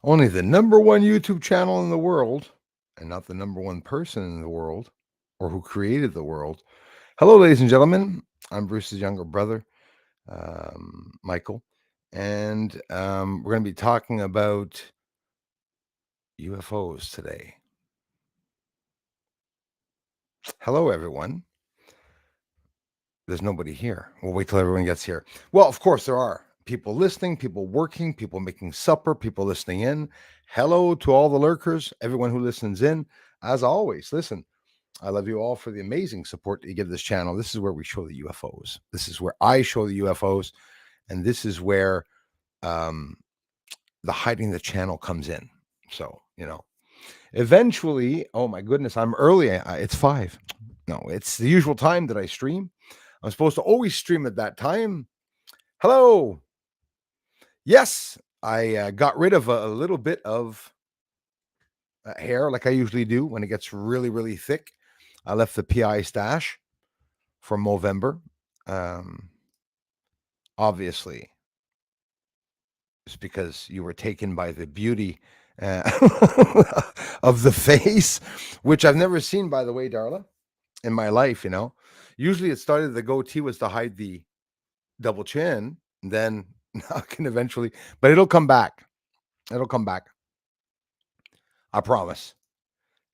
Only the number one YouTube channel in the world, and not the number one person in the world, or who created the world. Hello, ladies and gentlemen. I'm Bruce's younger brother, Michael, and we're going to be talking about UFOs today. Hello, everyone. There's nobody here. We'll wait till everyone gets here. Well, of course, there are people listening, people working, people making supper, people listening in. Hello to all the lurkers, everyone who listens in. As always, listen, I love you all for the amazing support that you give this channel. This is where we show the UFOs. This is where I show the UFOs. And this is where the hiding the channel comes in. So, eventually, oh my goodness, I'm early. It's 5. No, it's the usual time that I stream. I'm supposed to always stream at that time. Hello. Yes, I got rid of a little bit of hair like I usually do when it gets really, really thick. I left the PI stash from Movember. Obviously, it's because you were taken by the beauty uh, of the face, which I've never seen, by the way, Darla, in my life. Usually it started, the goatee was to hide the double chin, then I can eventually, but it'll come back. It'll come back. I promise.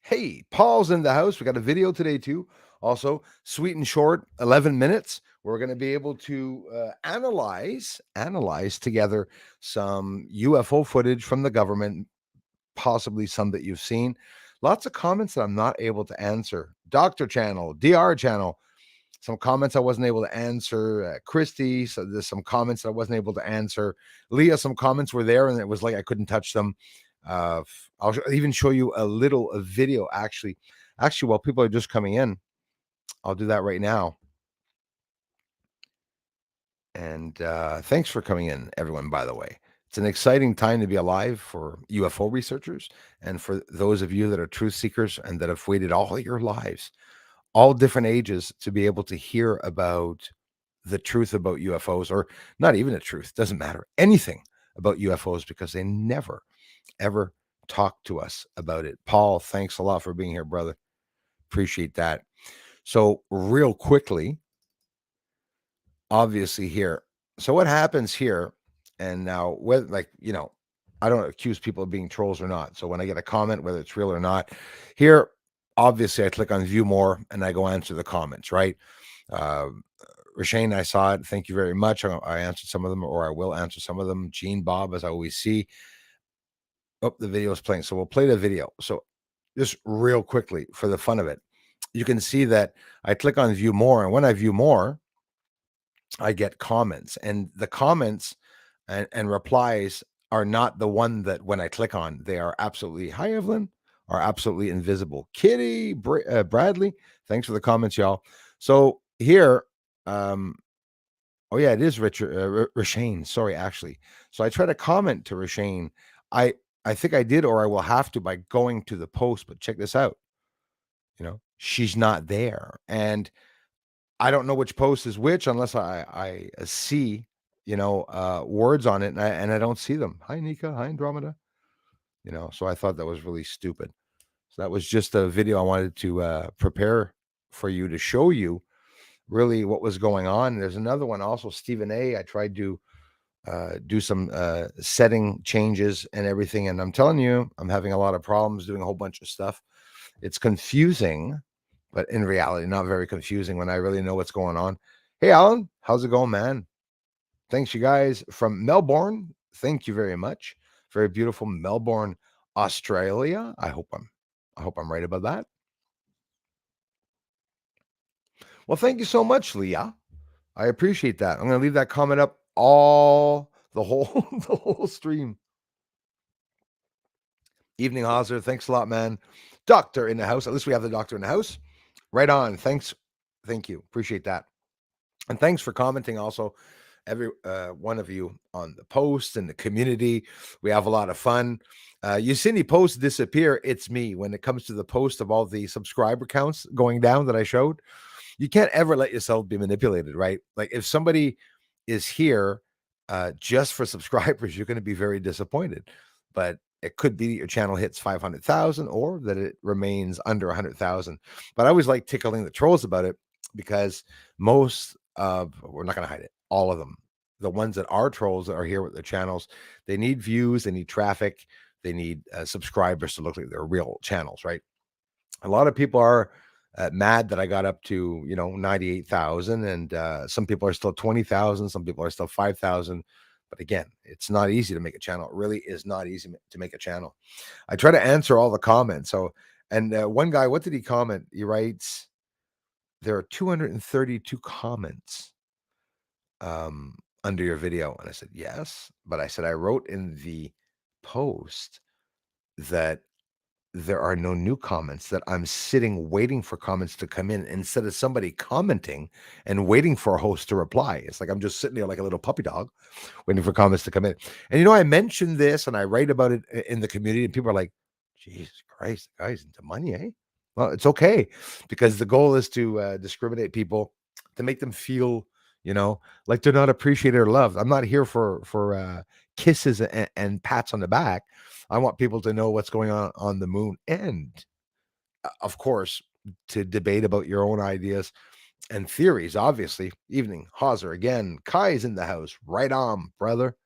Hey, Paul's in the house. We got a video today too. Also, sweet and short, 11 minutes. We're going to be able to analyze together some UFO footage from the government, possibly some that you've seen. Lots of comments that I'm not able to answer. Doctor Channel, DR Channel, some comments I wasn't able to answer. Christy, so there's some comments that I wasn't able to answer. Leah, some comments were there and it was like I couldn't touch them. I'll even show you a video actually. Actually, while people are just coming in, I'll do that right now. And thanks for coming in, everyone, by the way. It's an exciting time to be alive for UFO researchers and for those of you that are truth seekers and that have waited all your lives, all different ages, to be able to hear about the truth about UFOs, or not even the truth, doesn't matter, anything about UFOs, because they never, ever talk to us about it. Paul, thanks a lot for being here, brother. Appreciate that. So, real quickly, obviously, here. So, what happens here? And now, whether, I don't accuse people of being trolls or not. So, when I get a comment, whether it's real or not, here, obviously, I click on view more and I go answer the comments, right? Rashane, I saw it. Thank you very much. I answered some of them, or I will answer some of them. Gene Bob, as I always see. Oh, the video is playing. So we'll play the video. So just real quickly for the fun of it, you can see that I click on view more. And when I view more, I get comments. And the comments and replies are not the one that when I click on, they are absolutely, hi, Evelyn, are absolutely invisible. Kitty, Bradley, thanks for the comments, y'all. So here, oh yeah, it is Richard Rashane. Sorry, actually. So I try to comment to Rashane. I think I did, or I will have to by going to the post. But check this out. She's not there, and I don't know which post is which unless I see words on it, and I don't see them. Hi, Nika. Hi, Andromeda. So I thought that was really stupid. So that was just a video I wanted to prepare for you to show you really what was going on. There's another one also, Stephen A. I tried to do some setting changes and everything, and I'm telling you, I'm having a lot of problems doing a whole bunch of stuff. It's confusing, but in reality, not very confusing when I really know what's going on. Hey, Alan, how's it going, man? Thanks, you guys from Melbourne. Thank you very much. Very beautiful Melbourne, Australia. I hope I'm right about that. Well, thank you so much, Leah. I appreciate that. I'm going to leave that comment up all the whole the whole stream. Evening, Hauser. Thanks a lot, man. Doctor in the house. At least we have the doctor in the house. Right on. Thanks. Thank you. Appreciate that. And thanks for commenting also, every one of you on the post and the community. We have a lot of fun. You see any posts disappear, it's me. When it comes to the post of all the subscriber counts going down that I showed, you can't ever let yourself be manipulated, right? Like if somebody is here just for subscribers, you're going to be very disappointed. But it could be that your channel hits 500,000 or that it remains under 100,000. But I always like tickling the trolls about it because most of, we're not going to hide it, all of them, the ones that are trolls that are here with their channels, they need views, they need traffic, they need subscribers to look like they're real channels, right? A lot of people are mad that I got up to, 98,000, and some people are still 20,000, some people are still 5,000. But again, it's not easy to make a channel. It really is not easy to make a channel. I try to answer all the comments. So, and one guy, what did he comment? He writes, there are 232 comments under your video. And I said, yes. But I said, I wrote in the post that there are no new comments, that I'm sitting waiting for comments to come in instead of somebody commenting and waiting for a host to reply. It's like I'm just sitting there like a little puppy dog waiting for comments to come in. And I mentioned this and I write about it in the community, and people are like, Jesus Christ, the guy's into money, eh? Well, it's okay, because the goal is to discriminate people, to make them feel, like they're not appreciated or loved. I'm not here for kisses and pats on the back. I want people to know what's going on the moon, and of course, to debate about your own ideas and theories. Obviously, evening Hauser again. Kai is in the house. Right on, brother.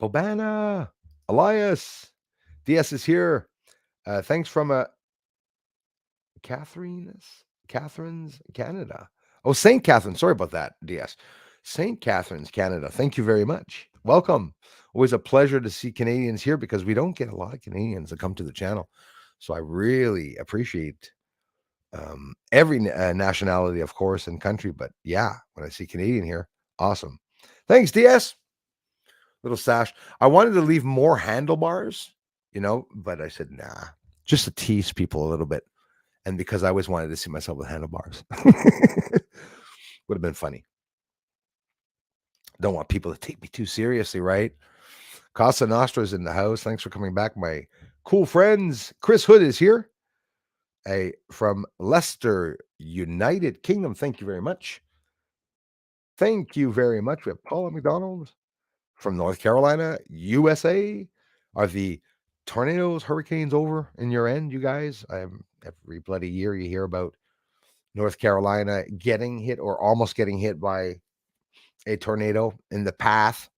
Bobana, Elias, DS is here. Thanks from Catherine's Canada. Oh, St. Catherine. Sorry about that, DS. St. Catharines, Canada. Thank you very much. Welcome. Always a pleasure to see Canadians here, because we don't get a lot of Canadians that come to the channel. So I really appreciate every nationality, of course, and country. But yeah, when I see Canadian here, awesome. Thanks, DS. Little sash. I wanted to leave more handlebars, but I said, nah, just to tease people a little bit. And because I always wanted to see myself with handlebars. Would have been funny. Don't want people to take me too seriously, right? Casa Nostra's in the house. Thanks for coming back, my cool friends. Chris Hood is here. From Leicester, United Kingdom. Thank you very much. Thank you very much. We have Paula McDonald from North Carolina, USA. Are the tornadoes, hurricanes over in your end, you guys? Every bloody year you hear about North Carolina getting hit or almost getting hit by a tornado in the path,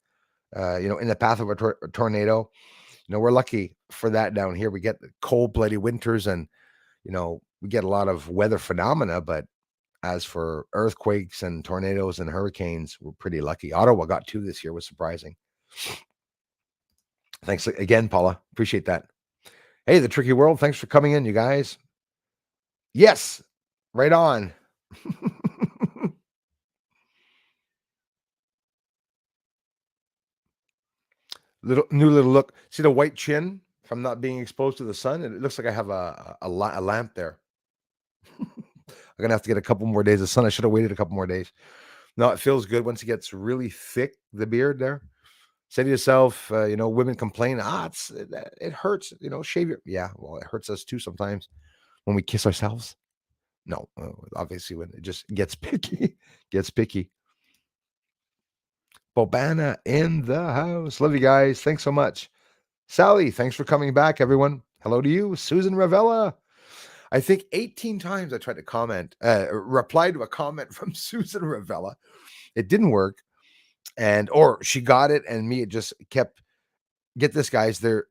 in the path of a tornado. We're lucky for that down here. We get cold, bloody winters, and, we get a lot of weather phenomena. But as for earthquakes and tornadoes and hurricanes, we're pretty lucky. Ottawa got 2 this year, was surprising. Thanks again, Paula. Appreciate that. Hey, the Tricky World. Thanks for coming in, you guys. Yes, right on. New little look. See the white chin from not being exposed to the sun? It looks like I have a lamp there. I'm gonna have to get a couple more days of sun. I should have waited a couple more days. No, it feels good once it gets really thick, the beard there. Say to yourself, women complain, it hurts, shave your, yeah, well, it hurts us too sometimes when we kiss ourselves. No, obviously when it just gets picky, Bobana in the house. Love you guys. Thanks so much. Sally, thanks for coming back, everyone. Hello to you. Susan Ravella. I think 18 times I tried to reply to a comment from Susan Ravella. It didn't work. Or she got it, and me, it just kept, get this, guys, they're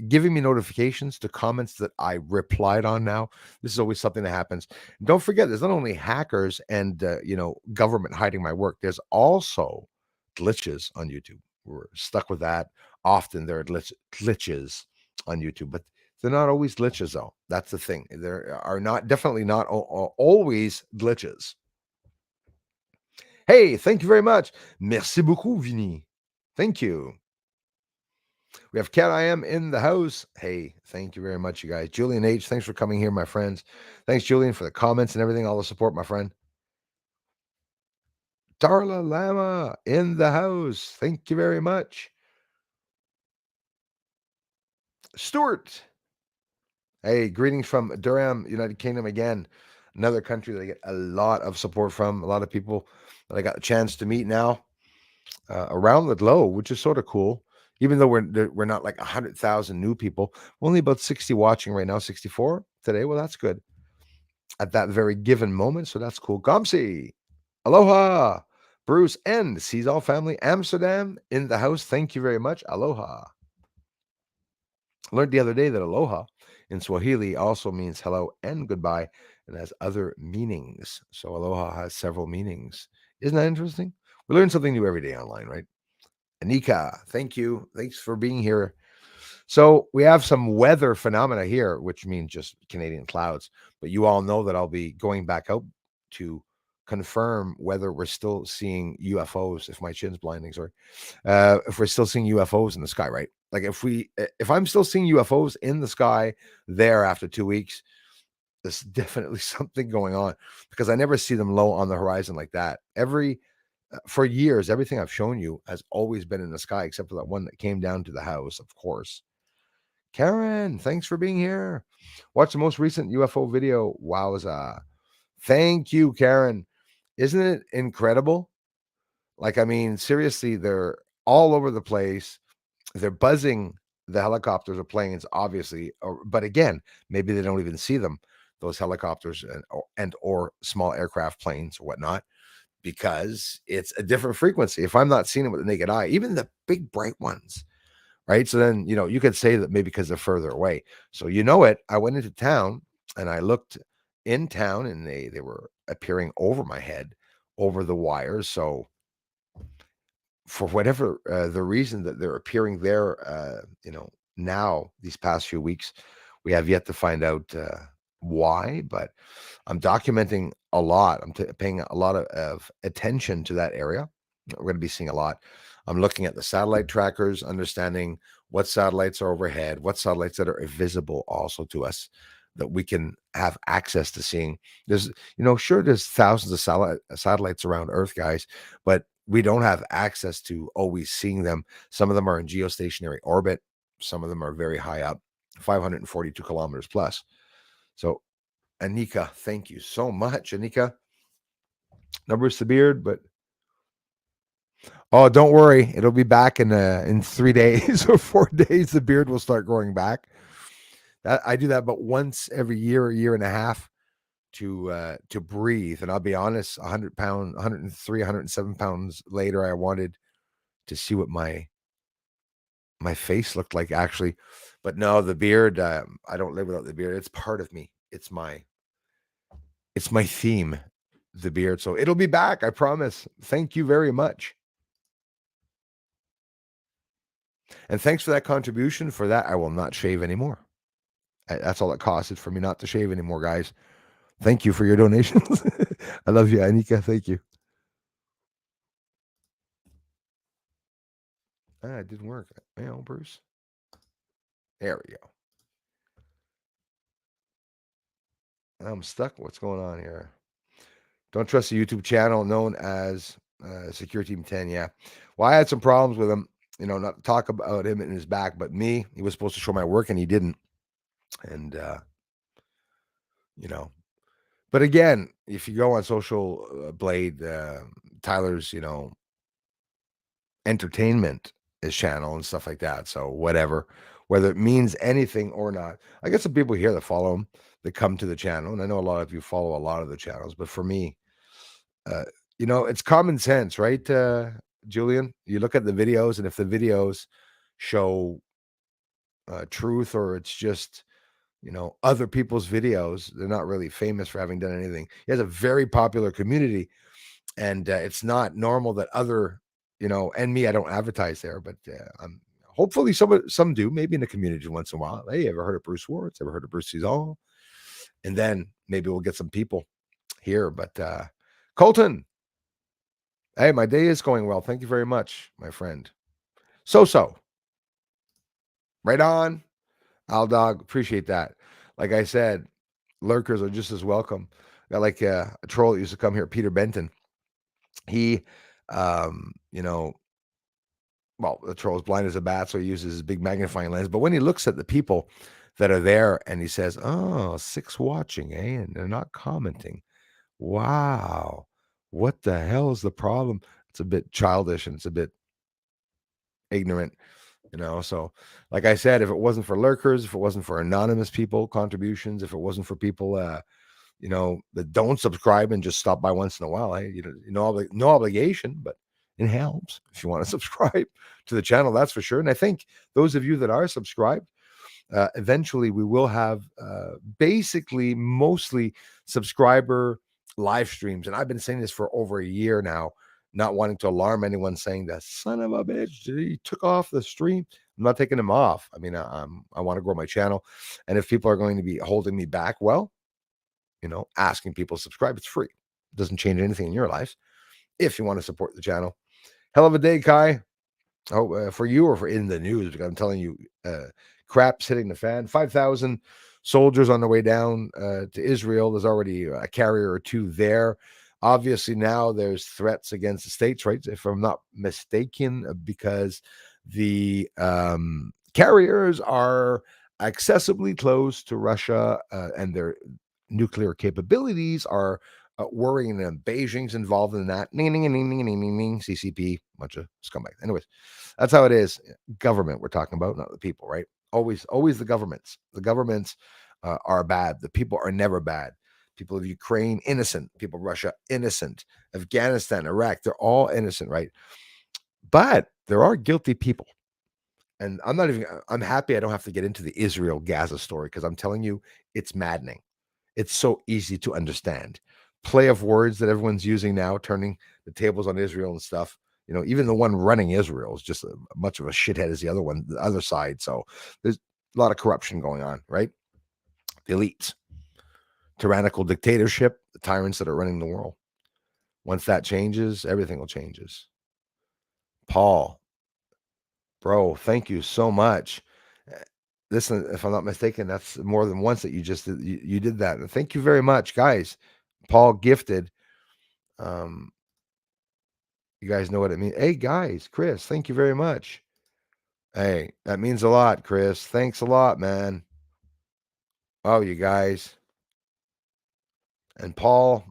giving me notifications to comments that I replied on now. This is always something that happens. Don't forget, there's not only hackers and, government hiding my work. There's also glitches on YouTube. We're stuck with that. Often there are glitches on YouTube, but they're not always glitches, though. That's the thing. There are definitely not always glitches. Hey, thank you very much. Merci beaucoup, Vinny. Thank you. We have Cat I Am in the house. Hey, thank you very much, you guys. Julian H., thanks for coming here, my friends. Thanks, Julian, for the comments and everything, all the support, my friend. Darla Lama in the house. Thank you very much. Stuart. Hey, greetings from Durham, United Kingdom again. Another country that I get a lot of support from, a lot of people that I got a chance to meet now around the globe, which is sort of cool. Even though we're not like 100,000 new people, only about 60 watching right now, 64 today. Well, that's good at that very given moment. So that's cool. Gomsi, aloha. Bruce and sees all family Amsterdam in the house. Thank you very much. Aloha. Learned the other day that aloha in Swahili also means hello and goodbye and has other meanings. So aloha has several meanings. Isn't that interesting? We learn something new every day online, right? Anika, thank you. Thanks for being here. So we have some weather phenomena here, which means just Canadian clouds. But you all know that I'll be going back out to confirm whether we're still seeing UFOs. If my chin's blinding, sorry, if we're still seeing UFOs in the sky, right? Like if I'm still seeing UFOs in the sky there after 2 weeks, there's definitely something going on because I never see them low on the horizon like that. For years, everything I've shown you has always been in the sky, except for that one that came down to the house, of course. Karen, thanks for being here. Watch the most recent UFO video. Wowza. Thank you, Karen. Isn't it incredible? Like, I mean, seriously, they're all over the place. They're buzzing the helicopters or planes, obviously. But again, maybe they don't even see them, those helicopters and or small aircraft planes or whatnot, because it's a different frequency. If I'm not seeing it with the naked eye, even the big bright ones, right? So then, you could say that maybe because they're further away. So I went into town and I looked in town and they were appearing over my head, over the wires. So for whatever the reason that they're appearing there, now these past few weeks, we have yet to find out why, but I'm documenting a lot. I'm paying a lot of attention to that area. We're going to be seeing a lot. I'm looking at the satellite trackers, understanding what satellites are overhead, what satellites that are visible also to us that we can have access to seeing. Sure, there's thousands of satellites around Earth, guys, but we don't have access to always seeing them. Some of them are in geostationary orbit. Some of them are very high up, 542 kilometers plus. So, Anika, thank you so much, Anika. Numbers the beard, but oh, don't worry, it'll be back in 3 days or 4 days. The beard will start growing back. I do that about once every year, a year and a half to breathe. And I'll be honest, 100 pounds, 103, 107 pounds later, I wanted to see what my face looked like actually. But no, the beard, I don't live without the beard. It's part of me. It's my theme, the beard. So it'll be back, I promise. Thank you very much. And thanks for that contribution. For that, I will not shave anymore. That's all it costs, is for me not to shave anymore, guys. Thank you for your donations. I love you, Anika. Thank you. It didn't work. Bruce. There we go. I'm stuck. What's going on here? Don't trust the YouTube channel known as Security Team 10. Yeah. Well, I had some problems with him. Not to talk about him and his back, but me. He was supposed to show my work and he didn't. And, but again, if you go on Social Blade, Tyler's, entertainment, his channel and stuff like that. So whatever, whether it means anything or not, I get some people here that follow him, that come to the channel. And I know a lot of you follow a lot of the channels, but for me, it's common sense, right? Julian, you look at the videos, and if the videos show truth, or it's just, other people's videos, they're not really famous for having done anything. He has a very popular community, and it's not normal that other, and me, I don't advertise there, but hopefully some do, maybe in the community once in a while. Hey, ever heard of Bruce Warts? Ever heard of Bruce Cizal? And then maybe we'll get some people here. But Colton, hey, my day is going well. Thank you very much, my friend. So. Right on. Al Dog, appreciate that. Like I said, lurkers are just as welcome. Got like a troll that used to come here, Peter Benton. He, um, you know, well, the troll's blind as a bat, so he uses his big magnifying lens. But when he looks at the people that are there and he says, "Oh, 6 watching, eh? And they're not commenting. Wow. What the hell is the problem?" It's a bit childish and it's a bit ignorant. So like I said, if it wasn't for lurkers, if it wasn't for anonymous people contributions, if it wasn't for people that don't subscribe and just stop by once in a while, no obligation, but it helps if you want to subscribe to the channel, that's for sure. And I think those of you that are subscribed, eventually we will have basically mostly subscriber live streams. And I've been saying this for over a year now, not wanting to alarm anyone, saying that son of a bitch, he took off the stream. I'm not taking him off. I mean, I want to grow my channel. And if people are going to be holding me back, well, asking people to subscribe, it's free. It doesn't change anything in your life if you want to support the channel. Hell of a day, Kai. For you or for in the news, because I'm telling you, crap's hitting the fan. 5,000 soldiers on the way down to Israel. There's already a carrier or two there. Obviously, now there's threats against the states, right? If I'm not mistaken, because the carriers are accessibly close to Russia, and their nuclear capabilities are worrying them. Beijing's involved in that. CCP, bunch of scumbags. Anyways, that's how it is. Government we're talking about, not the people, right? Always the governments. The governments are bad. The people are never bad. People of Ukraine, innocent. People of Russia, innocent. Afghanistan, Iraq, they're all innocent, right? But there are guilty people. And I'm happy I don't have to get into the Israel-Gaza story, because I'm telling you, it's maddening. It's so easy to understand. Play of words that everyone's using now, turning the tables on Israel and stuff. Even the one running Israel is just as much of a shithead as the other side. So there's a lot of corruption going on, right? The elites, tyrannical dictatorship, the tyrants that are running the world. Once that changes, everything will changes. Paul, bro, thank you so much. Listen, if I'm not mistaken, that's more than once that you did that. And thank you very much, guys. Paul gifted. You guys know what it means. Hey, guys, Chris, thank you very much. Hey, that means a lot, Chris. Thanks a lot, man. Oh, you guys. And Paul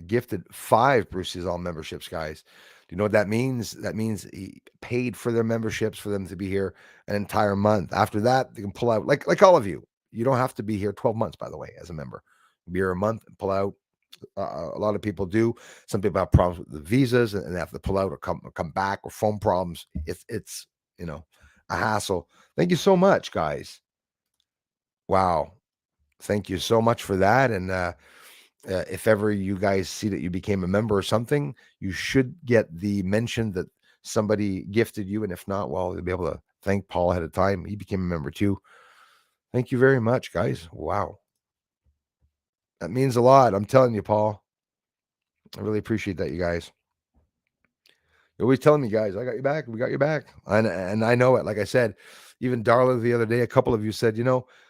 gifted 5 Bruce's All memberships, guys. Do you know what that means? That means he paid for their memberships for them to be here an entire month. After that, they can pull out, like all of you. You don't have to be here 12 months, by the way, as a member. Be here a month and pull out. A lot of people do. Some people have problems with the visas and they have to pull out or come back, or phone problems. It's a hassle. Thank you so much, guys. Wow. Thank you so much for that. And if ever you guys see that you became a member or something, you should get the mention that somebody gifted you. And if not, well, you'll be able to thank Paul ahead of time. He became a member too. Thank you very much, guys. Wow. That means a lot. I'm telling you, Paul. I really appreciate that, you guys. You're always telling me, guys, I got your back. We got your back. And I know it. Like I said, even Darla the other day, a couple of you said,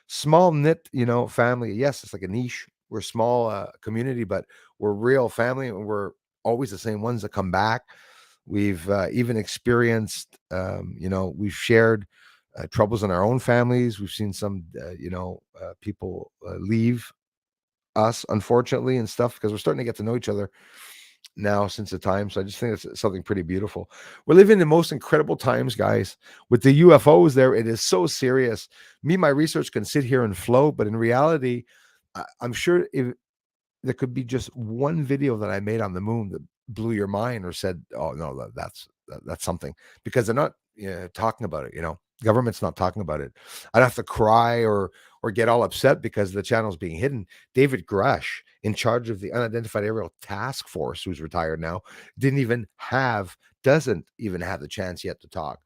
small knit, family. Yes, it's like a niche. We're a small community, but we're real family, and we're always the same ones that come back. We've even experienced, we've shared troubles in our own families. We've seen some, people leave us, unfortunately, and stuff, because we're starting to get to know each other now since the time. So I just think it's something pretty beautiful. We're living in the most incredible times, guys. With the UFOs there, it is so serious. My research can sit here and flow, but in reality, I'm sure if there could be just one video that I made on the moon that blew your mind, or said, oh no, that's something, because they're not talking about it. Government's not talking about it. I don't have to cry or get all upset because the channel's being hidden. David Grush, in charge of the Unidentified Aerial Task Force, who's retired now, doesn't even have the chance yet to talk.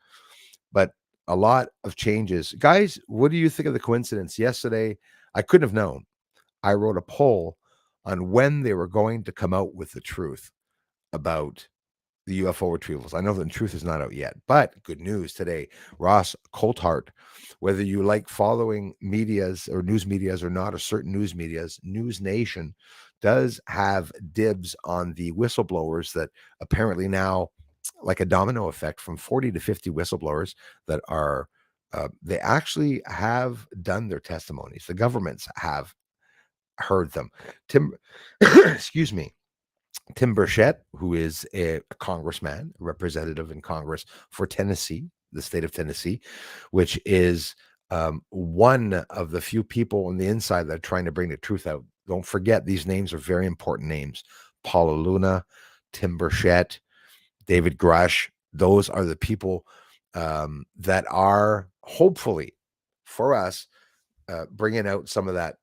But a lot of changes. Guys, what do you think of the coincidence? Yesterday, I couldn't have known. I wrote a poll on when they were going to come out with the truth about the UFO retrievals. I know the truth is not out yet, but good news today. Ross Coulthart, whether you like following medias or news medias or not, or certain news medias, News Nation does have dibs on the whistleblowers that apparently now, like a domino effect, from 40 to 50 whistleblowers that are, they actually have done their testimonies. The governments have heard them. Excuse me. Tim Burchett, who is a congressman, representative in Congress for Tennessee, the state of Tennessee, which is one of the few people on the inside that are trying to bring the truth out. Don't forget, these names are very important names. Paula Luna, Tim Burchett, David Grush. Those are the people that are hopefully for us bringing out some of that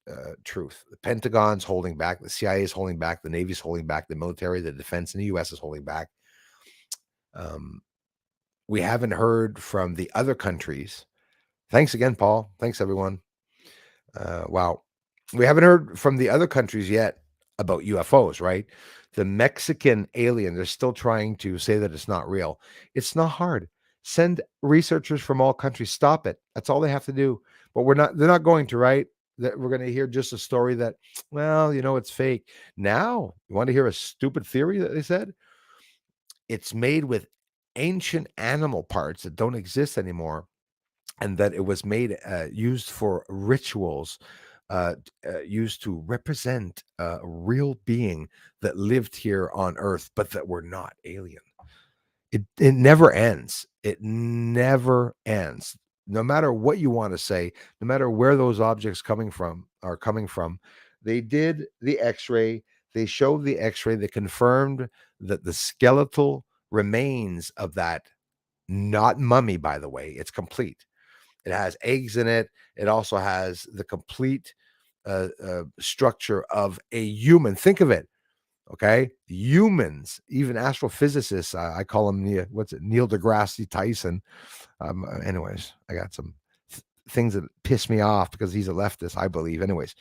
truth. The Pentagon's holding back, the CIA is holding back, the Navy's holding back, the military, the defense in the U.S. is holding back. We haven't heard from the other countries. Thanks again, Paul. Thanks, everyone. Wow. We haven't heard from the other countries yet about UFOs, right? The Mexican alien, they're still trying to say that it's not real. It's not hard. Send researchers from all countries. Stop it. That's all they have to do. But they're not going to, right? That we're going to hear just a story that, well, it's fake. Now, you want to hear a stupid theory that they said? It's made with ancient animal parts that don't exist anymore, and that it was made used for rituals, used to represent a real being that lived here on Earth, but that were not alien. It never ends. It never ends. No matter what you want to say, no matter where those objects are coming from, they did the X-ray. They showed the X-ray. They confirmed that the skeletal remains of that, not mummy, by the way, it's complete. It has eggs in it. It also has the complete structure of a human. Think of it. Okay. Humans, even astrophysicists, I call him Neil deGrasse Tyson. Anyways, I got some things that piss me off because he's a leftist, I believe. Anyways,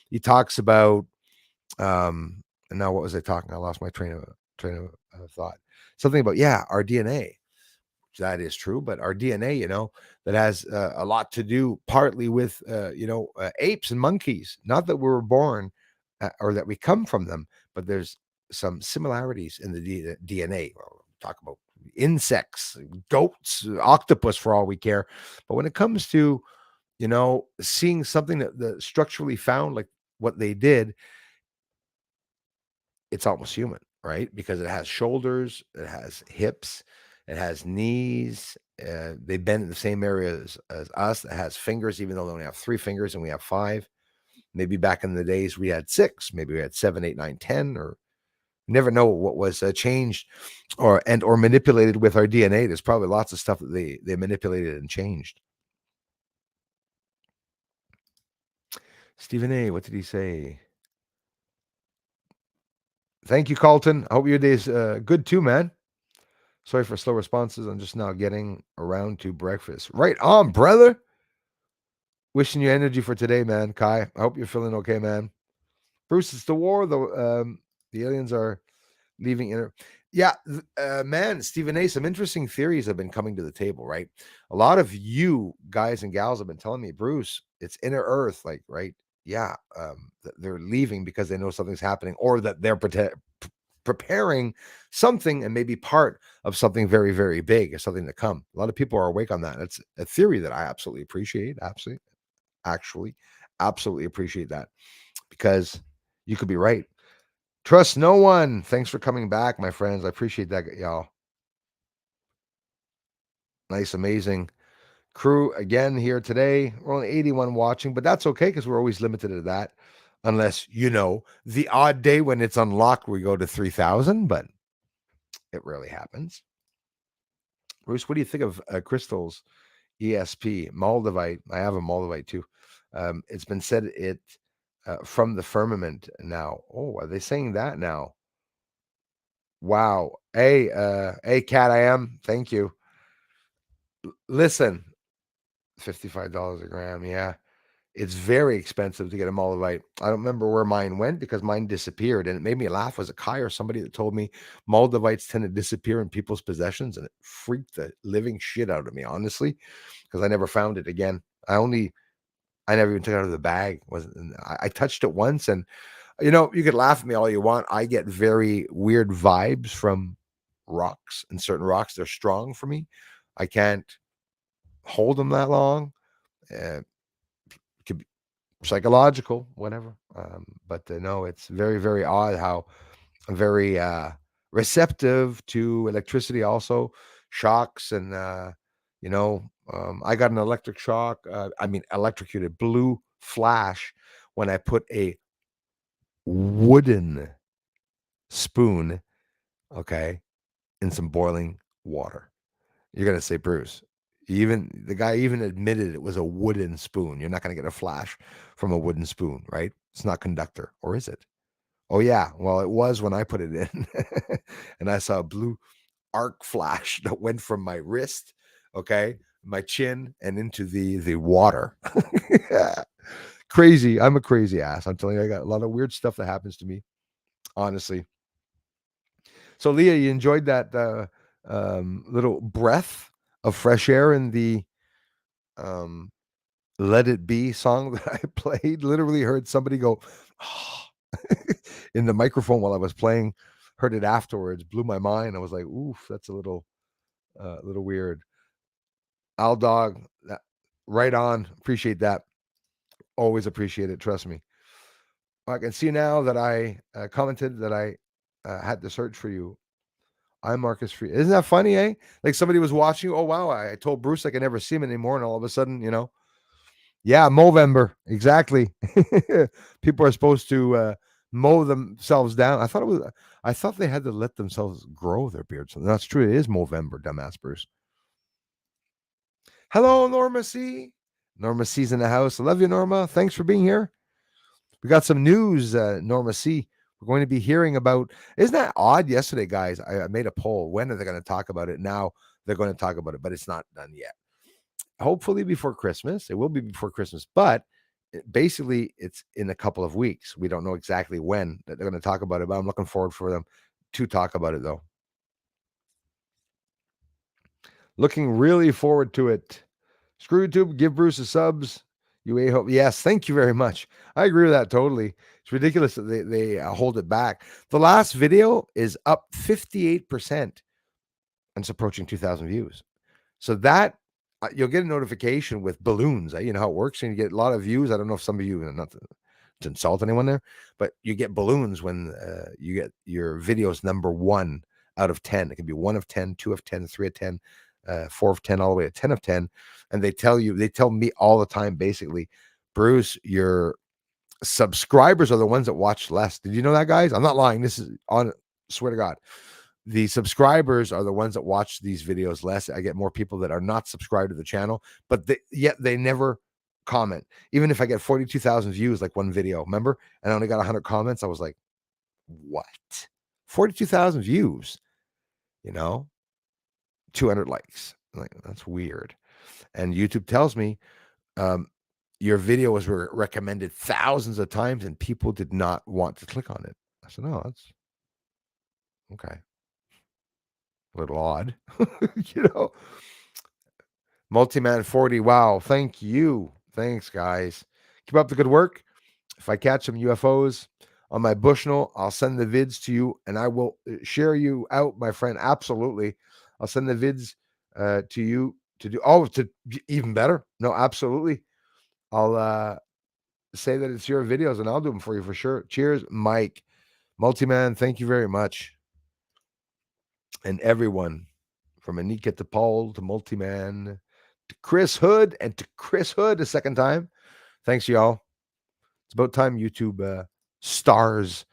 he talks about, and now what was I talking? I lost my train of thought. Something about, our DNA. That is true, but our DNA, that has a lot to do partly with, apes and monkeys. Not that we were born or that we come from them, but there's some similarities in the DNA. We'll talk about insects, goats, octopus, for all we care. But when it comes to, seeing something that structurally found, like what they did, it's almost human, right? Because it has shoulders, it has hips, it has knees. They bend in the same areas as us. It has fingers, even though they only have 3 fingers and we have 5. Maybe back in the days we had 6. Maybe we had 7, 8, 9, 10. Or never know what was changed or manipulated with our DNA. There's probably lots of stuff that they manipulated and changed. Stephen A., what did he say? Thank you, Carlton. I hope your day's good too, man. Sorry for slow responses. I'm just now getting around to breakfast. Right on, brother. Wishing you energy for today, man. Kai, I hope you're feeling okay, man. Bruce, it's the war, though. The aliens are leaving. Man, Stephen A., some interesting theories have been coming to the table, right? A lot of you guys and gals have been telling me, Bruce, it's inner Earth, like, right? Yeah, they're leaving because they know something's happening, or that they're preparing something and maybe part of something very, very big, or something to come. A lot of people are awake on that. It's a theory that I absolutely appreciate. Absolutely appreciate that, because you could be right. Trust no one. Thanks for coming back, my friends. I appreciate that, y'all. Nice, amazing crew again here today. We're only 81 watching, but that's okay because we're always limited to that. Unless, the odd day when it's unlocked, we go to 3,000, but it rarely happens. Bruce, what do you think of Crystal's ESP? Moldavite. I have a Moldavite too. It's been said it from the firmament now. Oh, are they saying that now? Wow. Hey, Cat, I am. Thank you. Listen, $55 a gram. Yeah. It's very expensive to get a Moldavite. I don't remember where mine went because mine disappeared, and it made me laugh. Was it Kai or somebody that told me Moldavites tend to disappear in people's possessions, and it freaked the living shit out of me, honestly, because I never found it again. I never even took it out of the bag. I touched it once, and you could laugh at me all you want. I get very weird vibes from rocks, and certain rocks, they're strong for me. I can't hold them that long. It could be psychological, whatever. But no, it's very, very odd how I'm very receptive to electricity, also shocks, and I got an electric shock. Electrocuted blue flash when I put a wooden spoon, okay, in some boiling water. You're gonna say, Bruce, even the guy even admitted it was a wooden spoon. You're not gonna get a flash from a wooden spoon, right? It's not conductor, or is it? Oh yeah, well it was when I put it in, and I saw a blue arc flash that went from my wrist, okay, my chin, and into the water. Yeah. Crazy. I'm a crazy ass. I'm telling you, I got a lot of weird stuff that happens to me, honestly. So, Leah, you enjoyed that little breath of fresh air in the um, Let It Be song that I played? Literally heard somebody go in the microphone while I was playing, heard it afterwards, blew my mind. I was like, oof, that's a little weird. Al Dog, right on. Appreciate that. Always appreciate it. Trust me. I can see now that I commented that I had to search for you. I'm Marcus Free. Isn't that funny, eh? Like somebody was watching you. Oh, wow. I told Bruce I could never see him anymore. And all of a sudden, yeah, Movember. Exactly. People are supposed to mow themselves down. I thought they had to let themselves grow their beards. That's true. It is Movember, dumbass Bruce. Hello, Norma C. Norma C's in the house. I love you, Norma. Thanks for being here. We got some news, Norma C. We're going to be hearing about. Isn't that odd? Yesterday, guys, I made a poll. When are they going to talk about it? Now they're going to talk about it, but it's not done yet. Hopefully before Christmas. It will be before Christmas, but basically it's in a couple of weeks. We don't know exactly when that they're going to talk about it, but I'm looking forward for them to talk about it, though. Looking really forward to it. Screw YouTube, give Bruce a subs. You a-hope. Yes, thank you very much. I agree with that totally. It's ridiculous that they hold it back. The last video is up 58% and it's approaching 2,000 views. So that you'll get a notification with balloons. You know how it works, and you get a lot of views. I don't know if some of you, not to insult anyone there, but you get balloons when you get your videos number 1 out of 10. It can be 1 of 10, 2 of 10, 3 of 10, 4 of 10, all the way to 10 of 10. And they tell me all the time, basically, Bruce, your subscribers are the ones that watch less. Did you know that, guys? I'm not lying. This is on, swear to God. The subscribers are the ones that watch these videos less. I get more people that are not subscribed to the channel, but yet they never comment. Even if I get 42,000 views, like one video, remember? And I only got 100 comments. I was like, what? 42,000 views, 200 likes. Like, that's weird. And YouTube tells me your video was recommended thousands of times and people did not want to click on it. I said, no, that's okay. A little odd, you know. Multiman 40. Wow. Thank you. Thanks, guys. Keep up the good work. If I catch some UFOs on my Bushnell, I'll send the vids to you and I will share you out, my friend. Absolutely. I'll send the vids to you to do. Oh, to even better. No, absolutely. I'll say that it's your videos and I'll do them for you for sure. Cheers, Mike. Multiman, thank you very much. And everyone from Anika to Paul to Multiman to Chris Hood and to Chris Hood a second time. Thanks, y'all. It's about time YouTube stars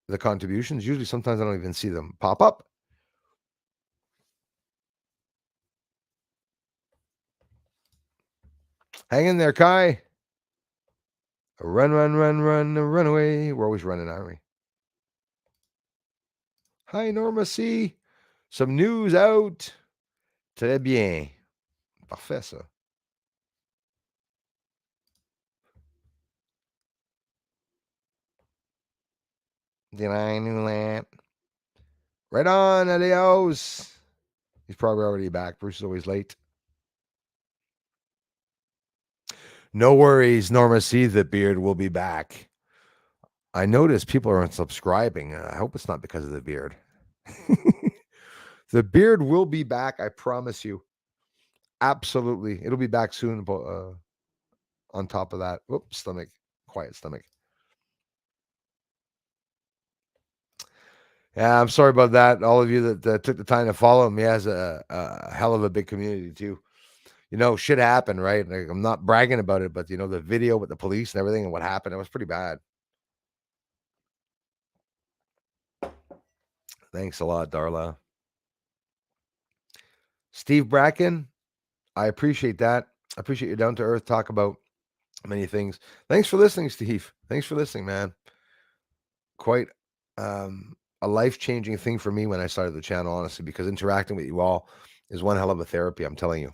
the contributions. Usually, sometimes I don't even see them pop up. Hang in there, Kai. Run, run, run, run, run away. We're always running, aren't we? Hi, Norma C. Some news out. Très bien. Parfait, ça. Did I know that? Right on, adios. He's probably already back. Bruce is always late. No worries, Norma C. The beard will be back. I notice people are unsubscribing. I hope it's not because of the beard. The beard will be back. I promise you. Absolutely. It'll be back soon. On top of that, whoops, stomach, quiet stomach. Yeah, I'm sorry about that. All of you that took the time to follow him. He has a hell of a big community too. shit happened, right? Like, I'm not bragging about it, but the video with the police and everything and what happened, it was pretty bad. Thanks a lot, Darla. Steve Bracken, I appreciate that. I appreciate you down to earth talk about many things. Thanks for listening, Steve. Thanks for listening, man. Quite a life-changing thing for me when I started the channel, honestly, because interacting with you all is one hell of a therapy, I'm telling you.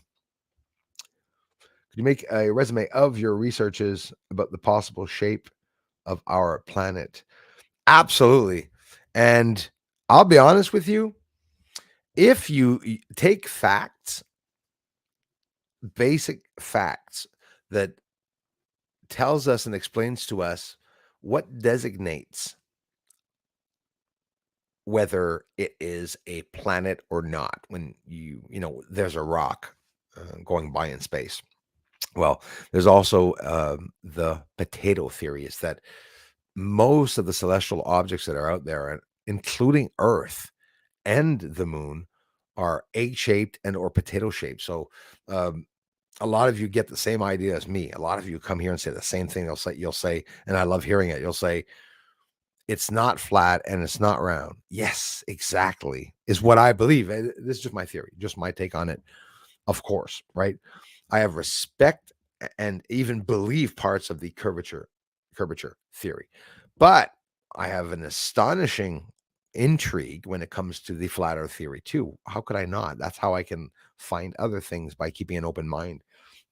Could you make a resume of your researches about the possible shape of our planet? Absolutely. And I'll be honest with you, if you take facts, basic facts that tells us and explains to us what designates whether it is a planet or not when there's a rock going by in space. Well, there's also the potato theory, is that most of the celestial objects that are out there, including Earth and the moon, are egg-shaped and or potato-shaped. So a lot of you get the same idea as me. A lot of you come here and say the same thing. You'll say, and I love hearing it, you'll say, it's not flat and it's not round. Yes, exactly, is what I believe. This is just my theory, just my take on it, of course, right? I have respect and even believe parts of the curvature theory, but I have an astonishing intrigue when it comes to the flat earth theory too. How could I not? That's how I can find other things, by keeping an open mind.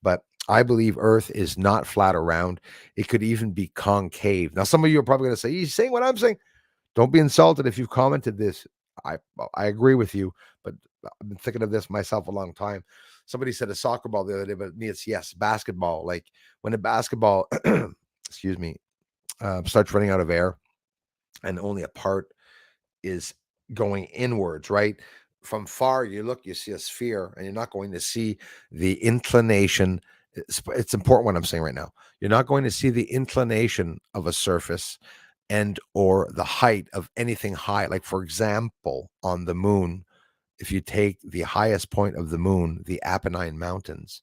But I believe Earth is not flat or round. It could even be concave. Now, some of you are probably going to say, "He's saying what I'm saying." Don't be insulted if you've commented this. I agree with you, but I've been thinking of this myself a long time. Somebody said a soccer ball the other day, but me, it's yes, basketball. Like when a basketball, excuse me, starts running out of air, and only a part is going inwards, right? From far, you look, you see a sphere, and you're not going to see the inclination. It's important what I'm saying right now. You're not going to see the inclination of a surface and or the height of anything high. Like, for example, on the moon, if you take the highest point of the moon, the Apennine Mountains,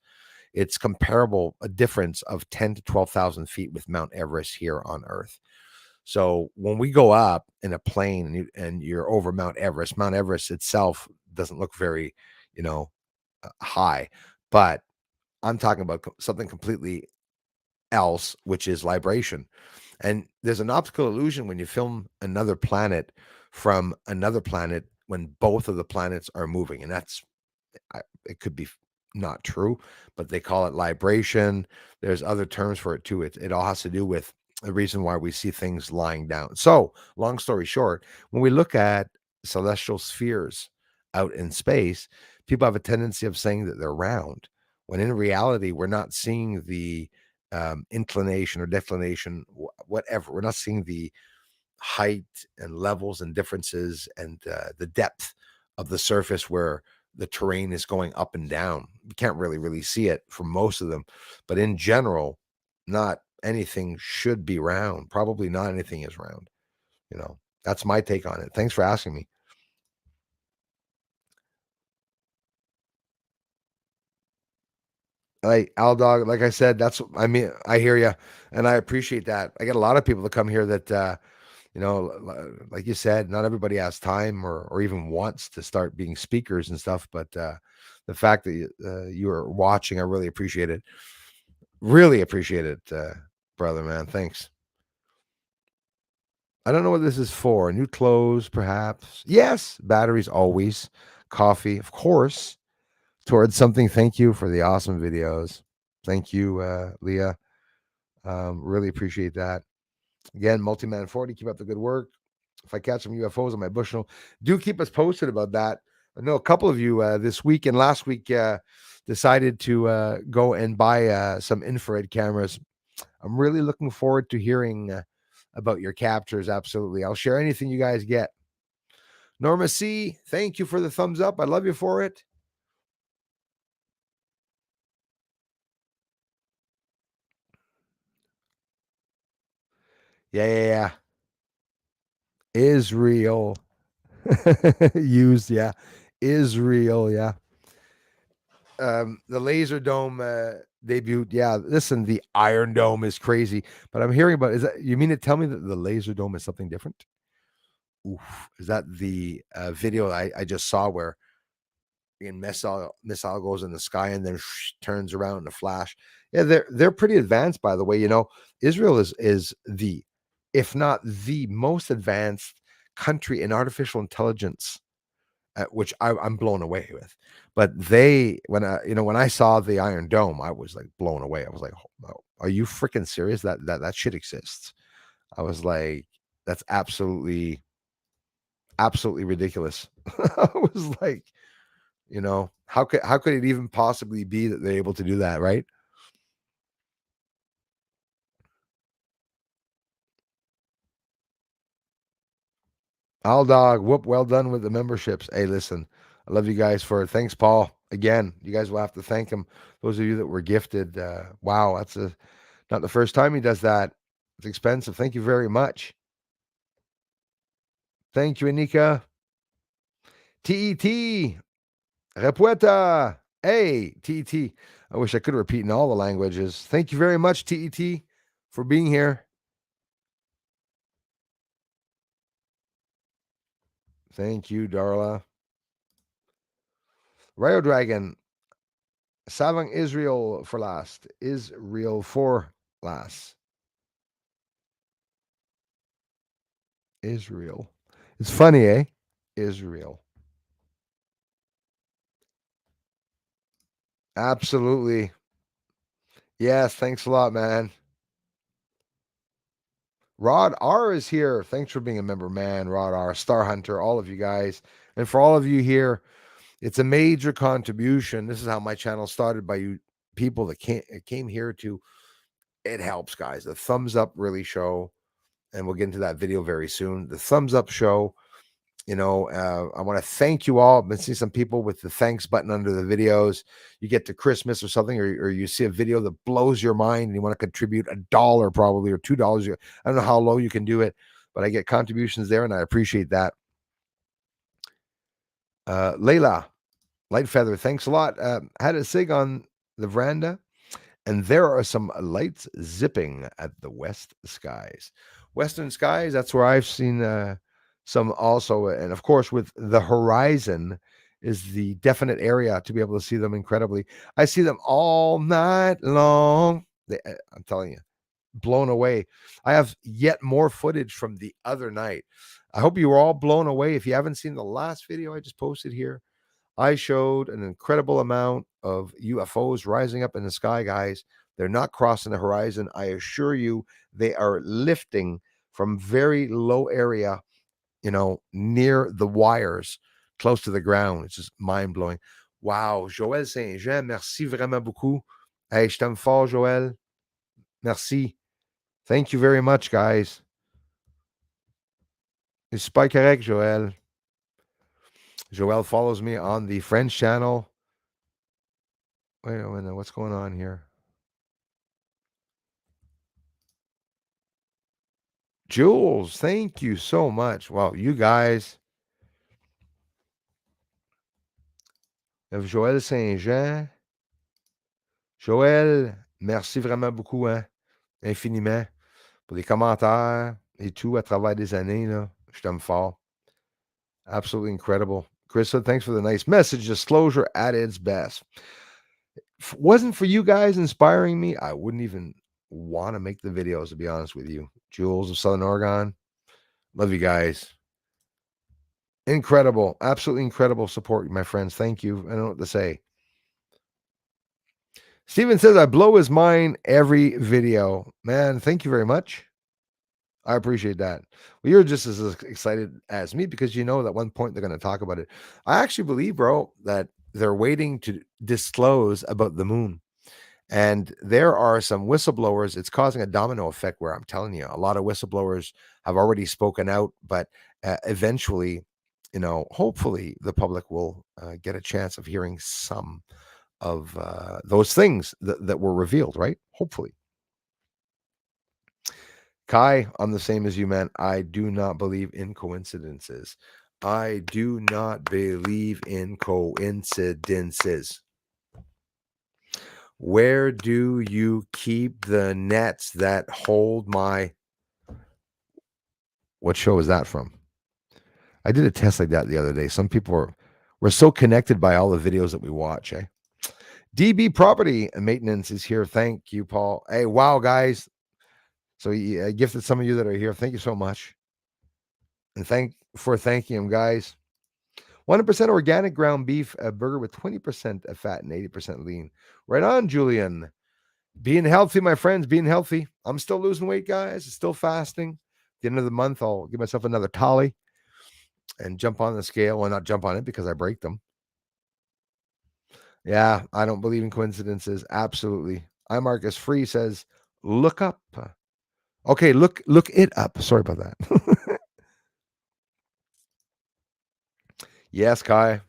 it's comparable, a difference of 10 to 12,000 feet with Mount Everest here on Earth. So when we go up in a plane and you're over Mount Everest itself doesn't look very, high, but I'm talking about something completely else, which is vibration. And there's an optical illusion when you film another planet from another planet when both of the planets are moving. And it could be not true, but they call it libration. There's other terms for it too. It all has to do with the reason why we see things lying down. So, long story short, when we look at celestial spheres out in space, people have a tendency of saying that they're round, when in reality, we're not seeing the inclination or declination, whatever. We're not seeing the height and levels and differences and the depth of the surface where the terrain is going up and down. You can't really see it for most of them, but in general, not anything should be round. Probably not anything is round. That's my take on it. Thanks for asking me. Like Al Dog, like I said, I hear you, and I appreciate that. I get a lot of people that come here that like you said, not everybody has time or even wants to start being speakers and stuff. But the fact that you are watching, I really appreciate it. Really appreciate it, brother, man. Thanks. I don't know what this is for. New clothes, perhaps. Yes, batteries always. Coffee, of course. Towards something. Thank you for the awesome videos. Thank you, Leah. Really appreciate that. Again, Multiman 40, keep up the good work. If I catch some UFOs on my bushel, do keep us posted about that. I know a couple of you this week and last week decided to go and buy some infrared cameras. I'm really looking forward to hearing about your captures. Absolutely. I'll share anything you guys get. Norma C, thank you for the thumbs up. I love you for it. Yeah. Israel. Used, yeah. Israel, yeah. The laser dome debuted. Yeah, listen, the Iron Dome is crazy, but I'm hearing about. Is that you mean to tell me that the laser dome is something different? Oof, is that the video I just saw where missile goes in the sky and then turns around in a flash? Yeah, they're pretty advanced, by the way. Israel is the, if not the most advanced country in artificial intelligence, which I'm blown away with. But when I saw the Iron Dome, I was like blown away. I was like, oh, are you freaking serious? That shit exists. I was like, that's absolutely ridiculous. I was like, how could it even possibly be that they're able to do that, right? All dog, whoop, well done with the memberships. Hey, listen, I love you guys for it. Thanks, Paul. Again, you guys will have to thank him. Those of you that were gifted. Wow, that's not the first time he does that. It's expensive. Thank you very much. Thank you, Anika. TET. Repueta. Hey, TET. I wish I could repeat in all the languages. Thank you very much, TET, for being here. Thank you, Darla. Rayo Dragon. Savang Israel for last. Israel for last. Israel. It's funny, eh? Israel. Absolutely. Yes, thanks a lot, man. Rod R is here. Thanks for being a member, man. Rod R, Star Hunter, all of you guys. And for all of you here, it's a major contribution. This is how my channel started, by you people that came here to. It helps, guys. The thumbs up really show, and we'll get into that video very soon. The thumbs up show. I want to thank you all. I've been seeing some people with the thanks button under the videos. You get to Christmas or something, or you see a video that blows your mind and you want to contribute $1 probably, or $2. I don't know how low you can do it, but I get contributions there and I appreciate that. Layla, Light Feather, thanks a lot. Had a sig on the veranda, and there are some lights zipping at the west skies. Western skies, that's where I've seen some also. And of course, with the horizon is the definite area to be able to see them incredibly. I see them all night long. I'm telling you, blown away. I have yet more footage from the other night. I hope you were all blown away. If you haven't seen the last video I just posted here, I showed an incredible amount of UFOs rising up in the sky, guys. They're not crossing the horizon. I assure you, they are lifting from very low area, near the wires, close to the ground. It's just mind blowing. Wow. Joël Saint-Jean, merci vraiment beaucoup. Hey, je t'aime fort, Joël. Merci. Thank you very much, guys. It's pas correct, Joël. Joël follows me on the French channel. Wait a minute. What's going on here? Jules, thank you so much. Wow, you guys. We have Joël Saint-Jean. Joël, merci vraiment beaucoup, hein, infiniment, pour les commentaires et tout à travers des années. Là. Je t'aime fort. Absolutely incredible. Krista, thanks for the nice message. Disclosure at its best. If it wasn't for you guys inspiring me, I wouldn't even want to make the videos, to be honest with you. Jules of Southern Oregon, love you guys. Incredible, absolutely incredible support, my friends. Thank you. I don't know what to say. Steven says, I blow his mind every video. Man, thank you very much. I appreciate that. Well, you're just as excited as me because you know that at one point they're going to talk about it. I actually believe, bro, that they're waiting to disclose about the moon. And there are some whistleblowers. It's causing a domino effect where I'm telling you, a lot of whistleblowers have already spoken out, but eventually, hopefully the public will get a chance of hearing some of those things that were revealed, right? Hopefully. Kai, I'm the same as you, man. I do not believe in coincidences. I do not believe in coincidences. Where do you keep the nets that hold my... What show is that from? I did a test like that the other day. Some people we're so connected by all the videos that we watch, eh? DB Property and Maintenance is here. Thank you, Paul. Hey, wow, guys. So he gifted some of you that are here. Thank you so much. And thanking him, guys. 100% organic ground beef, a burger with 20% fat and 80% lean. Right on, Julian. Being healthy, my friends, being healthy. I'm still losing weight, guys. Still fasting. At the end of the month, I'll give myself another tally and jump on the scale. Well, not jump on it because I break them. Yeah, I don't believe in coincidences. Absolutely. I Marcus Free says, look up. Okay, look it up. Sorry about that. Yes, Kai.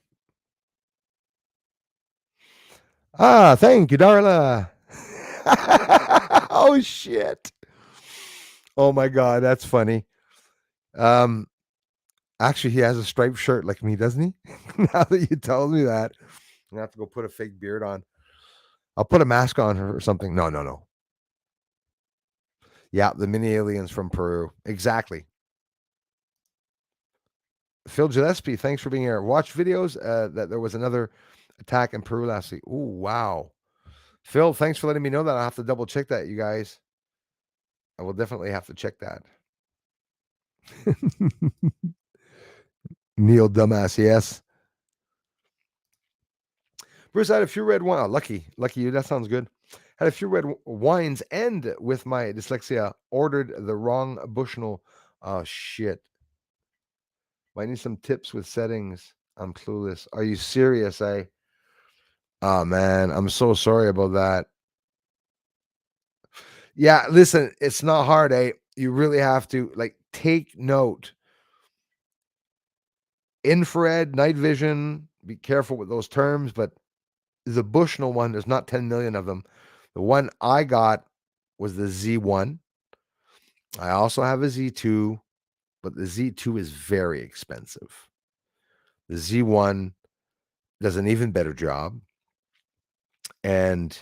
Ah, thank you, Darla. Oh shit. Oh my god, that's funny. Actually, he has a striped shirt like me, doesn't he? Now that you told me that, I'm gonna have to go put a fake beard on. I'll put a mask on her or something. No. Yeah, the mini aliens from Peru. Exactly. Phil Gillespie, thanks for being here. Watch videos that there was another attack in Peru last week. Oh, wow. Phil, thanks for letting me know that. I'll have to double check that, you guys. I will definitely have to check that. Neil Dumbass, yes. Bruce, I had a few red wine. Oh, lucky you. That sounds good. Had a few red wines and with my dyslexia, ordered the wrong Bushnell. Oh, shit. Might need some tips with settings. I'm clueless. Are you serious, eh? Oh, man. I'm so sorry about that. Yeah, listen, it's not hard, eh? You really have to take note. Infrared, night vision, be careful with those terms, but the Bushnell one, there's not 10 million of them. The one I got was the Z1. I also have a Z2, but the Z2 is very expensive. The Z1 does an even better job. And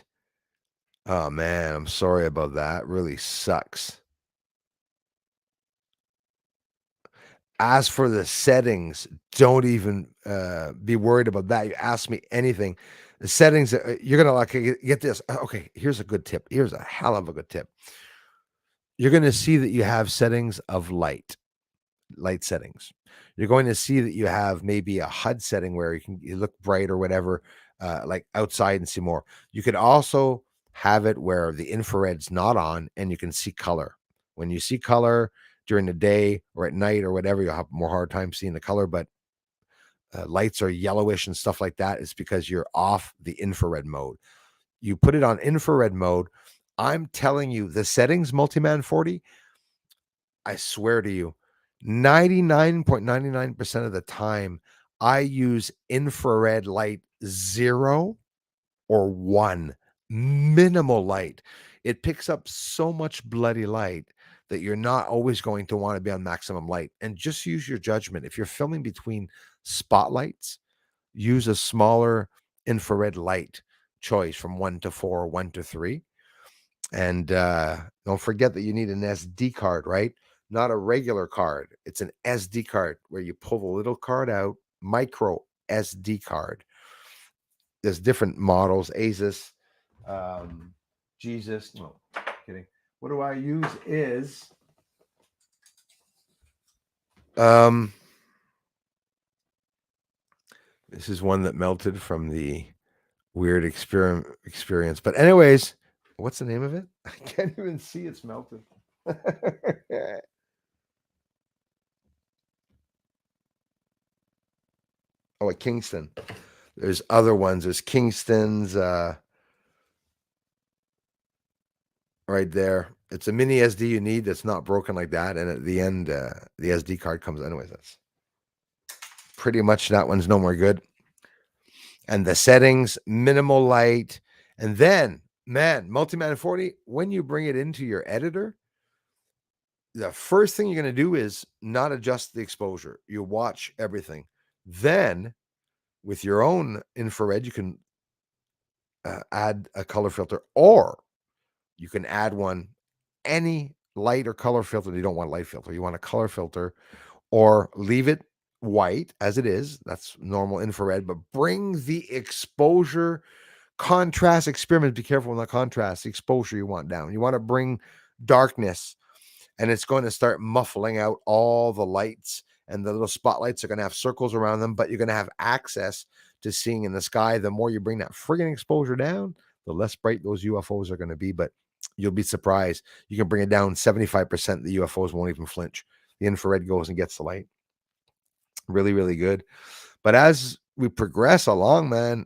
oh man, I'm sorry about that. Really sucks. As for the settings, don't even be worried about that. You ask me anything. The settings, you're going to get this. Okay, here's a good tip. Here's a hell of a good tip. You're going to see that you have settings of light settings. You're going to see that you have maybe a HUD setting where you look bright or whatever, like outside and see more. You could also have it where the infrared's not on and you can see color. When you see color during the day or at night or whatever, you'll have more hard time seeing the color, but lights are yellowish and stuff like that. It's because you're off the infrared mode. You put it on infrared mode. I'm telling you, the settings Multiman 40, I swear to you, 99.99% of the time, I use infrared light 0 or 1, minimal light. It picks up so much bloody light that you're not always going to want to be on maximum light. And just use your judgment. If you're filming between spotlights, use a smaller infrared light choice from 1 to 4, 1 to 3. And don't forget that you need an SD card, right? Not a regular card. It's an SD card where you pull the little card out, micro SD card. There's different models, Asus, Jesus. No, kidding. What do I use is this is one that melted from the weird experience. But anyways, what's the name of it? I can't even see it's melted. Oh, at Kingston. There's other ones. There's Kingston's right there. It's a mini SD you need that's not broken like that. And at the end, the SD card comes. Anyways, that's pretty much that one's no more good. And the settings, minimal light. And then, man, Multiman 40, when you bring it into your editor, the first thing you're going to do is not adjust the exposure. You watch everything. Then with your own infrared, you can add a color filter, or you can add one, any light or color filter. You don't want light filter, you want a color filter, or leave it white as it is. That's normal infrared, but bring the exposure contrast experiment. Be careful with the contrast, the exposure you want down. You want to bring darkness, and it's going to start muffling out all the lights, and the little spotlights are going to have circles around them, but you're going to have access to seeing in the sky. The more you bring that friggin' exposure down, the less bright those UFOs are going to be. But you'll be surprised. You can bring it down 75%. The UFOs won't even flinch. The infrared goes and gets the light. Really, really good. But as we progress along, man,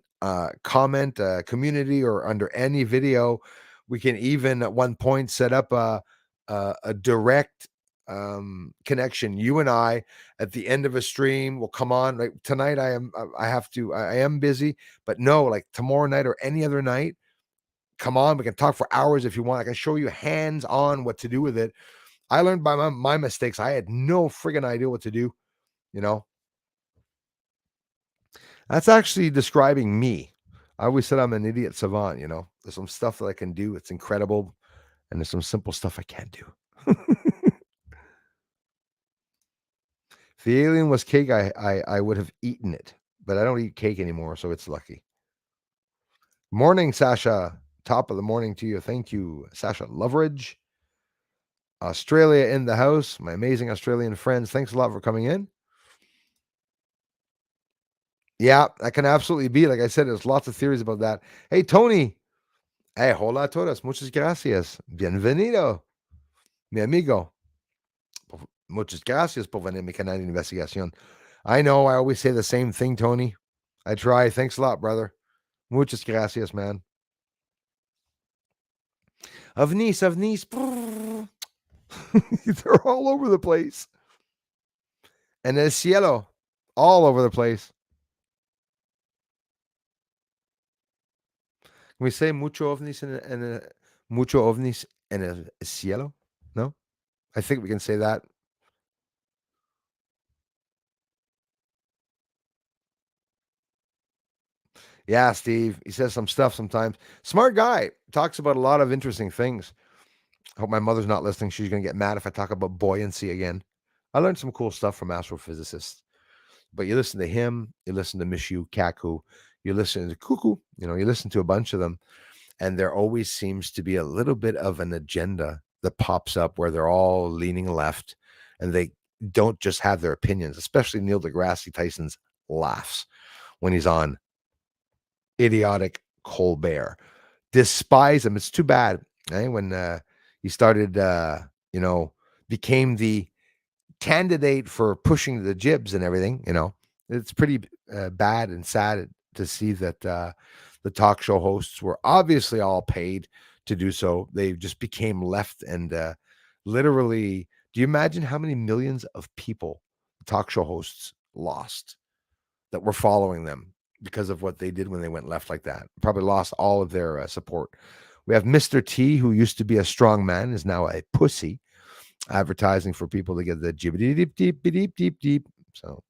comment, community, or under any video, we can even at one point set up a direct connection. You and I at the end of a stream will come on. Like tonight, I am busy, but no, like tomorrow night or any other night, come on. We can talk for hours if you want. I can show you hands on what to do with it. I learned by my mistakes. I had no friggin' idea what to do. That's actually describing me. I always said I'm an idiot savant. There's some stuff that I can do. It's incredible. And there's some simple stuff I can't do. If the alien was cake, I would have eaten it, but I don't eat cake anymore, so it's lucky. Morning, Sasha. Top of the morning to you. Thank you, Sasha Loveridge. Australia in the house. My amazing Australian friends. Thanks a lot for coming in. Yeah, that can absolutely be. Like I said, there's lots of theories about that. Hey, Tony. Hey, hola a todos. Muchas gracias. Bienvenido, mi amigo. Muchas gracias por venir a mi canal de investigación. I know I always say the same thing, Tony. I try. Thanks a lot, brother. Muchas gracias, man. Ovnis. They're all over the place. And el cielo, all over the place. Can we say mucho ovnis mucho ovnis en el cielo? No? I think we can say that. Yeah, Steve. He says some stuff sometimes. Smart guy. Talks about a lot of interesting things. I hope my mother's not listening. She's going to get mad if I talk about buoyancy again. I learned some cool stuff from astrophysicists. But you listen to him, you listen to Mishu Kaku, you listen to Cuckoo, you listen to a bunch of them, and there always seems to be a little bit of an agenda that pops up where they're all leaning left, and they don't just have their opinions, especially Neil deGrasse Tyson's laughs when he's on idiotic Colbert. Despise him. It's too bad. When he started, became the candidate for pushing the jibs and everything, it's pretty bad and sad to see that the talk show hosts were obviously all paid to do so. They just became left, and literally, do you imagine how many millions of people talk show hosts lost that were following them because of what they did when they went left like that? Probably lost all of their support. We have Mr. T, who used to be a strong man, is now a pussy, advertising for people to get the jibbity deep, deep, deep, deep, deep. So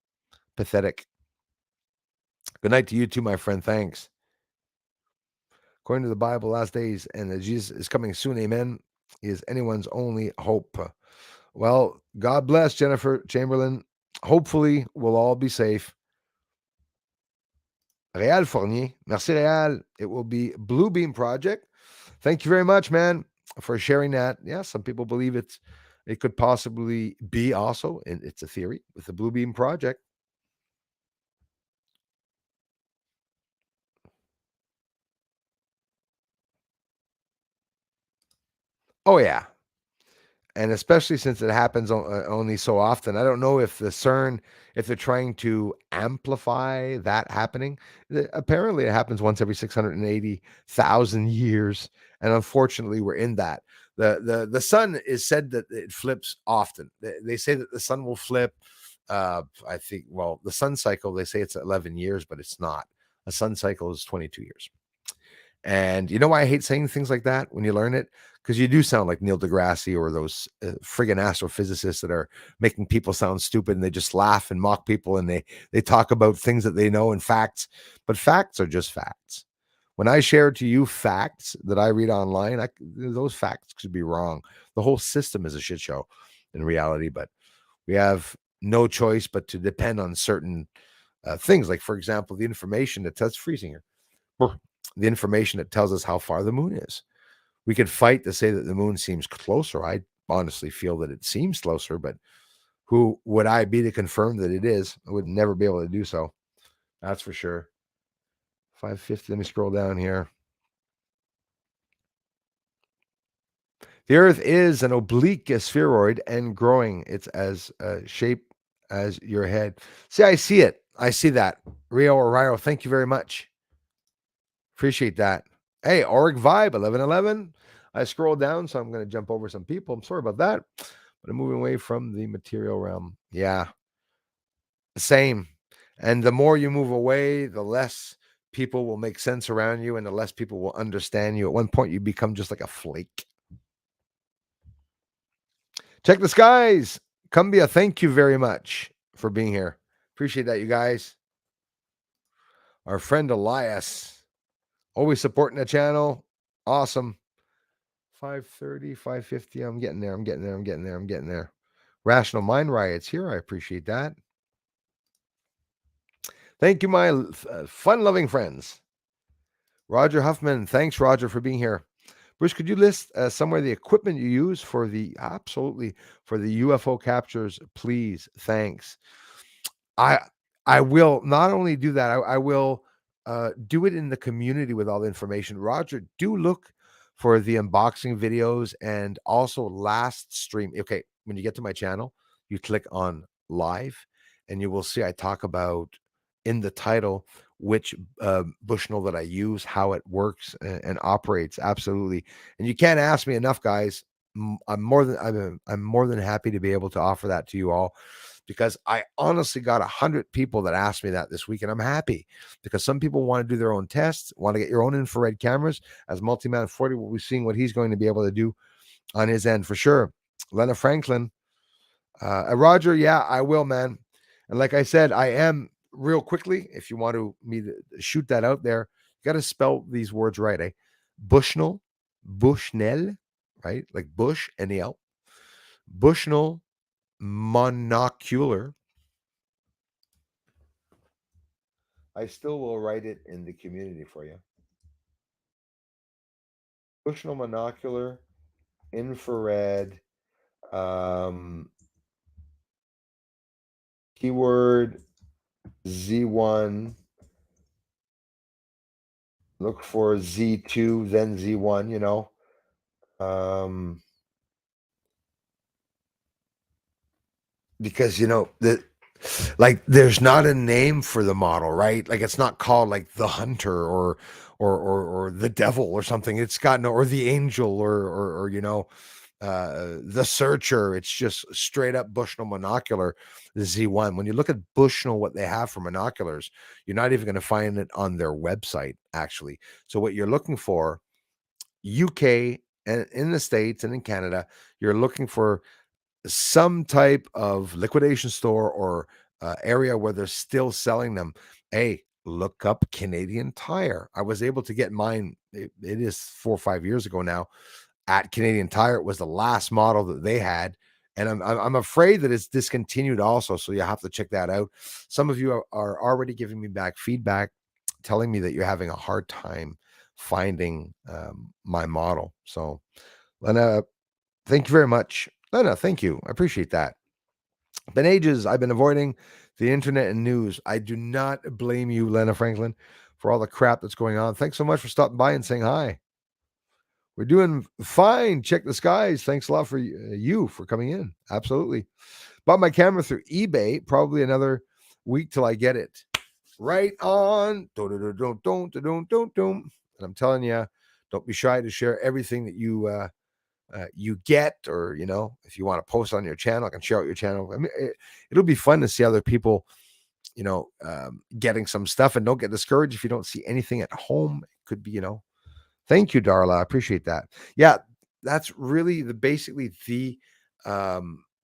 pathetic. Good night to you too, my friend. Thanks. According to the Bible, last days and Jesus is coming soon. Amen. He is anyone's only hope. Well, God bless, Jennifer Chamberlain. Hopefully, we'll all be safe. Réal Fournier. Merci, Réal. It will be Blue Beam Project. Thank you very much, man, for sharing that. Yeah, some people believe it could possibly be also, and it's a theory, with the Blue Beam Project. Oh, yeah. And especially since it happens only so often. I don't know if the CERN, if they're trying to amplify that happening. Apparently, it happens once every 680,000 years. And unfortunately, we're in that. The sun is said that it flips often. They say that the sun will flip. I think, the sun cycle, they say it's 11 years, but it's not. A sun cycle is 22 years. And you know why I hate saying things like that when you learn it? Because you do sound like Neil deGrasse or those friggin' astrophysicists that are making people sound stupid, and they just laugh and mock people, and they talk about things that they know and facts. But facts are just facts. When I share to you facts that I read online, those facts could be wrong. The whole system is a shit show in reality, but we have no choice but to depend on certain things. Like, for example, the information that tells freezing here, the information that tells us how far the moon is. We could fight to say that the moon seems closer. I honestly feel that it seems closer, but who would I be to confirm that it is? I would never be able to do so. That's for sure. 550. Let me scroll down here. The Earth is an oblique spheroid and growing. It's as shape as your head. See, I see it. I see that. Rio Orario, thank you very much. Appreciate that. Hey, Auric Vibe, 1111. I scrolled down, so I'm going to jump over some people. I'm sorry about that, but I'm moving away from the material realm. Yeah, same. And the more you move away, the less people will make sense around you and the less people will understand you. At one point, you become just like a flake. Check the skies. Cumbia, thank you very much for being here. Appreciate that, you guys. Our friend Elias, always supporting the channel. Awesome. 530, 550. I'm getting there. I'm getting there. I'm getting there. I'm getting there. Rational Mind Riots here. I appreciate that. Thank you, my fun-loving friends. Roger Huffman. Thanks, Roger, for being here. Bruce, could you list somewhere the equipment you use for the UFO captures, please? Thanks. I will not only do that, I will do it in the community with all the information. Roger, do look for the unboxing videos and also last stream. Okay, when you get to my channel, you click on live and you will see I talk about in the title which Bushnell that I use, how it works and operates. Absolutely. And you can't ask me enough, guys. I'm more than happy to be able to offer that to you all, because I honestly got 100 people that asked me that this week, and I'm happy because some people want to do their own tests, want to get your own infrared cameras. As Multiman 40 will be seeing what he's going to be able to do on his end for sure. Lena Franklin, Roger, yeah, I will, man. And like I said, I am real quickly. If you want me to shoot that out there, you got to spell these words right, eh? Bushnell, right? Like Bush, N-E-L, Bushnell monocular. I still will write it in the community for you. Bushnell monocular, infrared, keyword Z1. Look for Z2, then Z1, you know. Because, you know, there's not a name for the model, right? Like, it's not called like the Hunter or the Devil or something. It's got no, or the Angel or you know, the Searcher. It's just straight up Bushnell monocular, the Z1. When you look at Bushnell, what they have for monoculars, you're not even going to find it on their website, actually. So what you're looking for, UK and in the States and in Canada, you're looking for some type of liquidation store or area where they're still selling them. Hey, look up Canadian Tire. I was able to get mine. It is 4 or 5 years ago now at Canadian Tire. It was the last model that they had. And I'm afraid that it's discontinued also. So you have to check that out. Some of you are already giving me back feedback, telling me that you're having a hard time finding my model. So Lena, thank you very much. Lena, thank you. I appreciate that. Been ages. I've been avoiding the internet and news. I do not blame you, Lena Franklin, for all the crap that's going on. Thanks so much for stopping by and saying hi. We're doing fine. Check the skies. Thanks a lot for you for coming in. Absolutely. Bought my camera through eBay. Probably another week till I get it. Right on. And I'm telling you, don't be shy to share everything that you get, or you know, if you want to post on your channel, I can share out your channel. I mean, it'll be fun to see other people, you know, getting some stuff. And don't get discouraged if you don't see anything at home. It could be, you know. Thank you, Darla. I appreciate that. Yeah, that's really basically the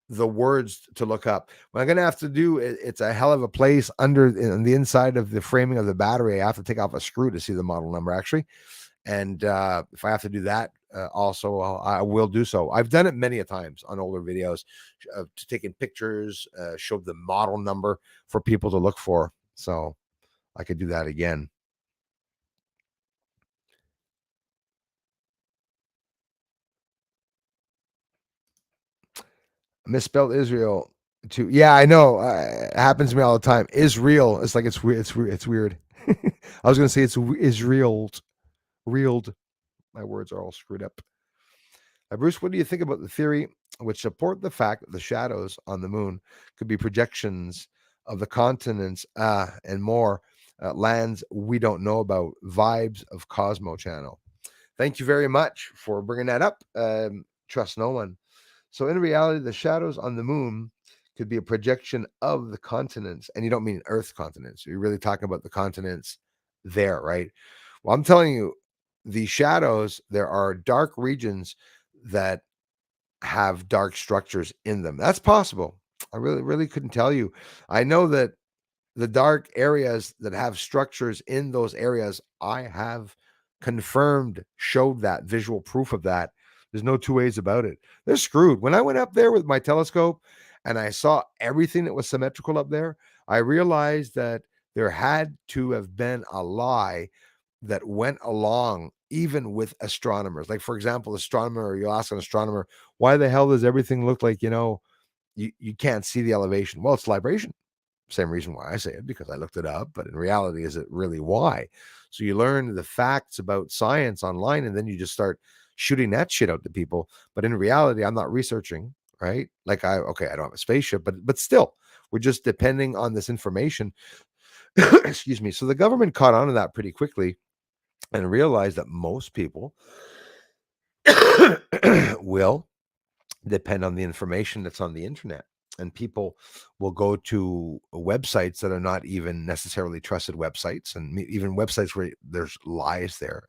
the words to look up. What I'm going to have to do, it's a hell of a place under in the inside of the framing of the battery. I have to take off a screw to see the model number, actually. And if I have to do that, also, I will do so. I've done it many a times on older videos, taking pictures, showed the model number for people to look for. So I could do that again. Misspelled Israel too. Yeah, I know. It happens to me all the time. Israel. It's like it's weird. It's weird. I was gonna say it's Israel. Reeled. My words are all screwed up. Bruce, what do you think about the theory which support the fact that the shadows on the moon could be projections of the continents and more lands we don't know about? Vibes of Cosmo Channel. Thank you very much for bringing that up. Trust no one. So in reality, the shadows on the moon could be a projection of the continents, and you don't mean Earth continents. You're really talking about the continents there, right? Well, I'm telling you, the shadows, there are dark regions that have dark structures in them. That's possible. I really couldn't tell you. I know that the dark areas that have structures in those areas, I have confirmed, showed that visual proof of that. There's no two ways about it. They're screwed. When I went up there with my telescope and I saw everything that was symmetrical up there, I realized that there had to have been a lie that went along even with astronomers. Like, for example, astronomer, you'll ask an astronomer, why the hell does everything look like, you can't see the elevation? Well, it's libration. Same reason why I say it, because I looked it up, but in reality, is it really why? So you learn the facts about science online, and then you just start shooting that shit out to people. But in reality, I'm not researching, right? Like I don't have a spaceship, but still, we're just depending on this information. Excuse me. So the government caught on to that pretty quickly and realized that most people will depend on the information that's on the internet. And people will go to websites that are not even necessarily trusted websites, and even websites where there's lies there,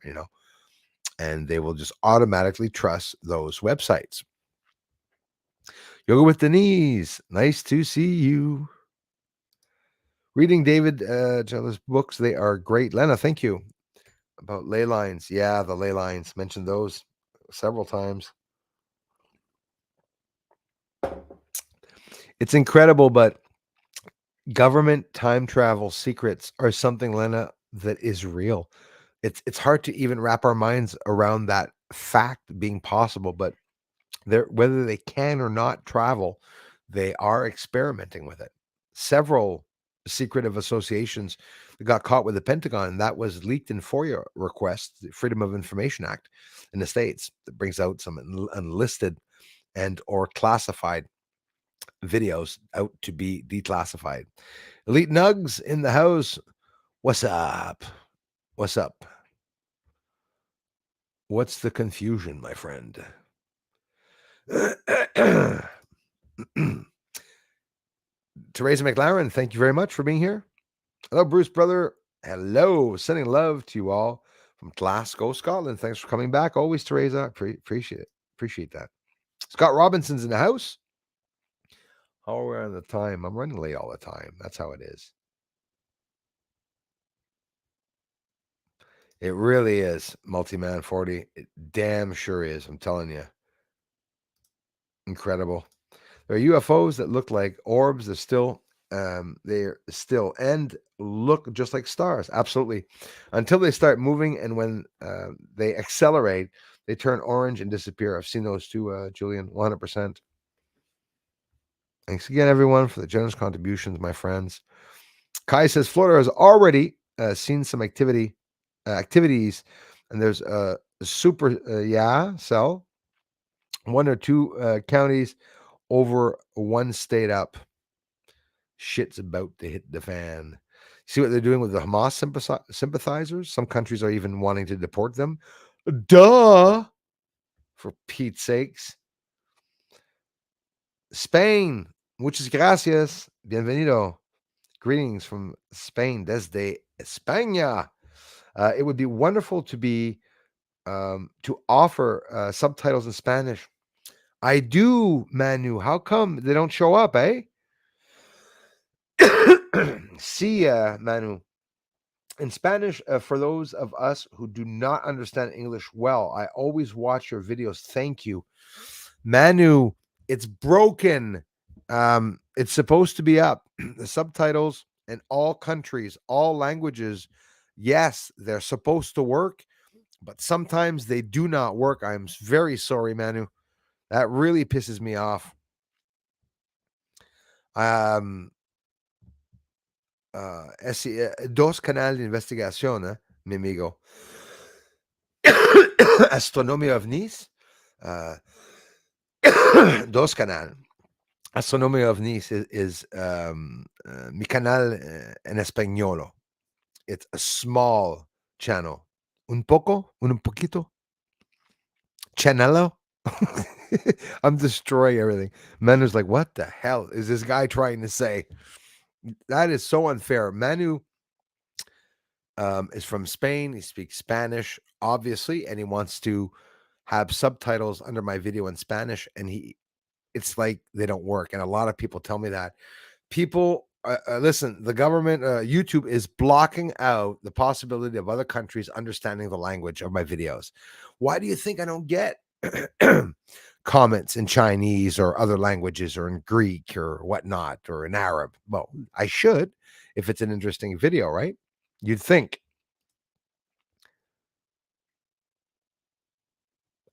and they will just automatically trust those websites. Yoga with Denise, nice to see you. Reading David Jeller's books, they are great. Lena, thank you. About ley lines. Yeah, the ley lines. Mentioned those several times. It's incredible, but government time travel secrets are something, Lena, that is real. It's hard to even wrap our minds around that fact being possible, but whether they can or not travel, they are experimenting with it. Several secretive associations that got caught with the Pentagon, and that was leaked in FOIA requests, the Freedom of Information Act in the States, that brings out some unlisted and or classified videos out to be declassified. Elite Nugs in the house. What's up? What's up? What's the confusion, my friend? Teresa McLaren, thank you very much for being here. Hello, Bruce, brother. Hello. Sending love to you all from Glasgow, Scotland. Thanks for coming back. Always, Teresa. Appreciate it. Appreciate that. Scott Robinson's in the house. How are we on the time? I'm running late all the time. That's how it is. It really is. Multi-man 40. It damn sure is. I'm telling you. Incredible. There are UFOs that look like orbs. They're still and look just like stars. Absolutely. Until they start moving, and when they accelerate, they turn orange and disappear. I've seen those too, Julian, 100%. Thanks again, everyone, for the generous contributions, my friends. Kai says Florida has already seen some activities, and there's a super cell, one or two counties over one state up. Shit's about to hit the fan. See what they're doing with the Hamas sympathizers? Some countries are even wanting to deport them. Duh! For Pete's sakes. Spain. Muchas gracias. Bienvenido. Greetings from Spain. Desde España. It would be wonderful to be to offer subtitles in Spanish. I do, Manu. How come they don't show up, eh? See ya, Manu. In Spanish, for those of us who do not understand English well, I always watch your videos. Thank you. Manu, it's broken. It's supposed to be up. The subtitles in all countries, all languages, yes, they're supposed to work, but sometimes they do not work. I'm very sorry, Manu. That really pisses me off. Um, Dos canal de investigación, mi amigo. Astronomia ovnis. Uh, Dos canal. Astronomia ovnis is mi canal en español. It's a small channel. Un poco, un poquito. Chanelo. I'm destroying everything. Manu's like, what the hell is this guy trying to say? That is so unfair. Manu is from Spain. He speaks Spanish, obviously, and he wants to have subtitles under my video in Spanish. And it's like they don't work. And a lot of people tell me that. People, listen, the government, YouTube is blocking out the possibility of other countries understanding the language of my videos. Why do you think I don't get comments in Chinese or other languages or in Greek or whatnot or in Arab? Well, I should if it's an interesting video, right? You'd think.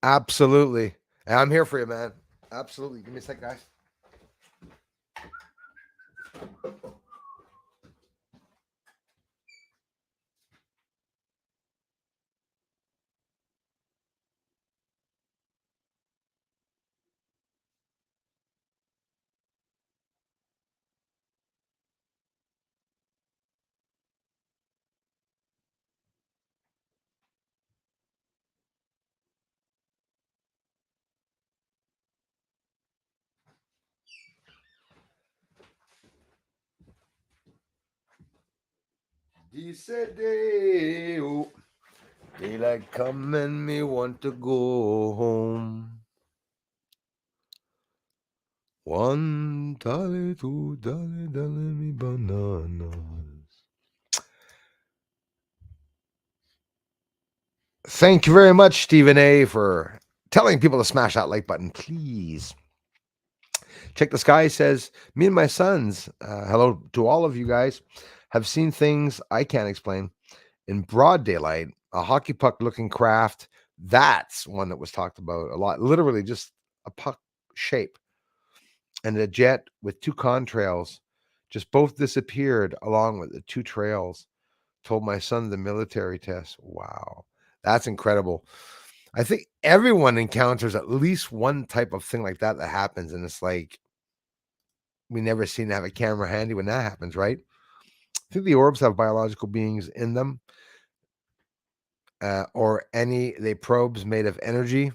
Absolutely. I'm here for you, man. Absolutely. Give me a sec, guys. Dice Deo, daylight come and me want to go home. One dale, two dale, dale me bananas. Thank you very much, Stephen A, for telling people to smash that like button, please. Check the Sky says, me and my sons, hello to all of you guys, have seen things I can't explain. In broad daylight, a hockey puck looking craft. That's one that was talked about a lot. Literally just a puck shape. And a jet with two contrails just both disappeared along with the two trails. Told my son the military test. Wow. That's incredible. I think everyone encounters at least one type of thing like that happens. And it's like, we never seem to have a camera handy when that happens, right? I think the orbs have biological beings in them, or they probes made of energy.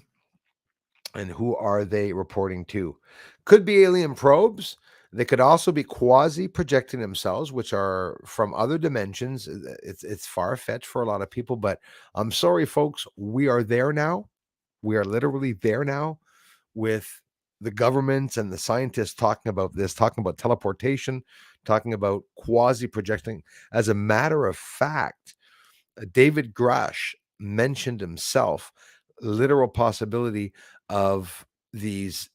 And who are they reporting to? Could be alien probes. They could also be quasi projecting themselves, which are from other dimensions. It's far fetched for a lot of people, but I'm sorry, folks. We are there now. We are literally there now with the governments and the scientists talking about this, talking about teleportation, talking about quasi projecting. As a matter of fact, David Grush mentioned himself literal possibility of these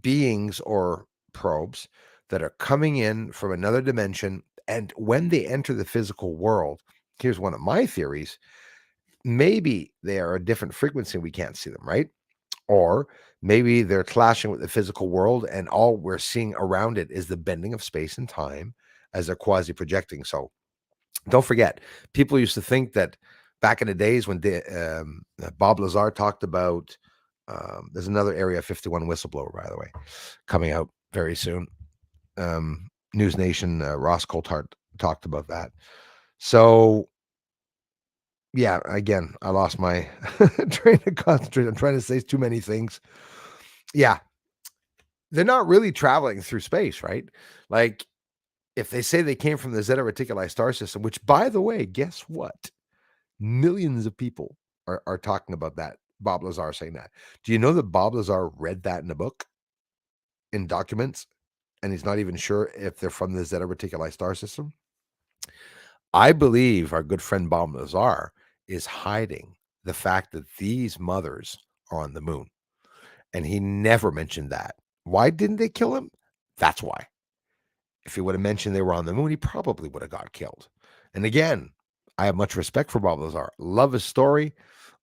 beings or probes that are coming in from another dimension. And when they enter the physical world, here's one of my theories. Maybe they are a different frequency. We can't see them, right? Or maybe they're clashing with the physical world, and all we're seeing around it is the bending of space and time as they're quasi projecting. So don't forget, people used to think that back in the days when Bob Lazar talked about, there's another Area 51 whistleblower, by the way, coming out very soon. News Nation, Ross Coulthart talked about that. So, yeah, again, I lost my train to concentrate. I'm trying to say too many things. Yeah, they're not really traveling through space, right? Like, if they say they came from the Zeta Reticuli star system, which, by the way, guess what? Millions of people are talking about that. Bob Lazar saying that. Do you know that Bob Lazar read that in a book, in documents, and he's not even sure if they're from the Zeta Reticuli star system? I believe our good friend Bob Lazar is hiding the fact that these mothers are on the moon. And he never mentioned that. Why didn't they kill him? That's why. If he would have mentioned they were on the moon, he probably would have got killed. And again, I have much respect for Bob Lazar. Love his story.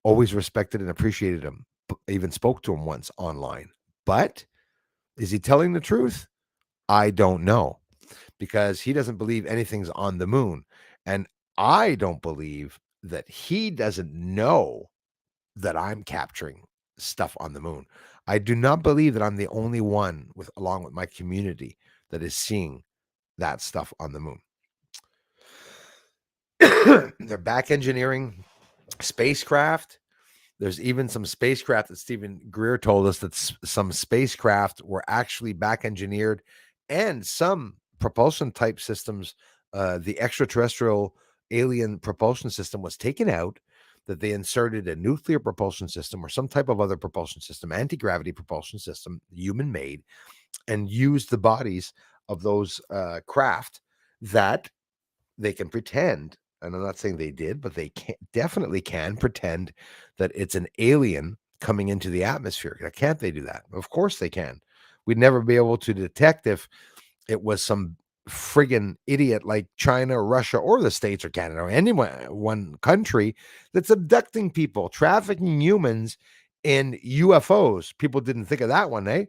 Always respected and appreciated him. Even spoke to him once online. But is he telling the truth? I don't know, because he doesn't believe anything's on the moon. And I don't believe that he doesn't know that I'm capturing stuff on the moon. I do not believe that I'm the only one, with along with my community, that is seeing that stuff on the moon. They're back engineering spacecraft. There's even some spacecraft that Stephen Greer told us that some spacecraft were actually back engineered, and some propulsion type systems, the extraterrestrial alien propulsion system was taken out, that they inserted a nuclear propulsion system or some type of other propulsion system, anti-gravity propulsion system, human made, and used the bodies of those craft that they can pretend, and I'm not saying they did, but they definitely can pretend that it's an alien coming into the atmosphere. Can't they do that? Of course they can. We'd never be able to detect if it was some friggin' idiot like China or Russia or the States or Canada or any one country that's abducting people, trafficking humans in UFOs. People didn't think of that one, eh?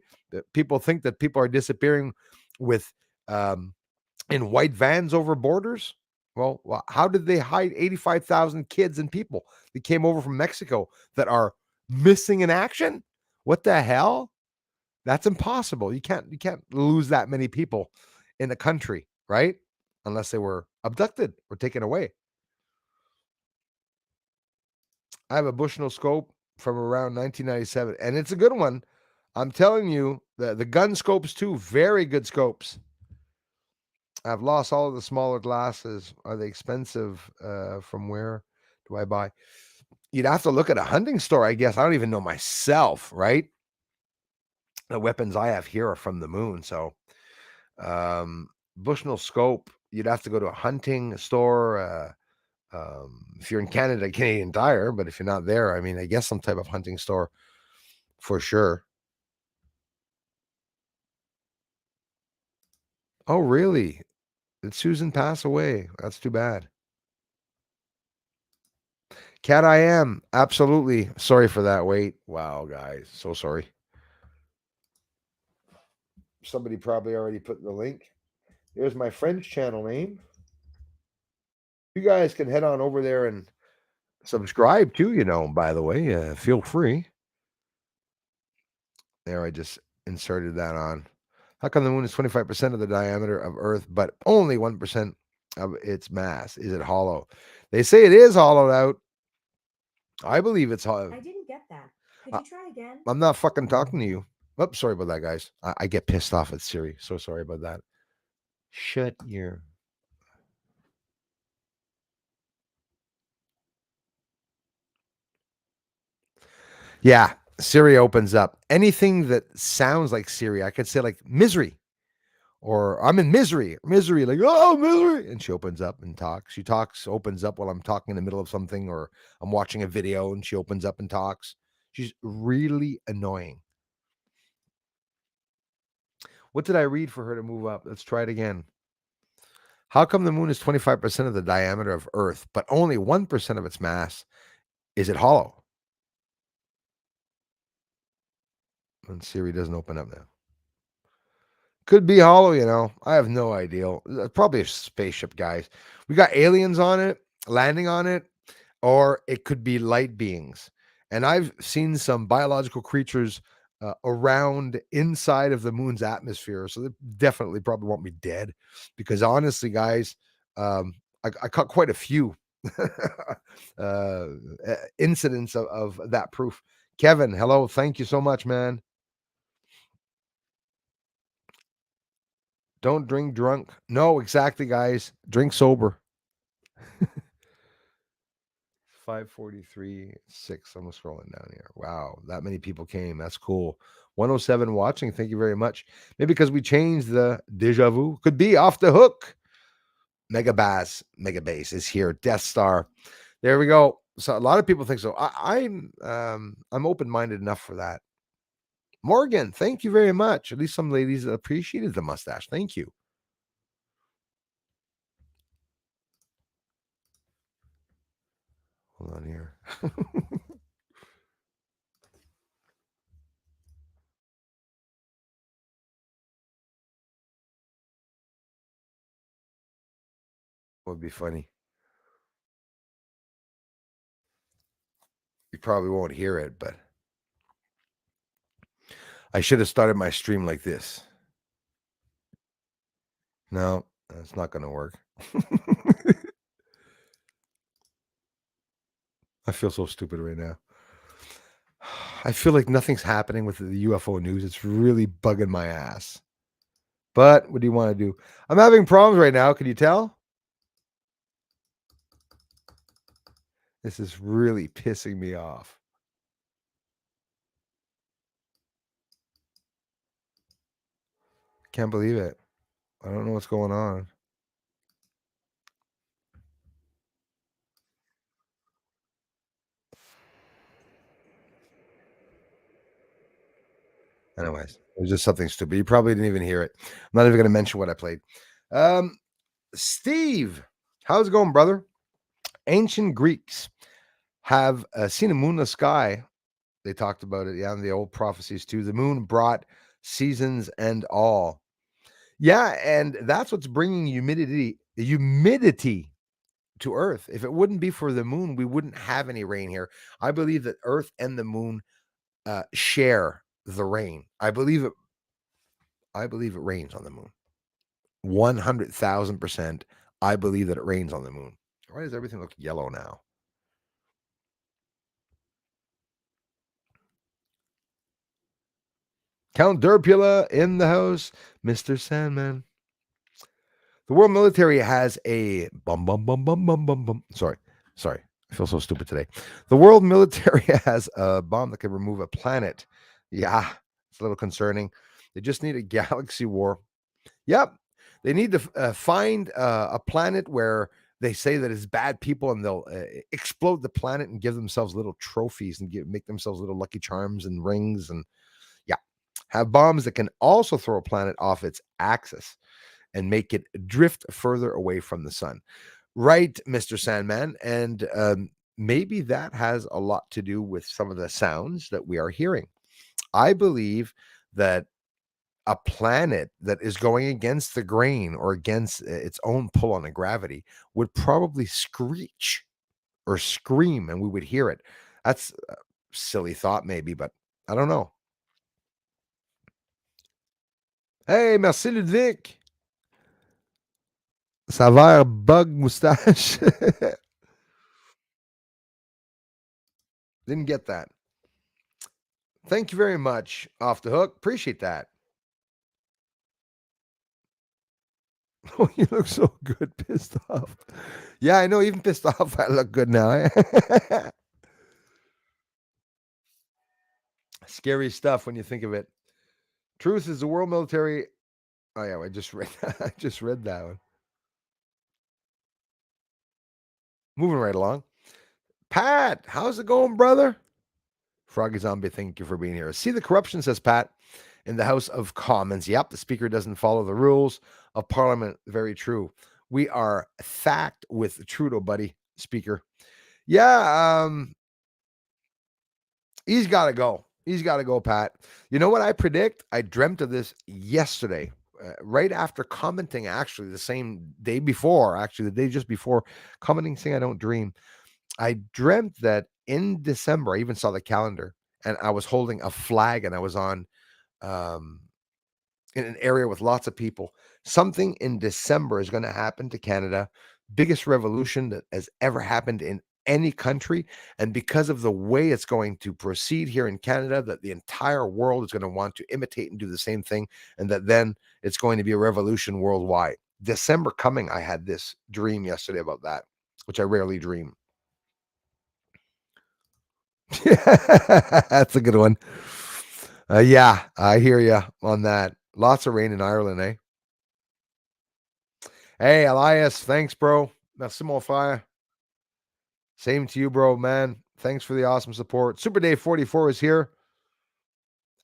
People think that people are disappearing with in white vans over borders. Well, how did they hide 85,000 kids and people that came over from Mexico that are missing in action? What the hell? That's impossible. You can't lose that many people in a country, right? Unless they were abducted or taken away. I have a Bushnell scope from around 1997, and it's a good one. I'm telling you, the gun scopes too, very good scopes. I've lost all of the smaller glasses. Are they expensive? From where do I buy? You'd have to look at a hunting store, I guess. I don't even know myself, right? The weapons I have here are from the moon. So, Bushnell scope, you'd have to go to a hunting store. If you're in Canada, Canadian Tire, but if you're not there, I mean, I guess some type of hunting store for sure. Oh, really? Did Susan pass away? That's too bad. Cat I am. Absolutely. Sorry for that. Wait. Wow, guys. So sorry. Somebody probably already put the link. There's my friend's channel name. You guys can head on over there and subscribe too, by the way. Feel free. There, I just inserted that on. How come the moon is 25% of the diameter of Earth, but only 1% of its mass? Is it hollow? They say it is hollowed out. I believe it's hollow. I didn't get that. Could you try again? I'm not fucking talking to you. Oops, sorry about that, guys. I get pissed off at Siri. So sorry about that. Shut your. Yeah, Siri opens up. Anything that sounds like Siri, I could say like misery, or I'm in misery, like, oh, misery. And she opens up and talks. She opens up while I'm talking in the middle of something, or I'm watching a video and she opens up and talks. She's really annoying. What did I read for her to move up? Let's try it again. How come the moon is 25% of the diameter of Earth, but only 1% of its mass? Is it hollow? And Siri doesn't open up now. Could be hollow. I have no idea. Probably a spaceship, guys. We got aliens on it, landing on it, or it could be light beings. And I've seen some biological creatures around inside of the moon's atmosphere. So they definitely probably won't be dead, because honestly, guys, I caught quite a few uh, incidents of that proof. Kevin, hello. Thank you so much, man. Don't drink drunk. No, exactly, guys. Drink sober. 5:43, 6. I'm scrolling down here. Wow, that many people came. That's cool. 107 watching. Thank you very much. Maybe because we changed the deja vu. Could be off the hook. Mega Base is here. Death Star. There we go. So a lot of people think so. I'm open-minded enough for that. Morgan, thank you very much. At least some ladies appreciated the mustache. Thank you. Hold on here. Would be funny. You probably won't hear it, but I should have started my stream like this. No, that's not going to work. I feel so stupid right now. I feel like nothing's happening with the UFO news. It's really bugging my ass. But what do you want to do? I'm having problems right now. Can you tell? This is really pissing me off. Can't believe it. I don't know what's going on. Anyways, it was just something stupid. You probably didn't even hear it. I'm not even going to mention what I played. Steve, how's it going, brother? Ancient Greeks have seen a moonless sky. They talked about it, yeah, in the old prophecies too. The moon brought seasons and all. Yeah, and that's what's bringing humidity to Earth. If it wouldn't be for the moon, we wouldn't have any rain here. I believe that Earth and the moon share the rain. I believe it rains on the moon. 100,000%. I believe that it rains on the moon. Why does everything look yellow now? Count Derpula in the house, Mr. Sandman. The world military has a Sorry. I feel so stupid today. The world military has a bomb that can remove a planet. Yeah, it's a little concerning. They just need a galaxy war. Yep. They need to find a planet where they say that it's bad people, and they'll explode the planet and give themselves little trophies and make themselves little lucky charms and rings, and yeah, have bombs that can also throw a planet off its axis and make it drift further away from the sun. Right, Mr. Sandman. And maybe that has a lot to do with some of the sounds that we are hearing. I believe that a planet that is going against the grain or against its own pull on the gravity would probably screech or scream, and we would hear it. That's a silly thought, maybe, but I don't know. Hey, merci Ludwig. Saveur bug moustache. Didn't get that. Thank you very much, Off the Hook. Appreciate that. Oh, you look so good, pissed off. Yeah, I know. Even pissed off, I look good now. Scary stuff when you think of it. Truth is the world military. Oh yeah, I just read. I just read that one. Moving right along. Pat, how's it going, brother? Froggy Zombie, thank you for being here. See the corruption, says Pat, in the House of Commons. Yep, the Speaker doesn't follow the rules of Parliament. Very true. We are fact with Trudeau, buddy, Speaker. Yeah, he's got to go. He's got to go, Pat. You know what I predict? I dreamt of this yesterday, right after commenting, actually, the same day before, actually, the day just before, commenting saying I don't dream. I dreamt that in December, I even saw the calendar, and I was holding a flag, and I was on in an area with lots of people. Something in December is going to happen to Canada, biggest revolution that has ever happened in any country. And because of the way it's going to proceed here in Canada, that the entire world is going to want to imitate and do the same thing. And that then it's going to be a revolution worldwide. December coming, I had this dream yesterday about that, which I rarely dream. That's a good one. Yeah, I hear you on that. Lots of rain in Ireland, eh? Hey, Elias, thanks, bro. Merci, mon frère. Same to you, bro, man. Thanks for the awesome support. Super Dave 44 is here.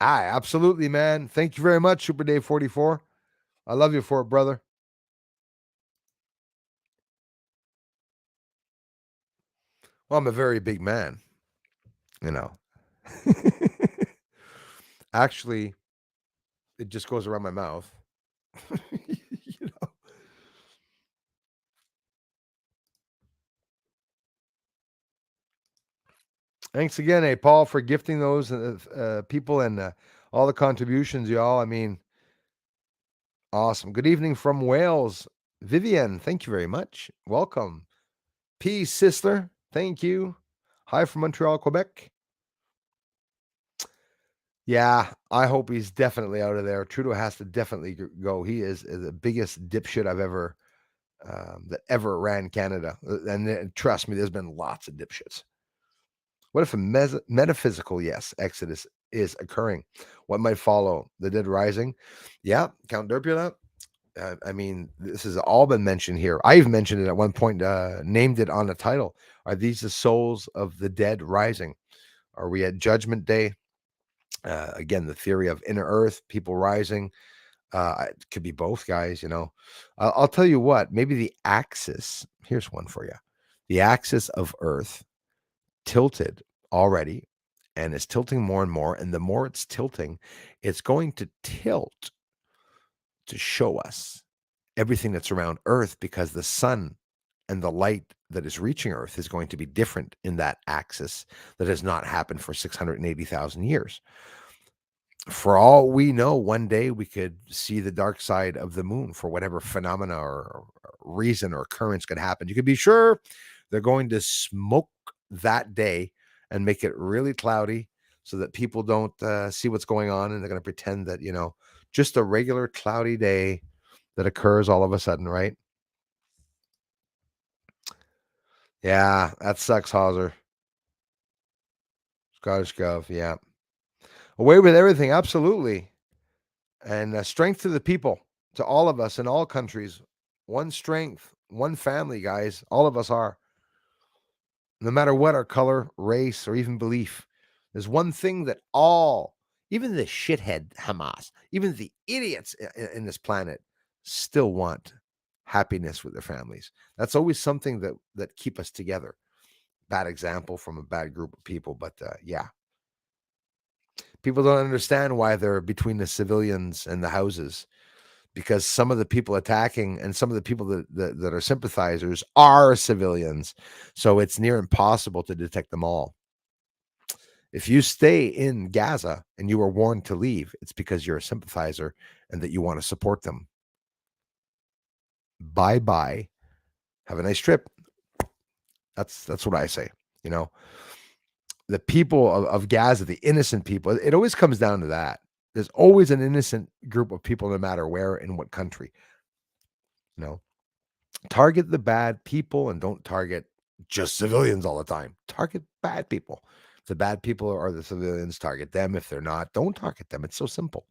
Aye, absolutely, man. Thank you very much, Super Dave 44. I love you for it, brother. Well, I'm a very big man, you know. Actually, it just goes around my mouth. You know. Thanks again, hey Paul, for gifting those people and all the contributions, y'all. I mean, awesome. Good evening from Wales, Vivian. Thank you very much. Welcome, Peace, sister. Thank you. Hi from Montreal, Quebec. Yeah, I hope he's definitely out of there. Trudeau has to definitely go. He is the biggest dipshit I've ever that ever ran Canada. And trust me, there's been lots of dipshits. What if a metaphysical, yes, exodus is occurring? What might follow? The dead rising? Yeah, Count Derpula. I mean, this has all been mentioned here. I've mentioned it at one point, named it on the title. Are these the souls of the dead rising? Are we at Judgment Day? Again, the theory of inner earth, people rising. It could be both, guys. You know, I'll tell you what. Maybe the axis. Here's one for you. The axis of Earth tilted already, and it's tilting more and more. And the more it's tilting, it's going to tilt to show us everything that's around Earth, because the sun and the light that is reaching Earth is going to be different in that axis that has not happened for 680,000 years. For all we know, one day we could see the dark side of the moon for whatever phenomena or reason or occurrence could happen. You could be sure they're going to smoke that day and make it really cloudy so that people don't see what's going on, and they're going to pretend that, you know, just a regular cloudy day that occurs all of a sudden, right? Yeah, that sucks, Hauser. Scottish Gov, yeah. Away with everything, absolutely. And strength to the people, to all of us in all countries. One strength, one family, guys. All of us are. No matter what our color, race, or even belief, there's one thing that all, even the shithead Hamas, even the idiots in this planet, still want: happiness with their families. That's always something that keep us together. Bad example from a bad group of people, but yeah, people don't understand why they're between the civilians and the houses, because some of the people attacking and some of the people that are sympathizers are civilians. So it's near impossible to detect them all. If you stay in Gaza and you were warned to leave, it's because you're a sympathizer and that you want to support them. Bye bye. Have a nice trip. That's what I say. You know, the people of Gaza, the innocent people, it always comes down to that. There's always an innocent group of people, no matter where, in what country. You know, target the bad people and don't target just civilians all the time. Target bad people. If the bad people are the civilians, target them. If they're not, don't target them. It's so simple.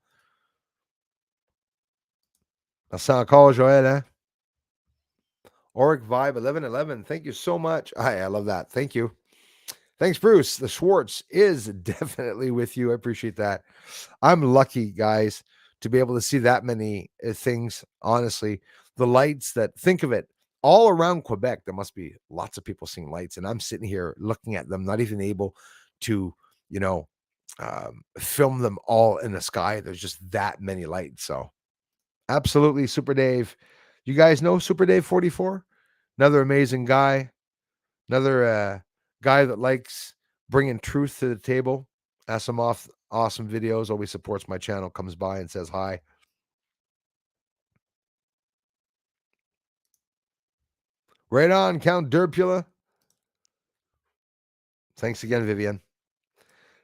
That's not call Joel, eh? Oric Vibe 1111. Thank you so much. Hi, I love that. Thank you. Thanks, Bruce. The Schwartz is definitely with you. I appreciate that. I'm lucky, guys, to be able to see that many things. Honestly, the lights that, think of it, all around Quebec, there must be lots of people seeing lights, and I'm sitting here looking at them, not even able to, you know, film them all in the sky. There's just that many lights. So, absolutely, Super Dave. You guys know Super Dave 44? Another amazing guy. Another guy that likes bringing truth to the table. Has some awesome videos. Always supports my channel. Comes by and says hi. Right on, Count Derpula. Thanks again, Vivian.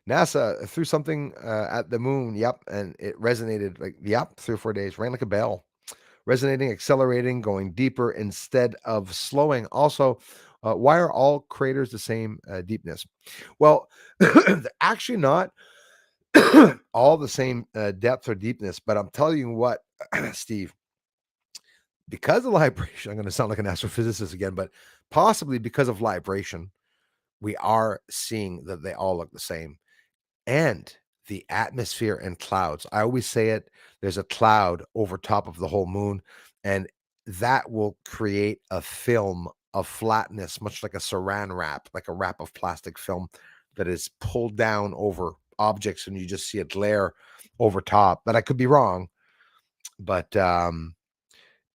NASA threw something at the moon. Yep, and it resonated like 3 or 4 days. Rang like a bell. Resonating, accelerating, going deeper instead of slowing. Also, Why are all craters the same deepness? Well, they're actually not all the same depth or deepness, but I'm telling you what, Steve, because of vibration, I'm going to sound like an astrophysicist again, but possibly because of vibration, we are seeing that they all look the same. And the atmosphere and clouds. I always say it, there's a cloud over top of the whole moon, and that will create a film of flatness, much like a saran wrap, like a wrap of plastic film that is pulled down over objects, and you just see a glare over top. But I could be wrong. But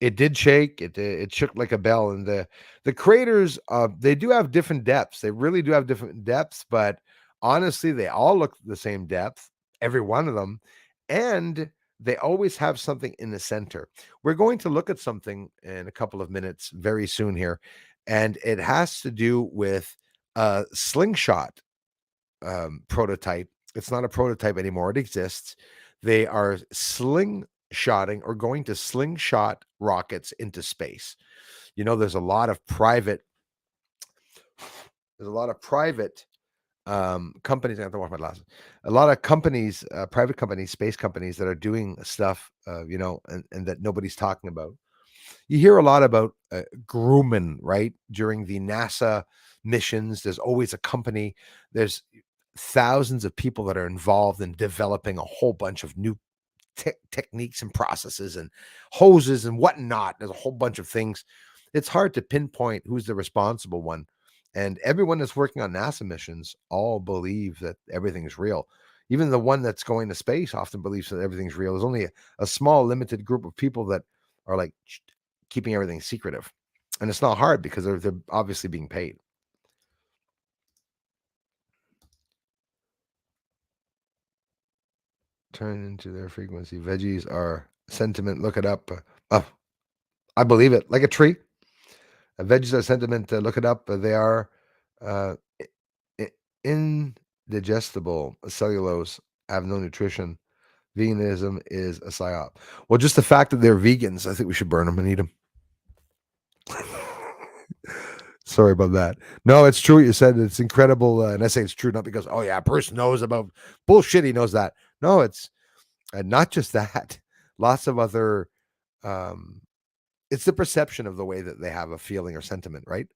it did shake. It shook like a bell, and the craters they do have different depths. They really do have different depths, but honestly, they all look the same depth, every one of them, and they always have something in the center. We're going to look at something in a couple of minutes, very soon here, and it has to do with a slingshot prototype. It's not a prototype anymore. It exists. They are slingshotting or going to slingshot rockets into space. You know, there's a lot of private companies. I have to wash my glasses. A lot of companies, private companies, space companies that are doing stuff, and that nobody's talking about. You hear a lot about Grumman, right? During the NASA missions, there's always a company. There's thousands of people that are involved in developing a whole bunch of new techniques and processes and hoses and whatnot. There's a whole bunch of things. It's hard to pinpoint who's the responsible one. And everyone that's working on NASA missions all believe that everything's real. Even the one that's going to space often believes that everything's real. There's only a small, limited group of people that are like keeping everything secretive. And it's not hard because they're obviously being paid. Turn into their frequency. Veggies are sentiment. Look it up. Oh, I believe it. Like a tree. Veggies are sentiment. Look it up. They are uh, indigestible. Cellulose have no nutrition. Veganism is a psyop. Well, just the fact that they're vegans, I think we should burn them and eat them. Sorry about that. No, it's true. You said it's incredible. And I say it's true, not because, oh, yeah, Bruce knows about bullshit. He knows that. No, it's not just that. Lots of other, um, it's the perception of the way that they have a feeling or sentiment, right?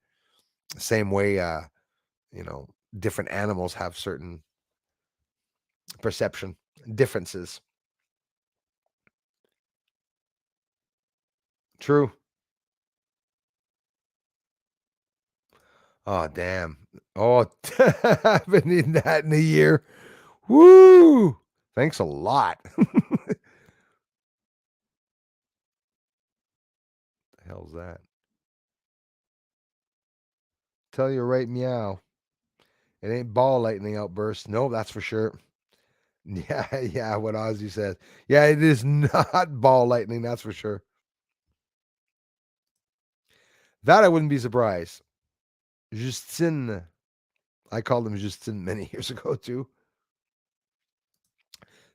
Same way, you know, different animals have certain perception differences. True. Oh, damn. Oh, I've been eating that in a year. Woo! Thanks a lot. The hell's that? Tell you right, meow. It ain't ball lightning outburst. No, that's for sure. Yeah, yeah, what Ozzy says. Yeah, it is not ball lightning, that's for sure. That I wouldn't be surprised. Justin. I called him Justin many years ago, too.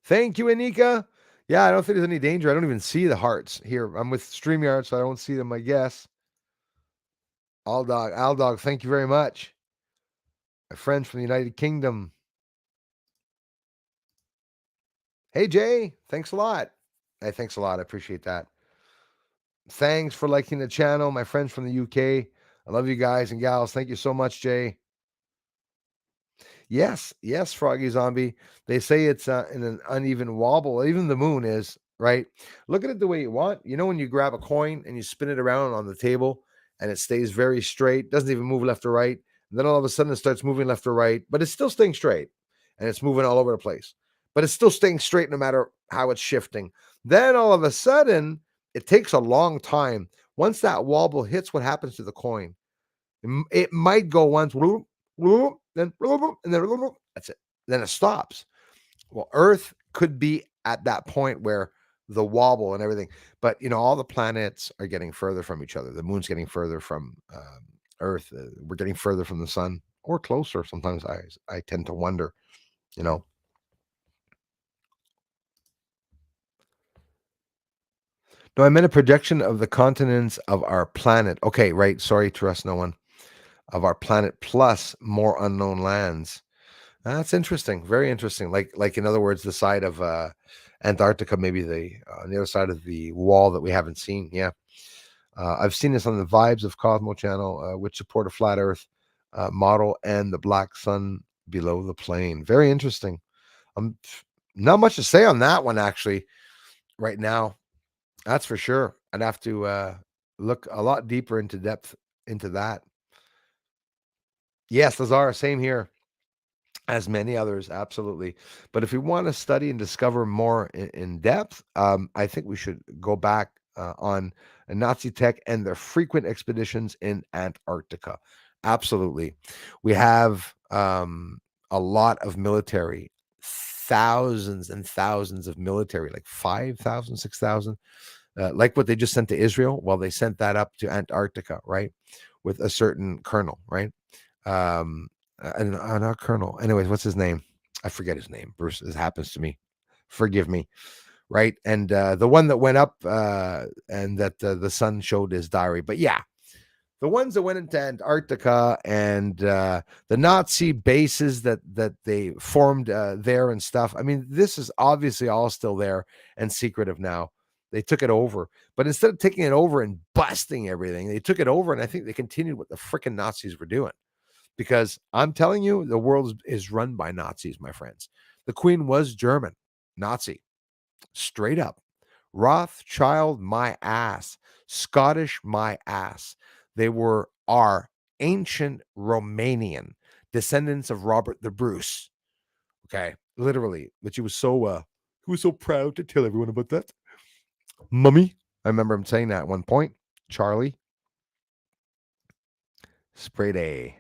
Thank you, Anika. Yeah, I don't think there's any danger. I don't even see the hearts here. I'm with StreamYard, so I don't see them, I guess. Aldog, thank you very much. My friends from the United Kingdom. Hey, Jay, thanks a lot. Hey, thanks a lot. I appreciate that. Thanks for liking the channel, my friends from the UK. I love you guys and gals. Thank you so much, Jay. Yes, yes, Froggy Zombie. They say it's in an uneven wobble. Even the moon is, right? Look at it the way you want. You know, when you grab a coin and you spin it around on the table and it stays very straight, doesn't even move left or right. And then all of a sudden it starts moving left or right, but it's still staying straight and it's moving all over the place. But it's still staying straight no matter how it's shifting. Then all of a sudden, it takes a long time. Once that wobble hits, what happens to the coin? It might go once, then and then that's it. Then it stops. Well, Earth could be at that point where the wobble and everything, but you know, all the planets are getting further from each other. The moon's getting further from Earth. We're getting further from the sun, or closer. Sometimes I tend to wonder, you know. No, I meant a projection of the continents of our planet. Okay, right. Sorry, trust no one. of our planet plus more unknown lands. That's interesting. Very interesting. Like in other words, the side of Antarctica, maybe the on the other side of the wall that we haven't seen. Yeah, I've seen this on the Vibes of Cosmo channel, which support a flat Earth model and the black sun below the plane. Very interesting. Not much to say on that one actually right now. That's for sure. I'd have to look a lot deeper into depth into that. Yes, Lazar, same here. As many others, absolutely. But if we want to study and discover more in depth, I think we should go back on Nazi tech and their frequent expeditions in Antarctica. Absolutely. We have a lot of military, thousands and thousands of military, like 5,000, 6,000, like what they just sent to Israel. Well, they sent that up to Antarctica, right? With a certain colonel, right? Not colonel. Anyways, what's his name? I forget his name. Bruce, this happens to me. Forgive me. Right. And the one that went up and that the son showed his diary. But yeah, the ones that went into Antarctica and the Nazi bases that they formed there and stuff. I mean, this is obviously all still there and secretive now. They took it over, but instead of taking it over and busting everything, they took it over, and I think they continued what the freaking Nazis were doing. Because I'm telling you, the world is run by Nazis, my friends. The Queen was German, Nazi, straight up. Rothschild, my ass. Scottish, my ass. They are ancient Romanian descendants of Robert the Bruce. Okay, literally. But he was so proud to tell everyone about that. Mummy, I remember him saying that at one point. Charlie, spray day.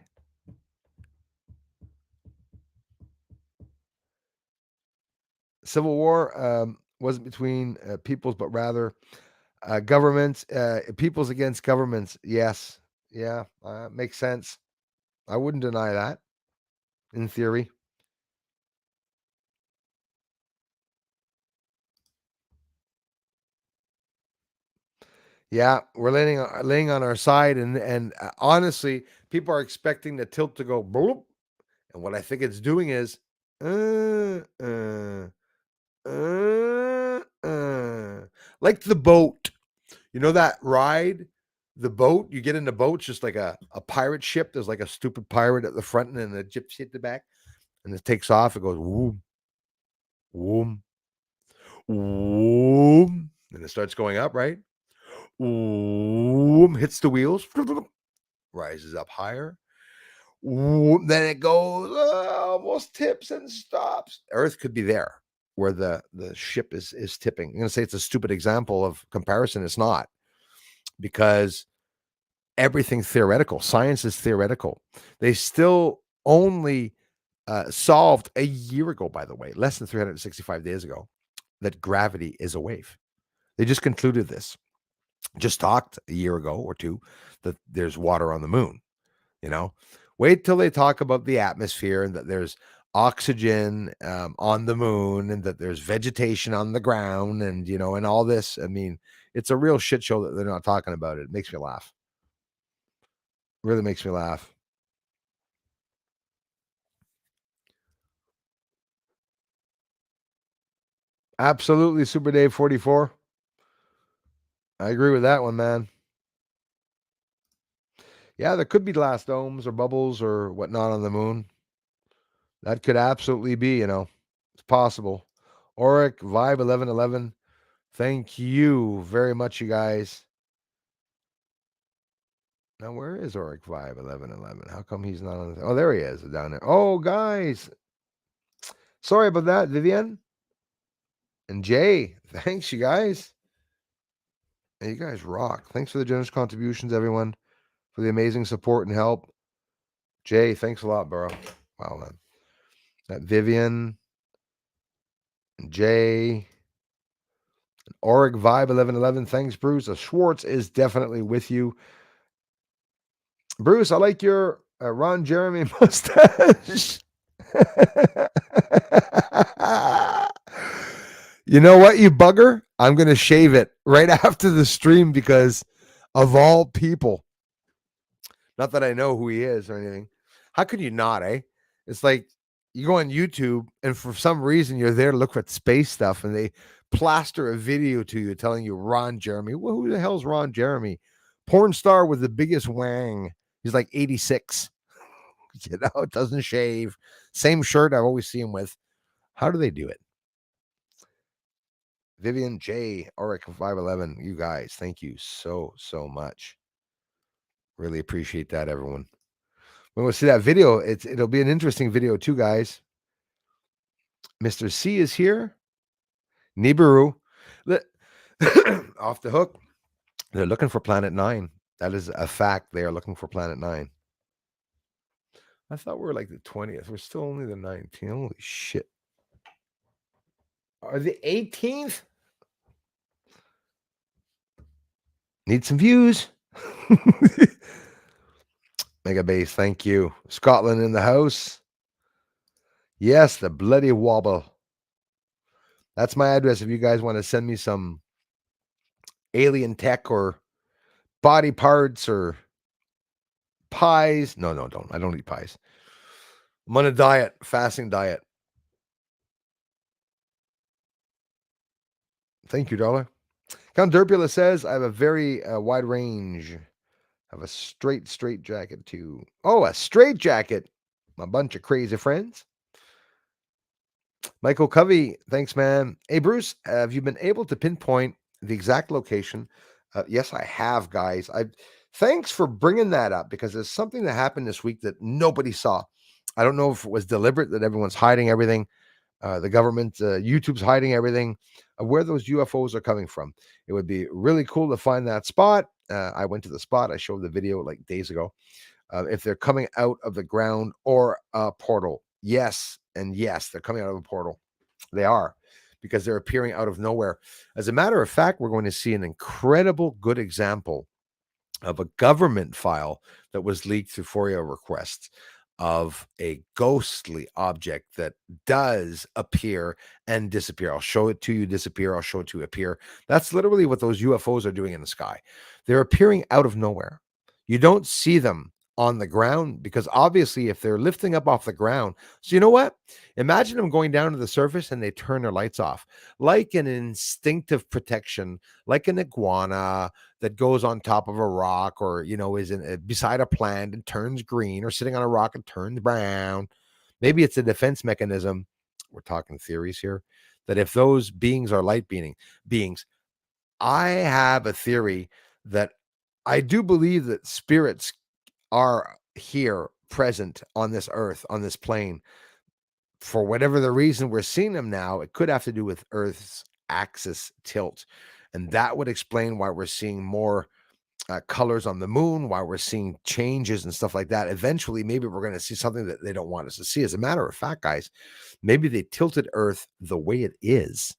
Civil War wasn't between peoples, but rather governments, peoples against governments. Yes. Yeah. Makes sense. I wouldn't deny that in theory. Yeah. We're laying on our side. And honestly, people are expecting the tilt to go boop. And what I think it's doing is, like the boat. You know that ride? The boat, you get in the boat, it's just like a pirate ship. There's like a stupid pirate at the front and then a gypsy at the back. And it takes off. It goes whoom, whoom, whoom. And it starts going up, right? Whoom, hits the wheels, rises up higher. Whoom, then it goes almost tips and stops. Earth could be there where the ship is tipping. I'm going to say it's a stupid example of comparison. It's not, because everything's theoretical. Science is theoretical. They still only solved a year ago, by the way, less than 365 days ago, that gravity is a wave. They just concluded this. Just talked a year ago or two that there's water on the moon. Wait till they talk about the atmosphere and that there's oxygen on the moon and that there's vegetation on the ground and and all this. I mean, it's a real shit show that they're not talking about it. It makes me laugh. Really makes me laugh. Absolutely, Super Dave 44. I agree with that one, man. Yeah, there could be glass domes or bubbles or whatnot on the moon. That could absolutely be, it's possible. Auric, Vibe 1111. Thank you very much, you guys. Now, where is Auric Vibe 1111? How come he's not on? Oh, there he is down there. Oh, guys. Sorry about that, Vivian and Jay. Thanks, you guys. Hey, you guys rock. Thanks for the generous contributions, everyone, for the amazing support and help. Jay, thanks a lot, bro. Wow, man. That Vivian, and Jay, and Auric Vibe 1111. Thanks, Bruce. Schwartz is definitely with you. Bruce, I like your Ron Jeremy mustache. You know what, you bugger? I'm going to shave it right after the stream because of all people. Not that I know who he is or anything. How could you not, eh? It's like you go on YouTube and for some reason you're there to look at space stuff and they plaster a video to you telling you Ron Jeremy. Well, who the hell's Ron Jeremy? Porn star with the biggest wang. He's like 86. You know, doesn't shave. Same shirt I always see him with. How do they do it? Vivian J, Auric 511, you guys, thank you so much. Really appreciate that, everyone. When we'll see that video, it'll be an interesting video too, guys. Mr. C is here. Nibiru. Off the hook. They're looking for Planet 9. That is a fact. They are looking for Planet 9. I thought we were like the 20th. We're still only the 19th. Holy shit. Are the 18th? Need some views. Mega Base, thank you. Scotland in the house. Yes, the bloody wobble. That's my address if you guys want to send me some alien tech or body parts or pies. No, don't. I don't eat pies. I'm on a diet, fasting diet. Thank you, Dollar. Count Derpula says, I have a very wide range. I have a straight jacket too. Oh, a straight jacket. A bunch of crazy friends. Michael Covey, thanks, man. Hey, Bruce, have you been able to pinpoint the exact location? Yes, I have, guys. Thanks for bringing that up because there's something that happened this week that nobody saw. I don't know if it was deliberate that everyone's hiding everything. The government, YouTube's hiding everything, where those UFOs are coming from. It would be really cool to find that spot. I went to the spot. I showed the video like days ago. If they're coming out of the ground or a portal. Yes, and yes, they're coming out of a portal. They are, because they're appearing out of nowhere. As a matter of fact, we're going to see an incredible good example of a government file that was leaked through FOIA requests of a ghostly object that does appear and disappear. I'll show it to you, disappear. I'll show it to you, appear. That's literally what those UFOs are doing in the sky. They're appearing out of nowhere. You don't see them on the ground because obviously if they're lifting up off the ground, so you know what? Imagine them going down to the surface and they turn their lights off like an instinctive protection, like an iguana that goes on top of a rock or, you know, is beside a plant and turns green or sitting on a rock and turns brown. Maybe it's a defense mechanism. We're talking theories here that if those beings are light beings, I have a theory that I do believe that spirits are here present on this earth, on this plane. For whatever the reason we're seeing them now, it could have to do with Earth's axis tilt. And that would explain why we're seeing more colors on the moon, why we're seeing changes and stuff like that. Eventually, maybe we're going to see something that they don't want us to see. As a matter of fact, guys, maybe they tilted Earth the way it is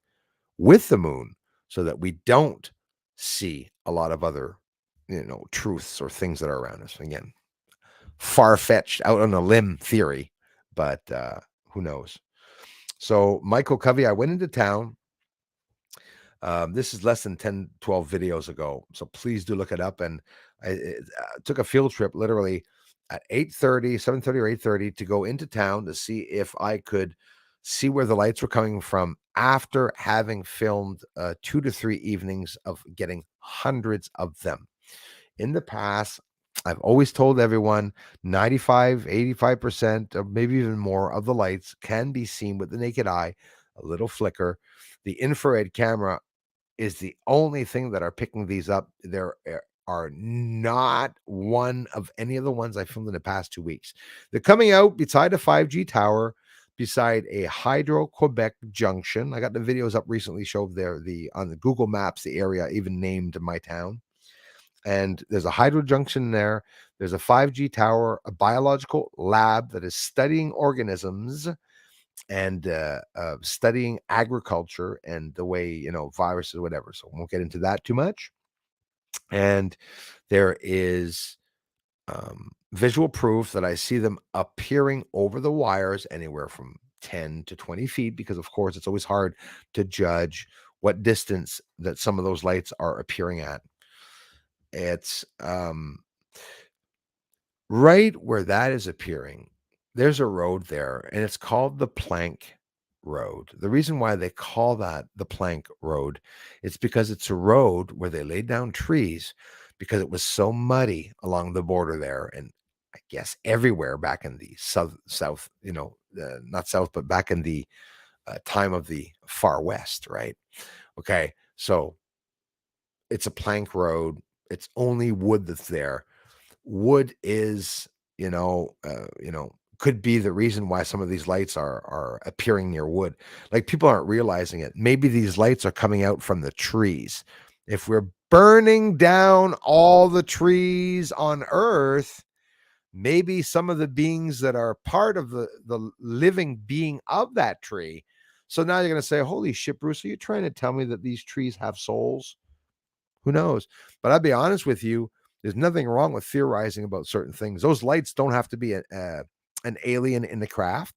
with the moon so that we don't see a lot of other, truths or things that are around us. Again, far-fetched, out on a limb theory, but who knows? So Michael Covey, I went into town. This is less than 10, 12 videos ago. So please do look it up. And I took a field trip literally at 8:30, 7:30 or 8:30 to go into town to see if I could see where the lights were coming from after having filmed 2 to 3 evenings of getting hundreds of them. In the past, I've always told everyone 95, 85%, or maybe even more of the lights can be seen with the naked eye, a little flicker. The infrared camera is the only thing that are picking these up. There are not one of any of the ones I filmed in the past 2 weeks. They're coming out beside a 5G tower, beside a Hydro-Quebec junction. I got the videos up recently, showed there on the Google Maps, the area even named my town. And there's a hydro junction there. There's a 5G tower, a biological lab that is studying organisms and studying agriculture and the way, viruses, whatever. So I won't get into that too much. And there is visual proof that I see them appearing over the wires anywhere from 10 to 20 feet, because of course it's always hard to judge what distance that some of those lights are appearing at. It's Right where that is appearing, there's a road there, and it's called the Plank Road. The reason why they call that the Plank Road, it's because it's a road where they laid down trees because it was so muddy along the border there, and I guess everywhere back in the south, not south, but back in the time of the far west, right? Okay, so it's a plank road. It's only wood that's there. Wood is, could be the reason why some of these lights are appearing near wood. Like people aren't realizing it. Maybe these lights are coming out from the trees. If we're burning down all the trees on Earth, maybe some of the beings that are part of the living being of that tree. So now you're going to say, holy shit, Bruce, are you trying to tell me that these trees have souls? Who knows? But I'll be honest with you, there's nothing wrong with theorizing about certain things. Those lights don't have to be an alien in the craft.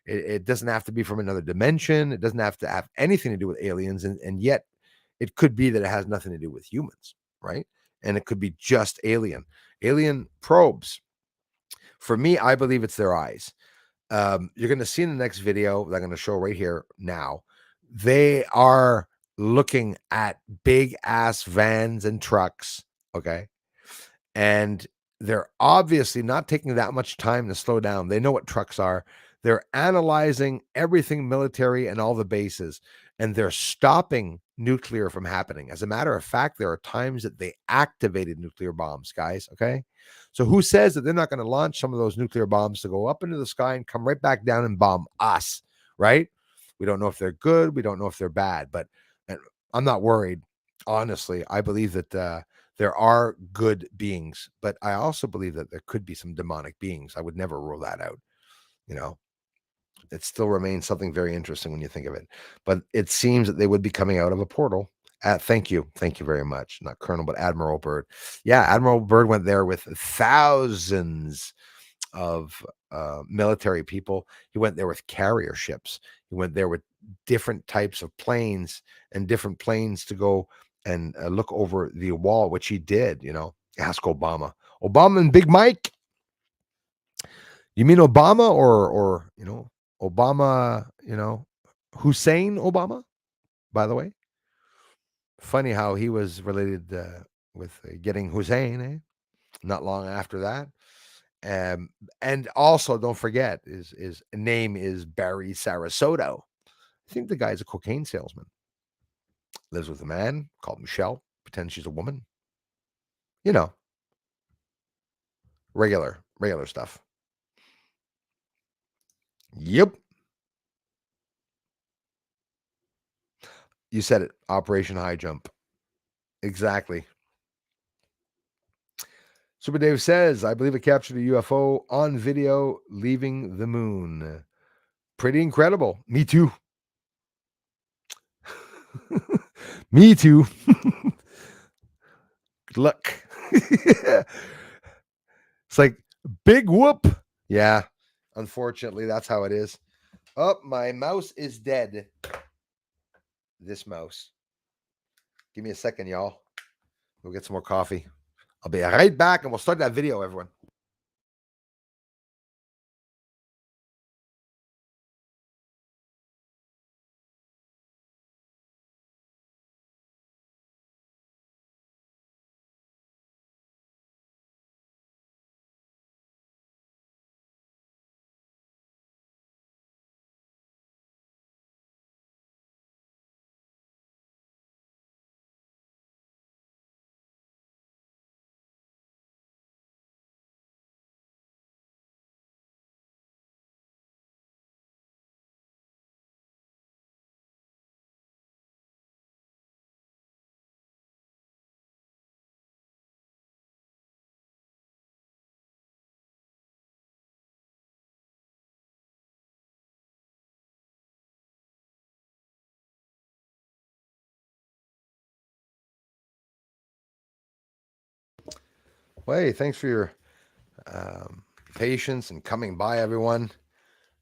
It doesn't have to be from another dimension. It doesn't have to have anything to do with aliens. And yet it could be that it has nothing to do with humans, right? And it could be just alien probes. For me, I believe it's their eyes. You're going to see in the next video that I'm going to show right here now, they are looking at big ass vans and trucks. Okay. And they're obviously not taking that much time to slow down. They know what trucks are. They're analyzing everything military and all the bases, and they're stopping nuclear from happening. As a matter of fact, there are times that they activated nuclear bombs, guys. Okay. So who says that they're not going to launch some of those nuclear bombs to go up into the sky and come right back down and bomb us, right? We don't know if they're good. We don't know if they're bad, but I'm not worried. Honestly, I believe that there are good beings, but I also believe that there could be some demonic beings. I would never rule that out. You know, it still remains something very interesting when you think of it. But it seems that they would be coming out of a portal. Thank you. Thank you very much. Not Colonel, but Admiral Byrd. Yeah, Admiral Byrd went there with thousands of military people. He went there with carrier ships. He went there with different types of planes and different planes to go and look over the wall, which he did. Ask Obama. Obama and Big Mike. You mean Obama or Obama? Hussein Obama. By the way, funny how he was related with getting Hussein. Not long after that. And also don't forget his name is Barry Sarasota. I think the guy's a cocaine salesman. Lives with a man called Michelle, pretends she's a woman. You know, regular stuff. Yep. You said it. Operation High Jump. Exactly. Super Dave says, I believe it captured a UFO on video leaving the moon. Pretty incredible. Me too. Me too. Good luck. It's like big whoop. Yeah. Unfortunately, that's how it is. Oh, my mouse is dead. This mouse. Give me a second, y'all. We'll get some more coffee. I'll be right back and we'll start that video, everyone. Well, hey, thanks for your patience and coming by, everyone.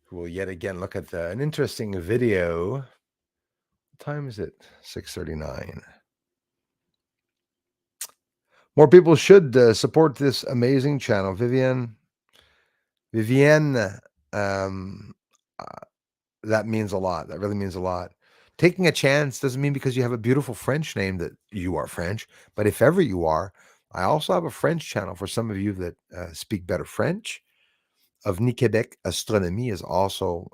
Who will yet again look at an interesting video. What time is it? 6:39. More people should support this amazing channel. Vivian, Vivienne, um, that means a lot. That really means a lot. Taking a chance doesn't mean because you have a beautiful French name that you are French, but if ever you are, I also have a French channel for some of you that speak better French. Avenue Québec Astronomie is also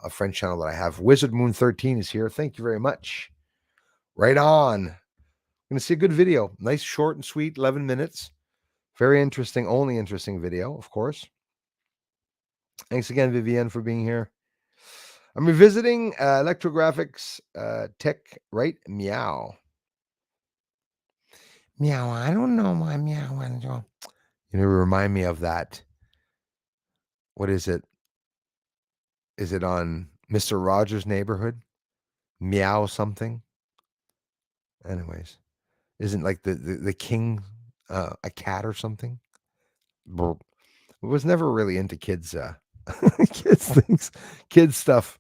a French channel that I have. Wizard Moon 13 is here. Thank you very much. Right on. I'm going to see a good video. Nice, short and sweet, 11 minutes. Very interesting, only interesting video, of course. Thanks again, Vivienne, for being here. I'm revisiting electrographics tech, right? Meow. Meow. I don't know why meow. You know, remind me of that. What is it? Is it on Mr. Rogers' Neighborhood? Meow something. Anyways, isn't like the king a cat or something? Brr. I was never really into kids kids things, kids stuff.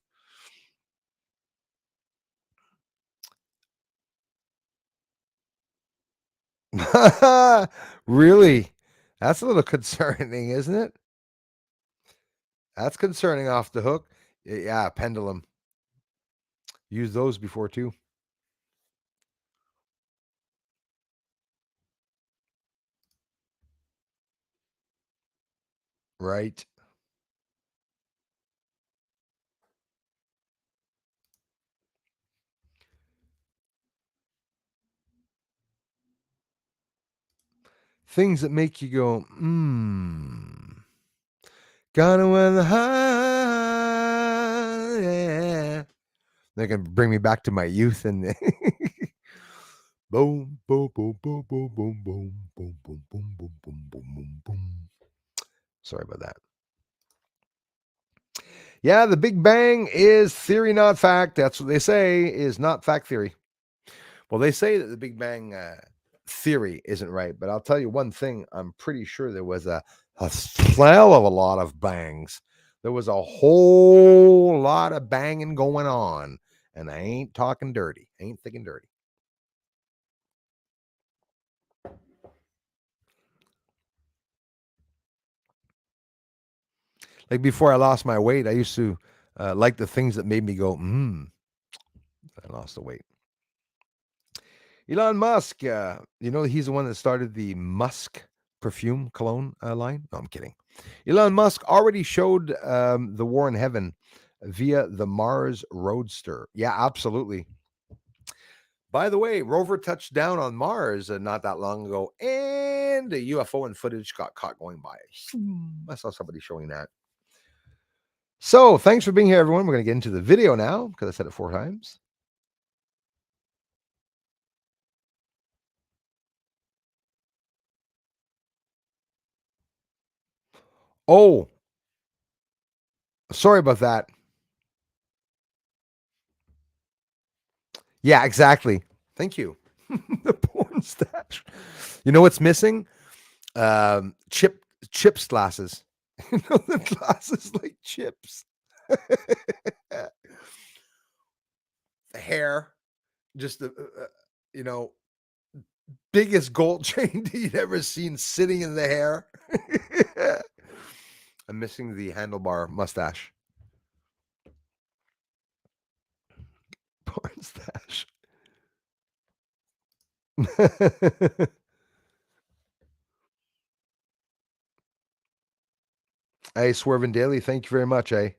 Really? That's a little concerning, isn't it? That's concerning off the hook. Yeah, pendulum. Use those before too. Right. Things that make you go, Gonna win the high, yeah. They're gonna bring me back to my youth and boom, boom, boom, boom, boom, boom, boom, boom, boom, boom, boom, boom, boom, boom, boom. Sorry about that. Yeah, the Big Bang is theory, not fact. That's what they say, is not fact theory. Well, they say that the Big Bang theory isn't right, but I'll tell you one thing. I'm pretty sure there was a hell of a lot of bangs. There was a whole lot of banging going on, and I ain't talking dirty. I ain't thinking dirty. Like before I lost my weight, I used to like the things that made me go, I lost the weight. Elon Musk, you know, he's the one that started the Musk perfume cologne line. No, I'm kidding. Elon Musk already showed the war in heaven via the Mars Roadster. Yeah, absolutely. By the way, rover touched down on Mars not that long ago, and the UFO and footage got caught going by. I saw somebody showing that. So, thanks for being here, everyone. We're going to get into the video now because I said it 4 times. Oh, sorry about that. Yeah, exactly. Thank you. The porn stash. You know what's missing? Chips glasses. You know the glasses like chips. The hair, just the you know, biggest gold chain you'd ever seen sitting in the hair. I'm missing the handlebar mustache. Porn stash. Hey, Swervin Daily, thank you very much, eh?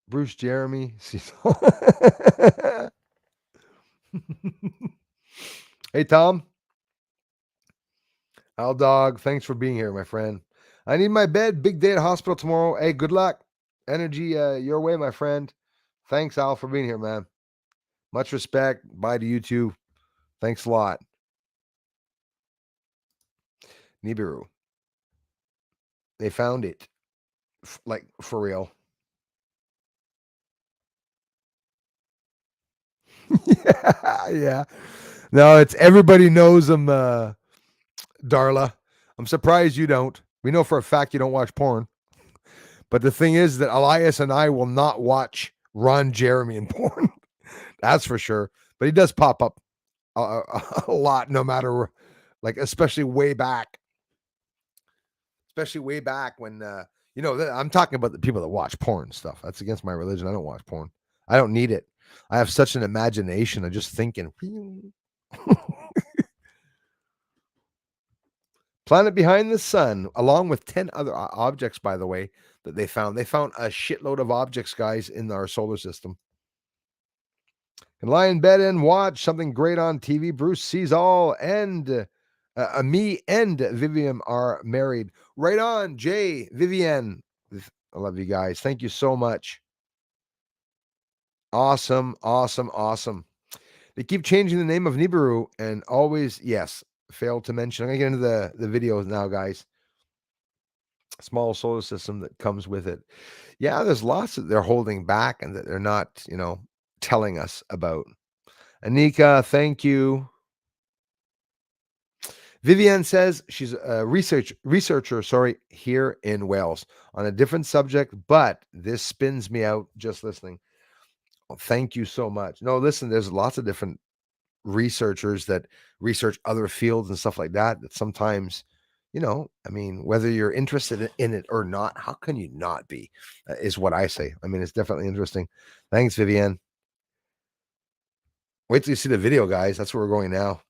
Bruce Jeremy. Hey, Tom. Al Dog, thanks for being here, my friend. I need my bed. Big day at hospital tomorrow. Hey, good luck. Energy your way, my friend. Thanks, Al, for being here, man. Much respect. Bye to you too. Thanks a lot. Nibiru. They found it. Like, for real. Yeah. No, it's everybody knows them, Darla. I'm surprised you don't. We know for a fact you don't watch porn. But the thing is that Elias and I will not watch Ron Jeremy in porn. That's for sure. But he does pop up a lot, no matter, like, especially way back. Especially way back when, I'm talking about the people that watch porn stuff. That's against my religion. I don't watch porn. I don't need it. I have such an imagination of just thinking. Planet behind the sun, along with 10 other objects, by the way, that they found. They found a shitload of objects, guys, in our solar system. Can lie in bed and watch something great on TV. Bruce sees all, and me and Vivian are married. Right on, Jay, Vivian. I love you guys. Thank you so much. Awesome, awesome, awesome. They keep changing the name of Nibiru and always, yes, fail to mention. I'm going to get into the videos now, guys. Small solar system that comes with it. Yeah, there's lots that they're holding back and that they're not, telling us about. Anika, thank you. Vivian says she's a researcher, here in Wales on a different subject, but this spins me out just listening. Well, thank you so much. No, listen, there's lots of different researchers that research other fields and stuff like that, that sometimes, whether you're interested in it or not, how can you not be, is what I say. I mean, it's definitely interesting. Thanks, Vivian. Wait till you see the video, guys. That's where we're going now.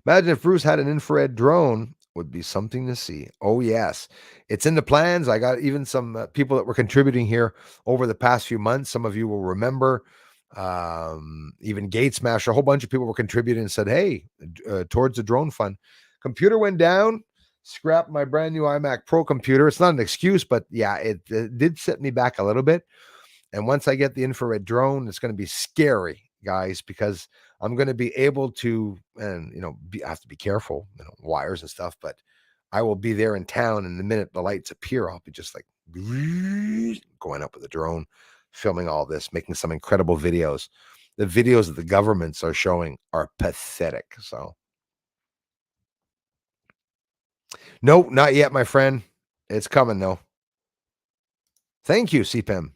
Imagine if Bruce had an infrared drone, would be something to see. Oh, yes. It's in the plans. I got even some people that were contributing here over the past few months. Some of you will remember, even Gate Smasher, a whole bunch of people were contributing and said, hey, towards the drone fund. Computer went down, scrapped my brand new iMac Pro computer. It's not an excuse, but yeah, it did set me back a little bit. And once I get the infrared drone, it's going to be scary, guys, because I'm going to be able to, and I have to be careful, wires and stuff, but I will be there in town. And the minute the lights appear, I'll be just like going up with the drone, filming all this, making some incredible videos. The videos that the governments are showing are pathetic. So, no, not yet, my friend. It's coming though. Thank you, CPM.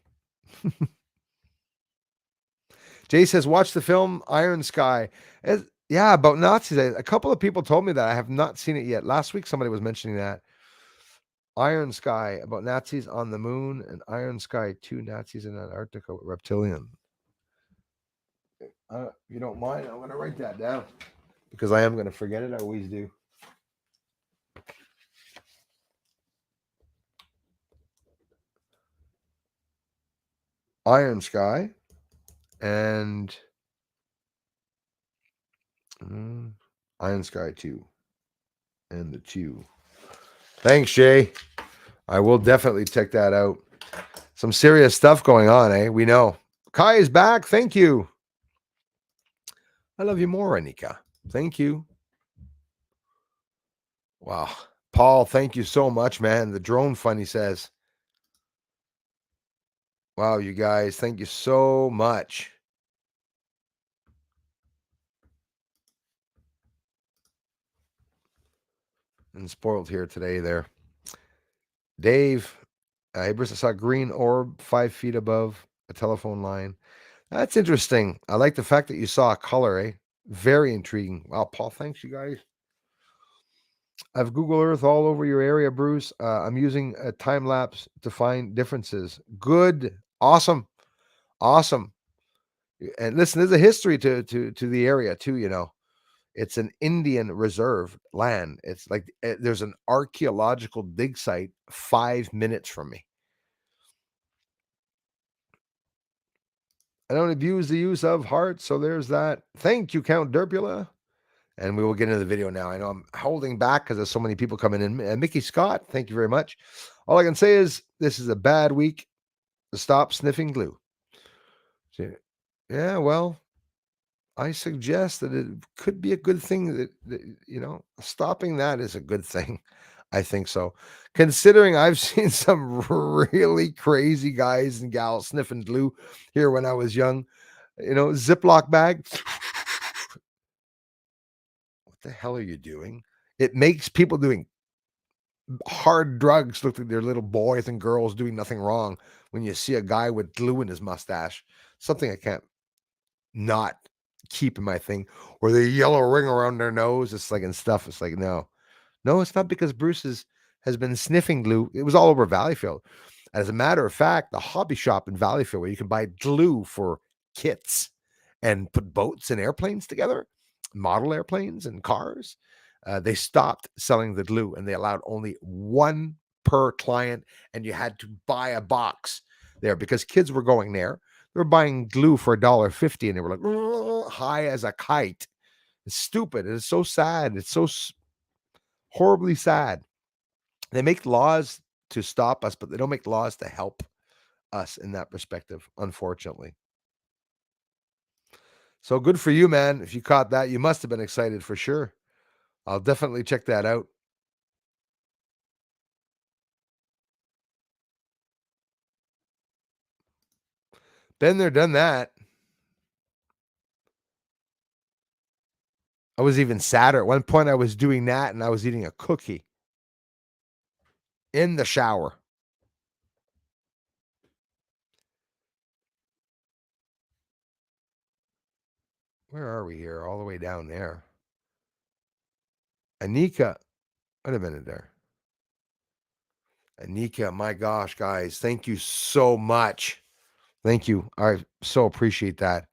Jay says, watch the film Iron Sky. Yeah, about Nazis. A couple of people told me that. I have not seen it yet. Last week, somebody was mentioning that. Iron Sky, about Nazis on the moon, and Iron Sky 2, Nazis in Antarctica with reptilian. If you don't mind, I'm going to write that down because I am going to forget it. I always do. Iron Sky and Iron Sky 2 and the 2. Thanks, Jay. I will definitely check that out. Some serious stuff going on, eh? We know. Kai is back. Thank you. I love you more, Anika. Thank you. Wow. Paul, thank you so much, man. The drone fund, he says. Wow, you guys, thank you so much. And spoiled here today there. Dave, hey, Bruce, I saw a green orb 5 feet above a telephone line. That's interesting. I like the fact that you saw a color, eh? Very intriguing. Wow, Paul, thanks, you guys. I have Google Earth all over your area, Bruce. I'm using a time lapse to find differences. Good. Awesome. Awesome. And listen, there's a history to the area too, It's an Indian reserve land. It's like there's an archaeological dig site 5 minutes from me. I don't abuse the use of heart, so there's that. Thank you, Count Derpula. And we will get into the video now. I know I'm holding back because there's so many people coming in. Mickey Scott, thank you very much. All I can say is this is a bad week to stop sniffing glue. Yeah, well, I suggest that it could be a good thing that stopping that is a good thing. I think so. Considering I've seen some really crazy guys and gals sniffing glue here when I was young, Ziploc bag. What the hell are you doing? It makes people doing hard drugs look like they're little boys and girls doing nothing wrong. When you see a guy with glue in his mustache, something I can't not keep in my thing, or the yellow ring around their nose, it's like and stuff. It's like no, it's not because has been sniffing glue. It was all over Valleyfield. As a matter of fact, the hobby shop in Valleyfield where you can buy glue for kits and put boats and airplanes together, model airplanes and cars, they stopped selling the glue and they allowed only one per client, and you had to buy a box there because kids were going there. They were buying glue for $1.50 and they were like high as a kite. It's stupid. It's so sad. It's so horribly sad. They make laws to stop us, but they don't make laws to help us in that perspective, unfortunately. So good for you, man. If you caught that, you must have been excited for sure. I'll definitely check that out. Been there, done that. I was even sadder. At one point, I was doing that and I was eating a cookie in the shower. Where are we here? All the way down there. Anika. Wait a minute there. Anika, my gosh, guys, thank you so much. Thank you. I so appreciate that.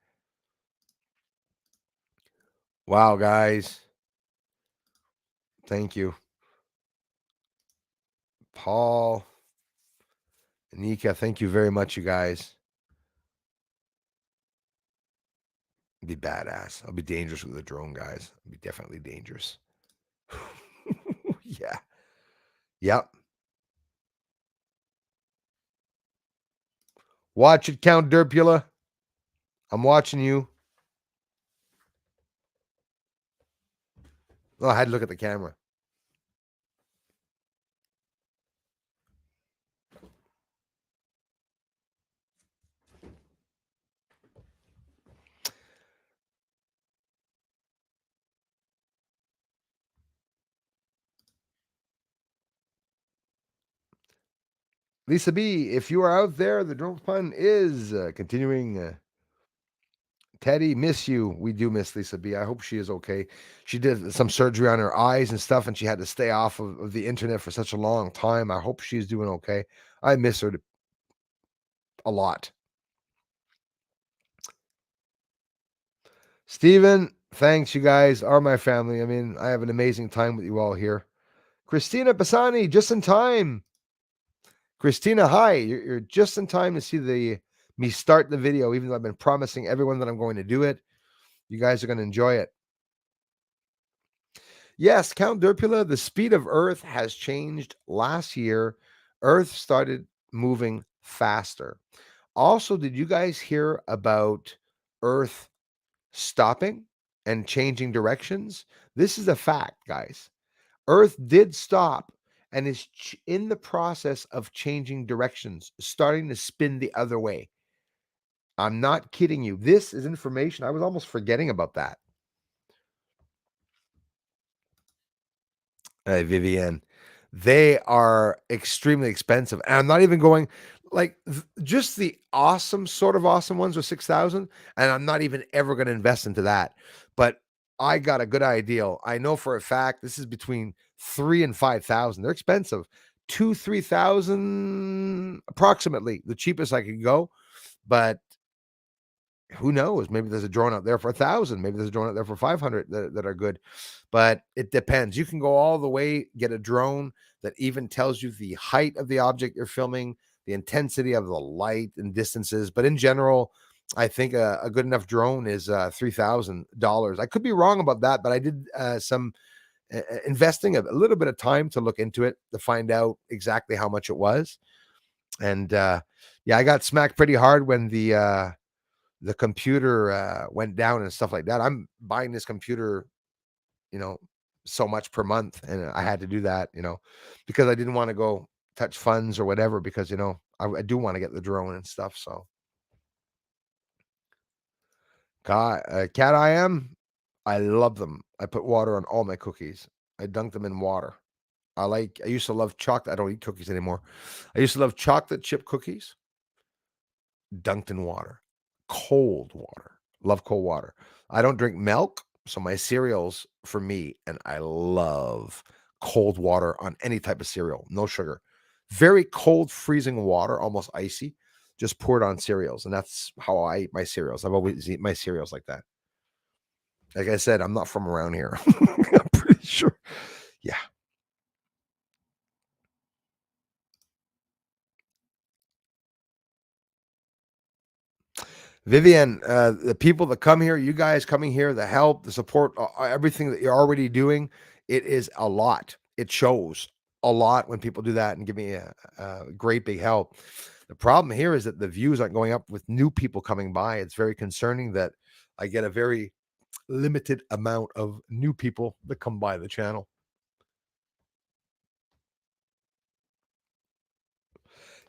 Wow, guys. Thank you. Paul, Anika, thank you very much, you guys. It'd be badass. I'll be dangerous with a drone, guys. I'll be definitely dangerous. Yeah. Yep. Watch it, Count Derpula. I'm watching you. Oh, I had to look at the camera. Lisa B, if you are out there, the drone fun is continuing. Teddy, miss you. We do miss Lisa B. I hope she is okay. She did some surgery on her eyes and stuff, and she had to stay off of the internet for such a long time. I hope she's doing okay. I miss her a lot. Steven, thanks. You guys are my family. I mean, I have an amazing time with you all here. Christina Bassani, just in time. Christina, hi. You're just in time to see me start the video, even though I've been promising everyone that I'm going to do it. You guys are going to enjoy it. Yes, Count Derpula, the speed of Earth has changed. Last year, Earth started moving faster. Also, did you guys hear about Earth stopping and changing directions? This is a fact, guys. Earth did stop and is in the process of changing directions, starting to spin the other way. I'm not kidding you. This is information. I was almost forgetting about that. Vivian, they are extremely expensive. And I'm not even going like just the awesome, sort of awesome ones are 6,000. And I'm not even ever going to invest into that. But I got a good idea. I know for a fact this is between 3 and 5,000. They're expensive. 2,000-3,000 approximately, the cheapest I could go. But who knows? Maybe there's a drone out there for 1,000. Maybe there's a drone out there for 500 that are good. But it depends. You can go all the way, get a drone that even tells you the height of the object you're filming, the intensity of the light and distances. But in general, I think a good enough drone is $3,000. I could be wrong about that, but I did some investing a little bit of time to look into it to find out exactly how much it was. And yeah, I got smacked pretty hard when the computer went down and stuff like that. I'm buying this computer, so much per month, and I had to do that, because I didn't want to go touch funds or whatever, because I do want to get the drone and stuff. So, cat, I love them. I put water on all my cookies. I dunk them in water. I used to love chocolate. I don't eat cookies anymore. I used to love chocolate chip cookies dunked in water, cold water. Love cold water. I don't drink milk, so my cereals for me, and I love cold water on any type of cereal, no sugar. Very cold, freezing water, almost icy, just poured on cereals. And that's how I eat my cereals. I've always eaten my cereals like that. Like I said, I'm not from around here. I'm pretty sure. Yeah. Vivian, the people that come here, you guys coming here, the help, the support, everything that you're already doing, it is a lot. It shows a lot when people do that and give me a great big help. The problem here is that the views aren't going up with new people coming by. It's very concerning that I get a very limited amount of new people that come by the channel.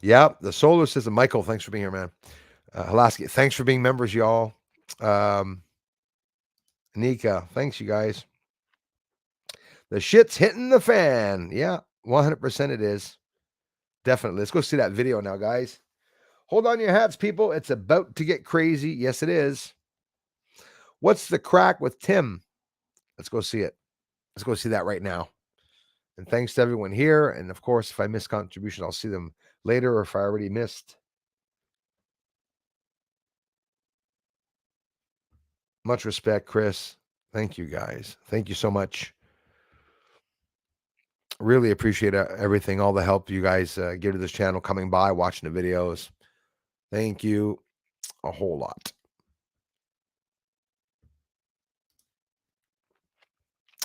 Yeah, the solar system. Michael, thanks for being here, man. Halaski, thanks for being members, y'all. Nika, thanks, you guys. The shit's hitting the fan. Yeah, 100% it is. Definitely. Let's go see that video now, guys. Hold on your hats, people. It's about to get crazy. Yes, it is. What's the crack with Tim? Let's go see it. Let's go see that right now. And thanks to everyone here. And of course, if I miss contribution, I'll see them later, or if I already missed. Much respect, Chris. Thank you, guys. Thank you so much. Really appreciate everything, all the help you guys give to this channel, coming by, watching the videos. Thank you a whole lot.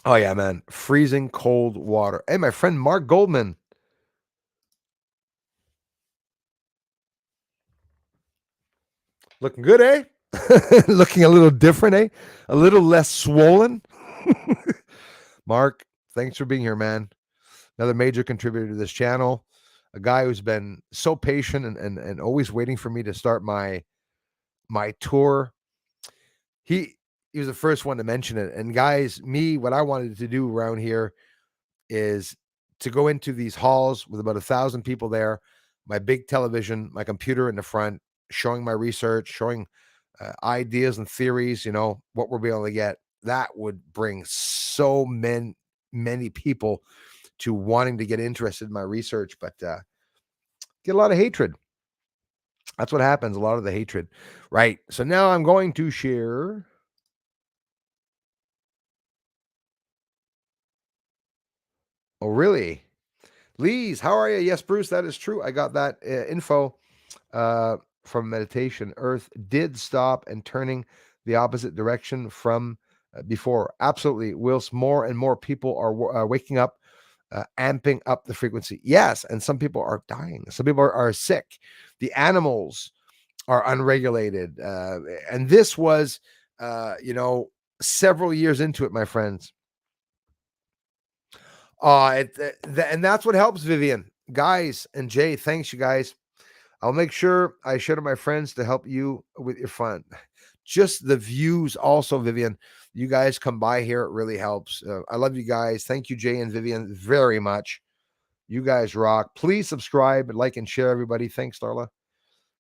Oh, yeah, man. Freezing cold water. Hey, my friend Mark Goldman. Looking good, eh? Looking a little different, eh? A little less swollen. Mark, thanks for being here, man. Another major contributor to this channel. A guy who's been so patient and always waiting for me to start my tour. He was the first one to mention it. And guys, what I wanted to do around here is to go into these halls with about 1,000 people there, my big television, my computer in the front, showing my research, showing ideas and theories, what we'll be able to get. That would bring so many people to wanting to get interested in my research, but get a lot of hatred. That's what happens, a lot of the hatred. Right. So now I'm going to share. Oh, really? Lees, how are you? Yes, Bruce, that is true. I got that info from meditation. Earth did stop and turning the opposite direction from before. Absolutely. Whilst more and more people are waking up, amping up the frequency. Yes, and some people are dying. Some people are sick. The animals are unregulated. And this was, several years into it, my friends. And that's what helps, Vivian. Guys and Jay, thanks, you guys. I'll make sure I share to my friends to help you with your fun. Just the views also, Vivian. You guys come by here. It really helps. I love you guys. Thank you, Jay and Vivian, very much. You guys rock. Please subscribe and like and share, everybody. Thanks, Darla.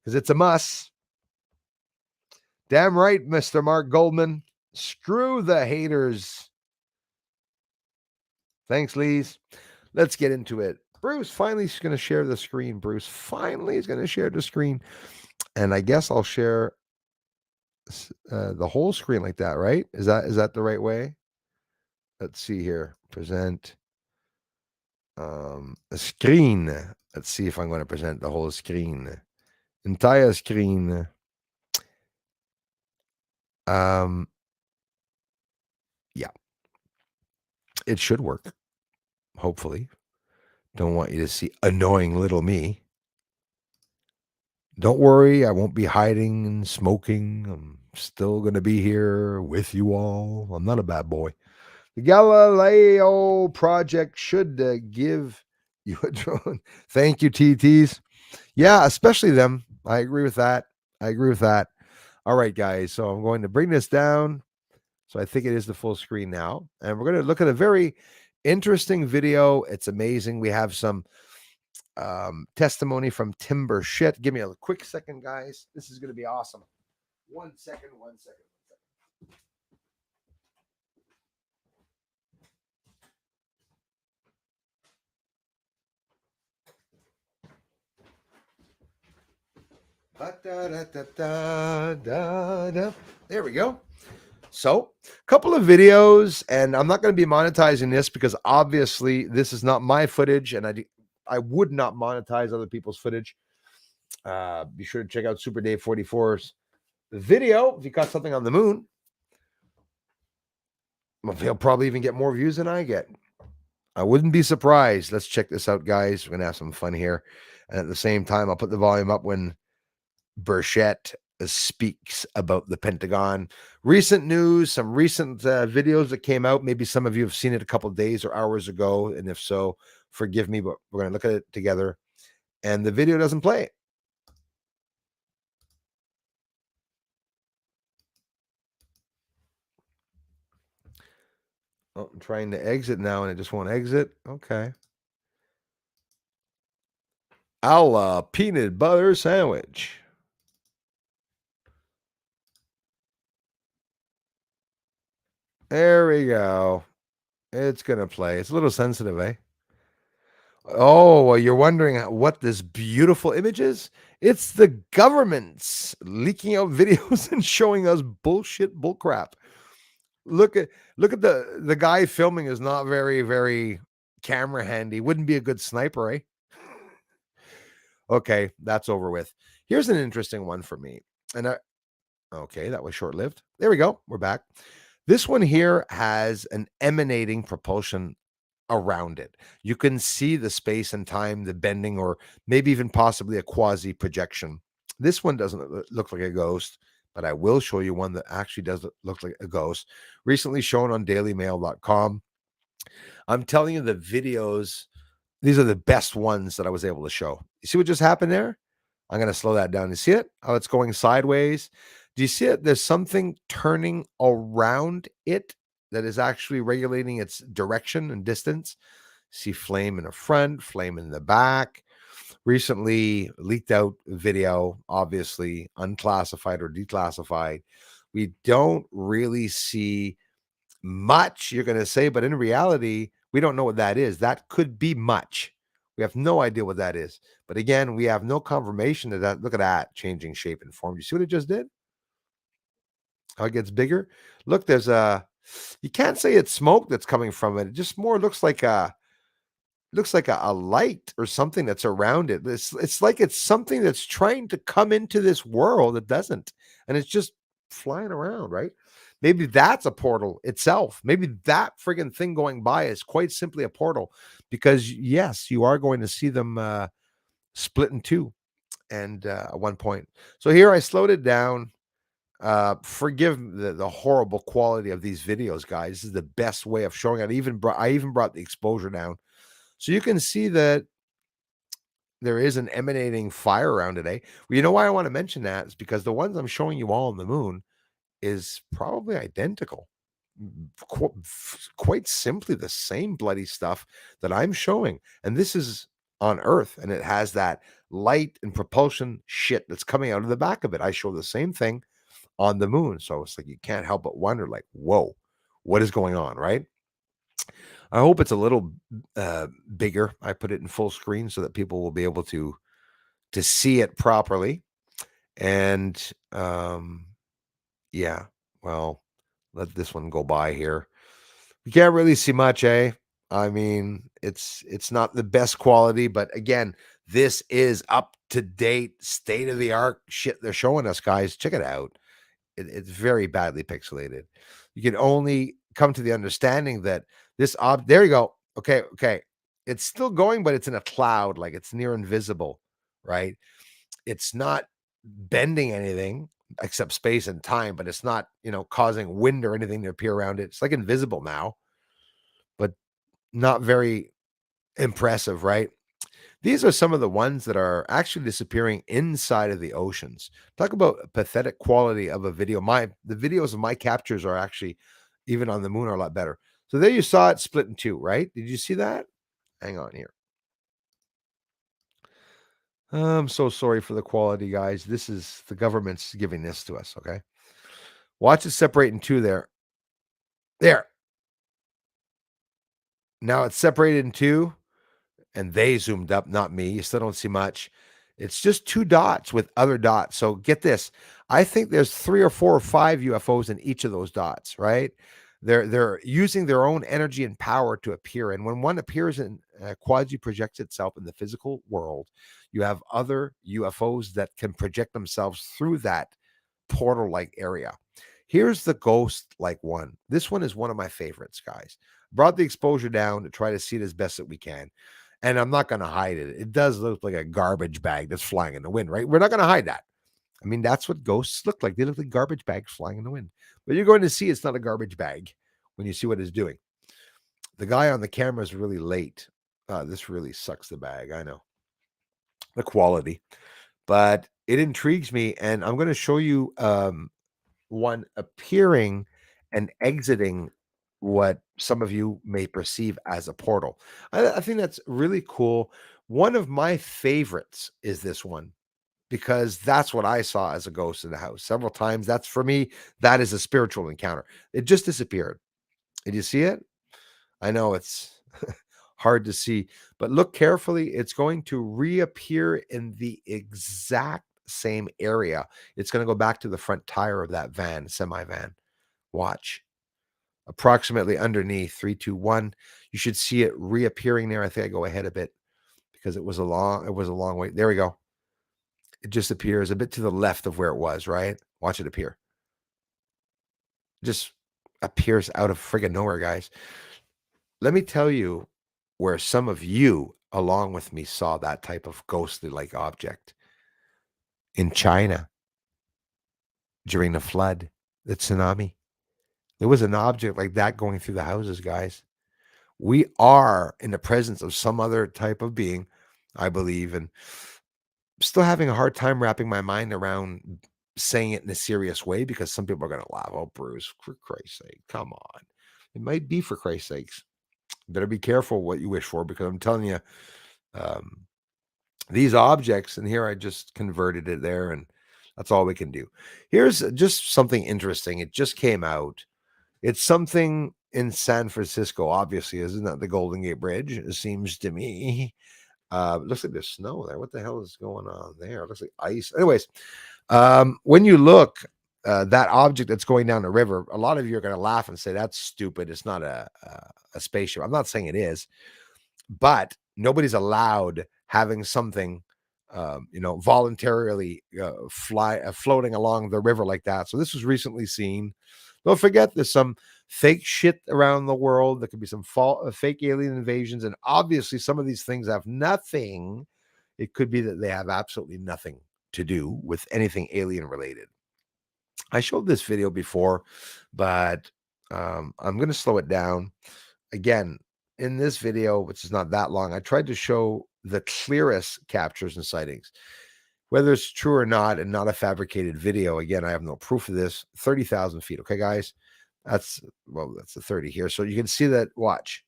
Because it's a must. Damn right, Mr. Mark Goldman. Screw the haters. Thanks, Lees. Let's get into it. Bruce finally is going to share the screen. Bruce finally is going to share the screen. And I guess I'll share the whole screen like that, right? Is that the right way? Let's see here. Present a screen. Let's see if I'm going to present the whole screen. Entire screen. Yeah. It should work. Hopefully. Don't want you to see annoying little me. Don't worry, I won't be hiding and smoking. I'm still going to be here with you all. I'm not a bad boy. The Galileo project should give you a drone. Thank you, TTs. Yeah, especially them. I agree with that. All right, guys. So I'm going to bring this down. So I think it is the full screen now. And we're going to look at a very interesting video. It's amazing. We have some testimony from Tim Burchett. Give me a quick second, guys. This is going to be awesome. 1 second, 1 second. There we go. So, a couple of videos, and I'm not going to be monetizing this because obviously this is not my footage, and I would not monetize other people's footage. Be sure to check out Super Dave 44's video if you got something on the moon. He'll probably even get more views than I get. I wouldn't be surprised. Let's check this out, guys. We're going to have some fun here. And at the same time, I'll put the volume up when Burchett speaks about the Pentagon. Recent news, some recent videos that came out. Maybe some of you have seen it a couple of days or hours ago. And if so, forgive me, but we're going to look at it together. And the video doesn't play. Oh, I'm trying to exit now and it just won't exit. Okay. Peanut butter sandwich. There we go. It's going to play. It's a little sensitive, eh? Oh, well, you're wondering what this beautiful image is? It's the government's leaking out videos and showing us bullcrap. Look at the guy filming is not very camera handy. Wouldn't be a good sniper, eh? Okay, that's over with. Here's an interesting one for me. And okay, that was short-lived. There we go. We're back. This one here has an emanating propulsion around it. You can see the space and time, the bending, or maybe even possibly a quasi projection. This one doesn't look like a ghost, but I will show you one that actually does look like a ghost. Recently shown on dailymail.com. I'm telling you, the videos, these are the best ones that I was able to show. You see what just happened there? I'm going to slow that down. You see it? How it's going sideways? Do you see it? There's something turning around it that is actually regulating its direction and distance. See flame in the front, flame in the back. Recently leaked out video, obviously unclassified or declassified. We don't really see much, you're going to say, but in reality, we don't know what that is. That could be much. We have no idea what that is. But again, we have no confirmation of that. Look at that changing shape and form. You see what it just did? How it gets bigger. Look, there's you can't say it's smoke that's coming from it. It just more looks like a light or something that's around it. It's like it's something that's trying to come into this world that doesn't, and it's just flying around, right? Maybe that's a portal itself. Maybe that friggin' thing going by is quite simply a portal, because yes, you are going to see them split in two, and at one point. So here I slowed it down. Forgive the horrible quality of these videos, guys. This is the best way of showing it. I even brought the exposure down, so you can see that there is an emanating fire around it. Eh? Well, you know why I want to mention that is because the ones I'm showing you all on the moon is probably identical. Quite simply the same bloody stuff that I'm showing. And this is on Earth, and it has that light and propulsion shit that's coming out of the back of it. I show the same thing on the moon. So it's like you can't help but wonder, like, whoa, what is going on, right? I hope it's a little bigger. I put it in full screen so that people will be able to see it properly. And yeah, well, let this one go by here. You can't really see much, eh? I mean, it's not the best quality, but again, this is up to date, state of the art shit they're showing us, guys. Check it out. It's very badly pixelated. You can only come to the understanding that there you go. Okay. It's still going, but it's in a cloud, like it's near invisible, right? It's not bending anything except space and time, but it's not, causing wind or anything to appear around it. It's like invisible now, but not very impressive, right? These are some of the ones that are actually disappearing inside of the oceans. Talk about pathetic quality of a video. The videos of my captures are actually, even on the moon, are a lot better. So there you saw it split in two, right? Did you see that? Hang on here. I'm so sorry for the quality, guys. This is the government's giving this to us, okay? Watch it separate in two there. There. Now it's separated in two, and they zoomed up, not me. You still don't see much. It's just two dots with other dots. So get this. I think there's 3 or 4 or 5 UFOs in each of those dots, right? They're using their own energy and power to appear. And when one appears and quasi projects itself in the physical world, you have other UFOs that can project themselves through that portal-like area. Here's the ghost-like one. This one is one of my favorites, guys. Brought the exposure down to try to see it as best that we can. And I'm not going to hide it. It does look like a garbage bag that's flying in the wind, right? We're not going to hide that. I mean, that's what ghosts look like. They look like garbage bags flying in the wind. But you're going to see it's not a garbage bag when you see what it's doing. The guy on the camera is really late. This really sucks the bag. I know. The quality. But it intrigues me. And I'm going to show you one appearing and exiting what some of you may perceive as a portal. I think that's really cool. One of my favorites is this one because that's what I saw as a ghost in the house several times. That's for me, that is a spiritual encounter. It just disappeared. Did you see it? I know it's hard to see, but look carefully. It's going to reappear in the exact same area. It's going to go back to the front tire of that van, semi van. Watch. Approximately underneath 3, 2, 1. You should see it reappearing there. I think I go ahead a bit because it was a long way. There we go. It just appears a bit to the left of where it was, right? Watch it appear. Just appears out of friggin' nowhere, guys. Let me tell you where some of you, along with me, saw that type of ghostly-like object. In China, during the flood, the tsunami. There was an object like that going through the houses, guys. We are in the presence of some other type of being, I believe, and still having a hard time wrapping my mind around saying it in a serious way because some people are going to laugh. Oh, Bruce, for Christ's sake, come on. It might be for Christ's sakes. Better be careful what you wish for because I'm telling you, um, these objects, and here I just converted it there, and that's all we can do. Here's just something interesting. It just came out. It's something in San Francisco, obviously, isn't that the Golden Gate Bridge? It seems to me. Looks like there's snow there. What the hell is going on there? It looks like ice. Anyways, when you look, that object that's going down the river, a lot of you are going to laugh and say, that's stupid. It's not a spaceship. I'm not saying it is, but nobody's allowed having something, voluntarily floating along the river like that. So this was recently seen. Don't forget, there's some fake shit around the world. There could be some fake alien invasions. And obviously, some of these things have nothing. It could be that they have absolutely nothing to do with anything alien related. I showed this video before, but I'm going to slow it down. Again, in this video, which is not that long, I tried to show the clearest captures and sightings. Whether it's true or not, and not a fabricated video, again, I have no proof of this. 30,000 feet. Okay, guys? That's the 30 here. So you can see that, watch.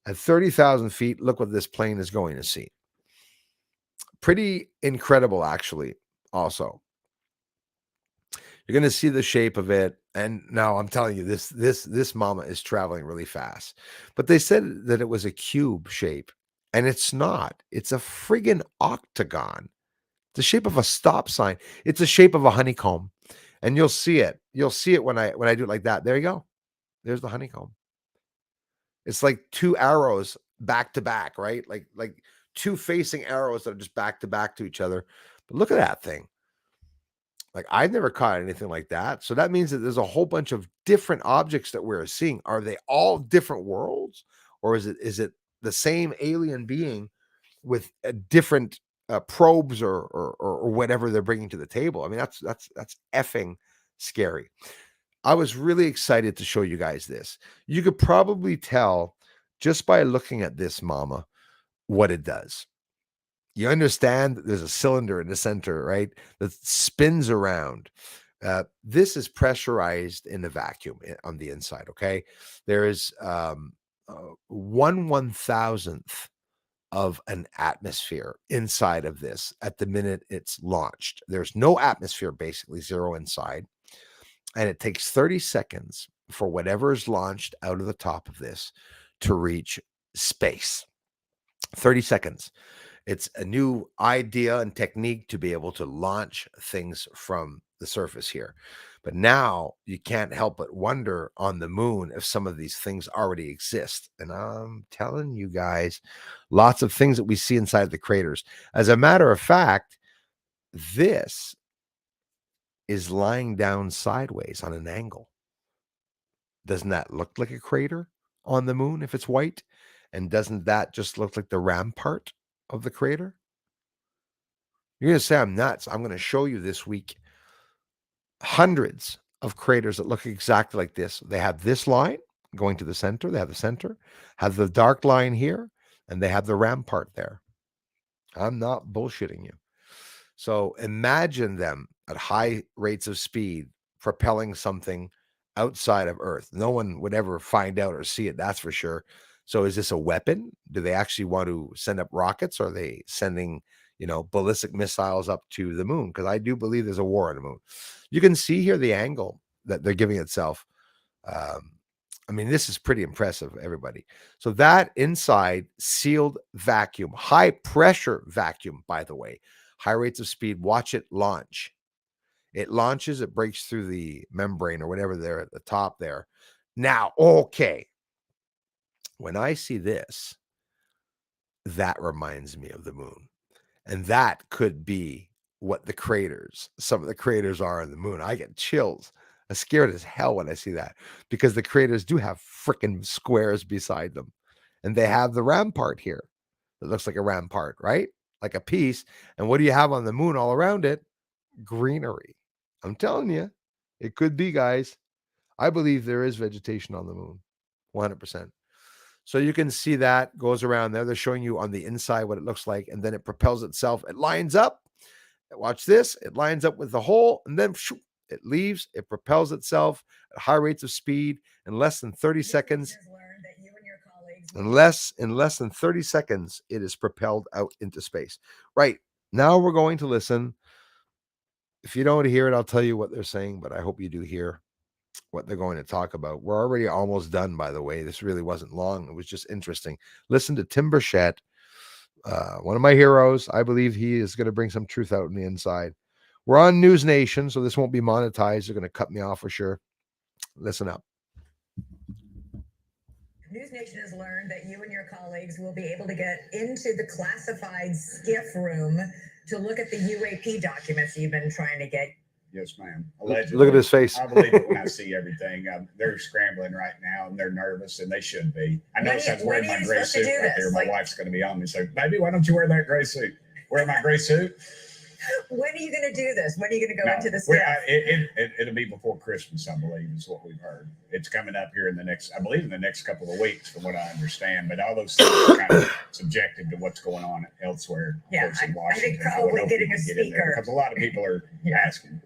At 30,000 feet, look what this plane is going to see. Pretty incredible, actually, also. You're going to see the shape of it. And now I'm telling you, this mama is traveling really fast. But they said that it was a cube shape, and it's not. It's a friggin' octagon. The shape of a stop sign. It's the shape of a honeycomb. And you'll see it. You'll see it when I do it like that. There you go. There's the honeycomb. It's like two arrows back to back, right? Like two facing arrows that are just back to back to each other. But look at that thing. Like, I've never caught anything like that. So that means that there's a whole bunch of different objects that we're seeing. Are they all different worlds? Or is it the same alien being with a different probes or whatever they're bringing to the table? I mean, that's effing scary. I was really excited to show you guys this. You could probably tell just by looking at this mama what it does. You understand that there's a cylinder in the center, right? That spins around. This is pressurized in a vacuum on the inside. Okay, there is 1/1000th of an atmosphere inside of this at the minute it's launched. There's no atmosphere, basically zero inside, and it takes 30 seconds for whatever is launched out of the top of this to reach space. 30 seconds. It's a new idea and technique to be able to launch things from the surface here. But now you can't help but wonder on the moon if some of these things already exist. And I'm telling you guys, lots of things that we see inside the craters. As a matter of fact, this is lying down sideways on an angle. Doesn't that look like a crater on the moon if it's white? And doesn't that just look like the rampart of the crater? You're going to say I'm nuts. I'm going to show you this week hundreds of craters that look exactly like this. They have this line going to the center. They have the center, have the dark line here, and they have the rampart there. I'm not bullshitting you. So imagine them at high rates of speed propelling something outside of Earth. No one would ever find out or see it, that's for sure. So is this a weapon? Do they actually want to send up rockets? Or are they sending, ballistic missiles up to the moon? Because I do believe there's a war on the moon. You can see here the angle that they're giving itself. I mean, this is pretty impressive, everybody. So that inside sealed vacuum, high pressure vacuum, by the way, high rates of speed. Watch it launch. It launches, it breaks through the membrane or whatever there at the top there. Now, okay. When I see this, that reminds me of the moon. And that could be what some of the craters are on the moon. I get chills. I'm scared as hell when I see that because the craters do have freaking squares beside them. And they have the rampart here. It looks like a rampart, right? Like a piece. And what do you have on the moon all around it? Greenery. I'm telling you, it could be, guys. I believe there is vegetation on the moon, 100%. So you can see that goes around there. They're showing you on the inside what it looks like, and then it propels itself. It lines up. Watch this. It lines up with the hole, and then it leaves. It propels itself at high rates of speed in less than 30 seconds. In less than 30 seconds, it is propelled out into space. Right. Now we're going to listen. If you don't hear it, I'll tell you what they're saying, but I hope you do hear what they're going to talk about. We're already almost done, by the way. This really wasn't long. It was just interesting. Listen to Tim Burchett, one of my heroes. I believe he is going to bring some truth out on the inside. We're on News Nation, so this won't be monetized. They're going to cut me off for sure. Listen up. News Nation has learned that you and your colleagues will be able to get into the classified skiff room to look at the UAP documents you've been trying to get. Yes, ma'am. Allegedly. Look at his face. I believe it when I see everything. They're scrambling right now, and they're nervous, and they should be. I know I'm wearing my gray suit right there. My wife's going to be on me. So, baby, why don't you wear that gray suit? Wear my gray suit. When are you going to do this? When are you going to go into the skiff? It'll be before Christmas, I believe, is what we've heard. It's coming up here in the next couple of weeks, from what I understand. But all those things are kind of subjective to what's going on elsewhere. Yeah, in Washington. I think probably getting a speaker. Because a lot of people are asking.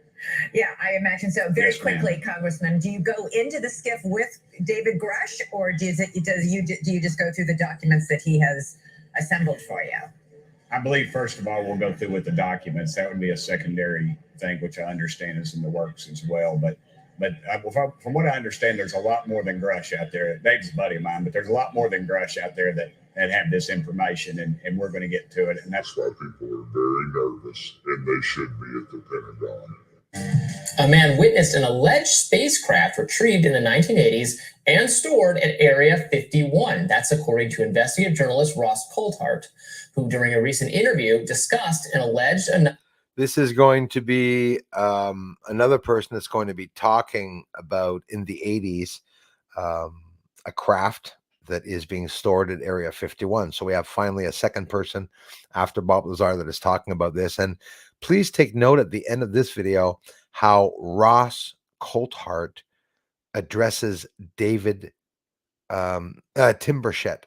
Yeah, I imagine so. Very quickly, Congressman, do you go into the skiff with David Grush, or do you just go through the documents that he has assembled for you? I believe, first of all, we'll go through with the documents. That would be a secondary thing, which I understand is in the works as well. But from what I understand, there's a lot more than Grush out there. Dave's a buddy of mine, but there's a lot more than Grush out there that have this information, and we're going to get to it. And that's why people are very nervous, and they should be at the Pentagon. A man witnessed an alleged spacecraft retrieved in the 1980s and stored at Area 51. That's according to investigative journalist Ross Coulthart, who during a recent interview discussed an alleged... This is going to be another person that's going to be talking about in the 80s, a craft that is being stored at Area 51. So we have finally a second person after Bob Lazar that is talking about this. And please take note at the end of this video how Ross Coulthart addresses David Tim Burchett.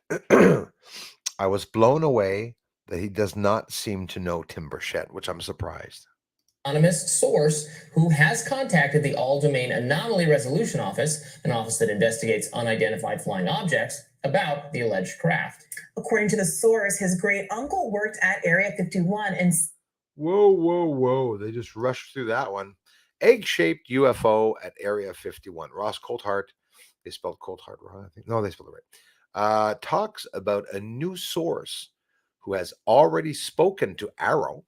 I was blown away that he does not seem to know Tim Burchett, which I'm surprised. anonymous source who has contacted the All Domain Anomaly Resolution Office, an office that investigates unidentified flying objects, about the alleged craft. According to the source, his great uncle worked at Area 51 and Whoa. They just rushed through that one. Egg-shaped UFO at Area 51. Ross Coulthart, they spelled Coulthart wrong, I think. No, they spelled it right. Talks about a new source who has already spoken to Arrow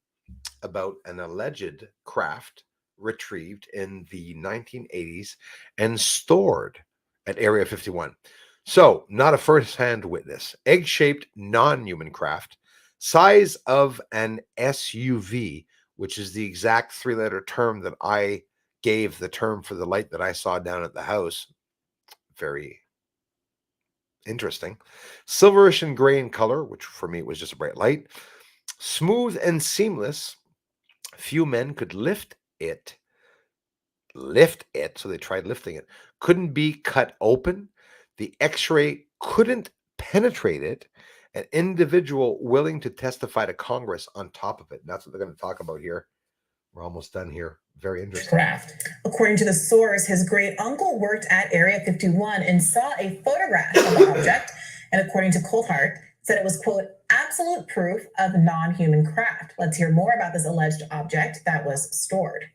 about an alleged craft retrieved in the 1980s and stored at Area 51. So, not a first-hand witness. Egg-shaped non-human craft, size of an SUV, which is the exact three-letter term that I gave the term for the light that I saw down at the house. Very interesting. Silverish and gray in color, which for me was just a bright light. Smooth and seamless. Few men could lift it. So they tried lifting it. Couldn't be cut open. The X-ray couldn't penetrate it. An individual willing to testify to Congress on top of it. And that's what they're going to talk about here. We're almost done here. Very interesting. Craft. according to the source, his great uncle worked at Area 51 and saw a photograph of the object. And according to Coulthart, said it was, quote, absolute proof of non-human craft. Let's hear more about this alleged object that was stored.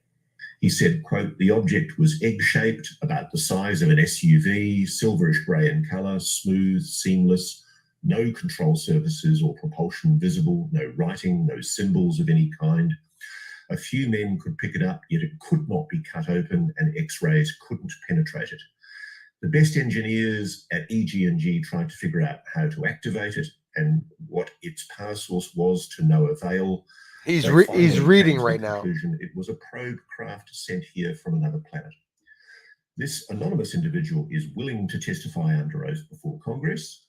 He said, quote, the object was egg-shaped, about the size of an SUV, silverish grey in colour, smooth, seamless, no control surfaces or propulsion visible, no writing, no symbols of any kind. A few men could pick it up, yet it could not be cut open and X-rays couldn't penetrate it. The best engineers at EG&G tried to figure out how to activate it and what its power source was to no avail. He's They he's finally reading came to right the now. conclusion it was a probe craft sent here from another planet. This anonymous individual is willing to testify under oath before Congress.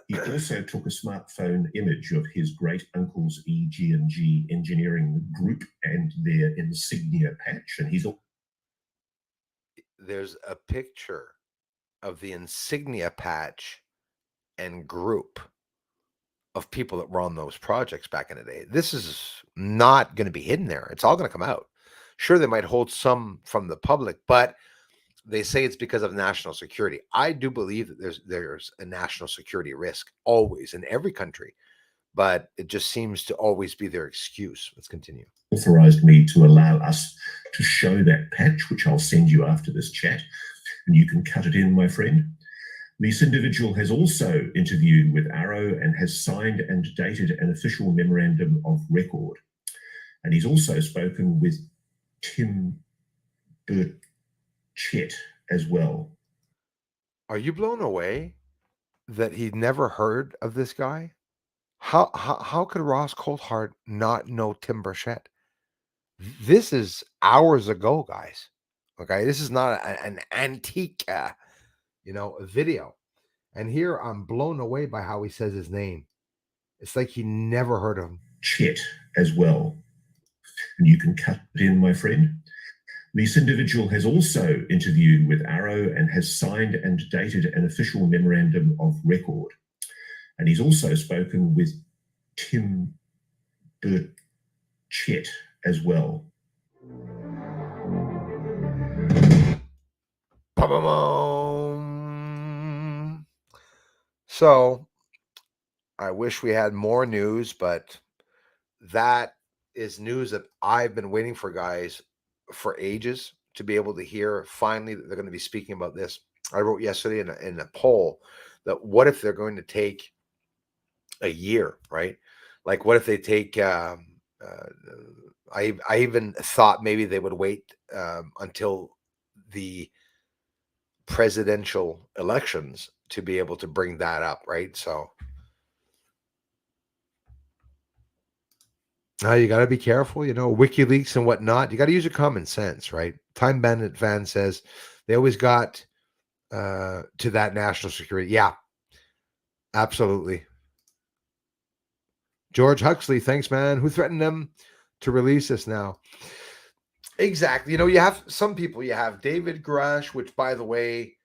He also took a smartphone image of his great uncle's EG&G engineering group and their insignia patch, and he's There's a picture of the insignia patch and group of people that were on those projects back in the day. This is not going to be hidden there. It's all going to come out. Sure, they might hold some from the public, but they say it's because of national security. I do believe that there's a national security risk always in every country, but it just seems to always be their excuse. Let's continue. authorized me to allow us to show that patch, which I'll send you after this chat, and you can cut it in, my friend. This individual has also interviewed with Arrow and has signed and dated an official memorandum of record. And he's also spoken with Tim Burchett as well. Are you blown away that he'd never heard of this guy? How could Ross Coulthart not know Tim Burchett? This is hours ago, guys. Okay, this is not an antique, video. And here I'm blown away by how he says his name. It's like he never heard of him. Chet as well. And you can cut it in, my friend. This individual has also interviewed with Arrow and has signed and dated an official memorandum of record. And he's also spoken with Tim Burchett as well. Ba-ba-boom. So I wish we had more news, but that is news that I've been waiting for, guys, for ages to be able to hear. Finally, that they're going to be speaking about this. I wrote yesterday in a poll that what if they're going to take a year, right? Like, what if they take? I even thought maybe they would wait until the presidential elections to be able to bring that up, right? So now you got to be careful, WikiLeaks and whatnot. You got to use your common sense, right? Time Bandit fan says they always got to that national security. Yeah, absolutely. George Huxley, thanks, man. Who threatened them to release this now? Exactly. You have some people. You have David Grush, which, by the way,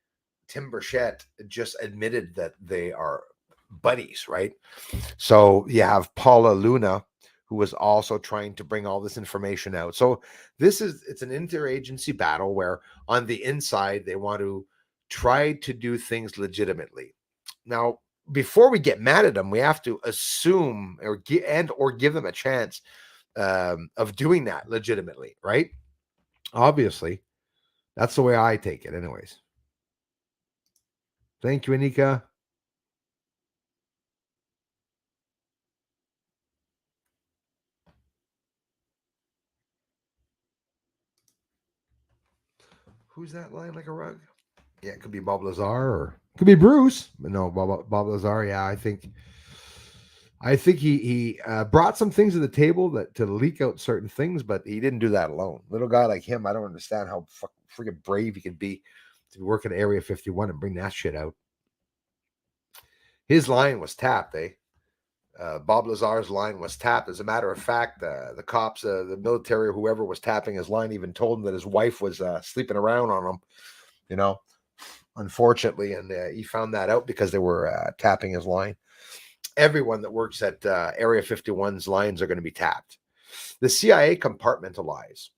Tim Burchett just admitted that they are buddies, right? So you have Paula Luna, who was also trying to bring all this information out. So it's an interagency battle where on the inside they want to try to do things legitimately. Now, before we get mad at them, we have to assume or give them a chance of doing that legitimately, right? Obviously, that's the way I take it, anyways. Thank you, Anika. Who's that lying like a rug? Yeah, it could be Bob Lazar or it could be Bruce, but no, Bob Lazar. Yeah, I think he brought some things to the table that to leak out certain things, but he didn't do that alone. Little guy like him, I don't understand how freaking brave he can be to work at Area 51 and bring that shit out. His line was tapped, eh? Bob Lazar's line was tapped. As a matter of fact, the cops, the military, whoever was tapping his line, even told him that his wife was sleeping around on him. You know, unfortunately, and he found that out because they were tapping his line. Everyone that works at Area 51's lines are going to be tapped. The CIA compartmentalize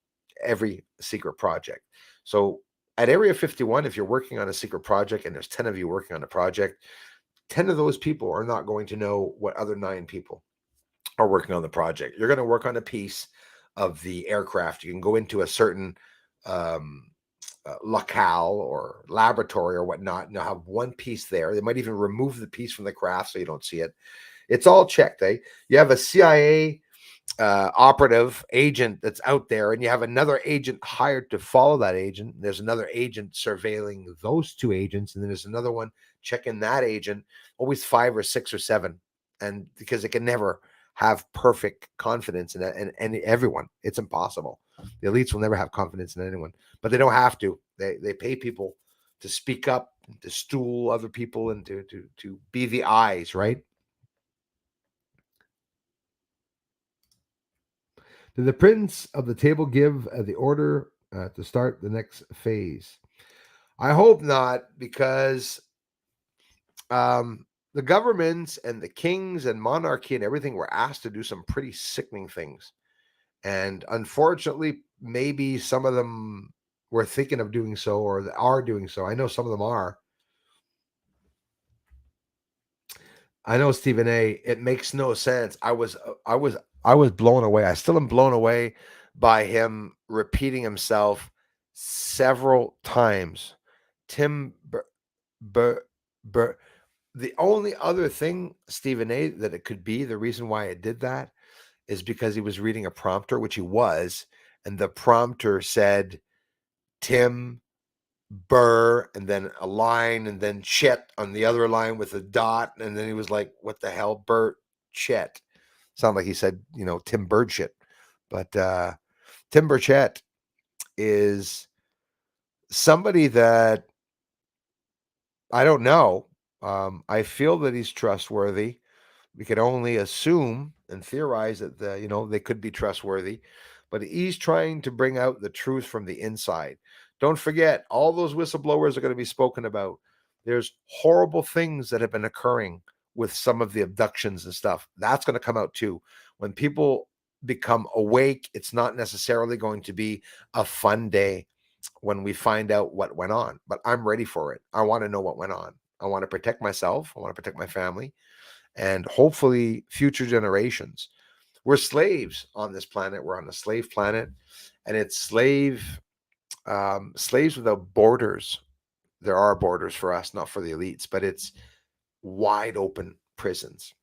every secret project. So at Area 51, if you're working on a secret project and there's 10 of you working on a project, 10 of those people are not going to know what other 9 people are working on the project. You're going to work on a piece of the aircraft. You can go into a certain locale or laboratory or whatnot, and you'll have one piece there. They might even remove the piece from the craft so you don't see it. It's all checked, eh? You have a CIA operative agent that's out there, and you have another agent hired to follow that agent. There's another agent surveilling those 2 agents, and then there's another one checking that agent, always 5 or 6 or 7. And because it can never have perfect confidence in everyone, it's impossible. The elites will never have confidence in anyone, but they don't have to. They pay people to speak up, to stool other people, and to be the eyes, right? Did the prince of the table give the order to start the next phase? I hope not, because the governments and the kings and monarchy and everything were asked to do some pretty sickening things. And unfortunately, maybe some of them were thinking of doing so or are doing so. I know some of them are. I know, Stephen A. It makes no sense. I was blown away. I still am blown away by him repeating himself several times. Tim the only other thing, Stephen A., that it could be the reason why it did that is because he was reading a prompter, which he was, and the prompter said Tim Burr, and then a line, and then Chet on the other line with a dot, and then he was like, "What the hell, Bert Chet?" Sound like he said, Tim Burchett, but Tim Burchett is somebody that I don't know. I feel that he's trustworthy. We could only assume and theorize that they could be trustworthy, but he's trying to bring out the truth from the inside. Don't forget, all those whistleblowers are going to be spoken about. There's horrible things that have been occurring with some of the abductions and stuff. That's going to come out too. When people become awake, it's not necessarily going to be a fun day when we find out what went on, but I'm ready for it. I want to know what went on. I want to protect myself. I want to protect my family and hopefully future generations. We're slaves on this planet. We're on a slave planet, and it's slaves without borders. There are borders for us, not for the elites, but it's wide open prisons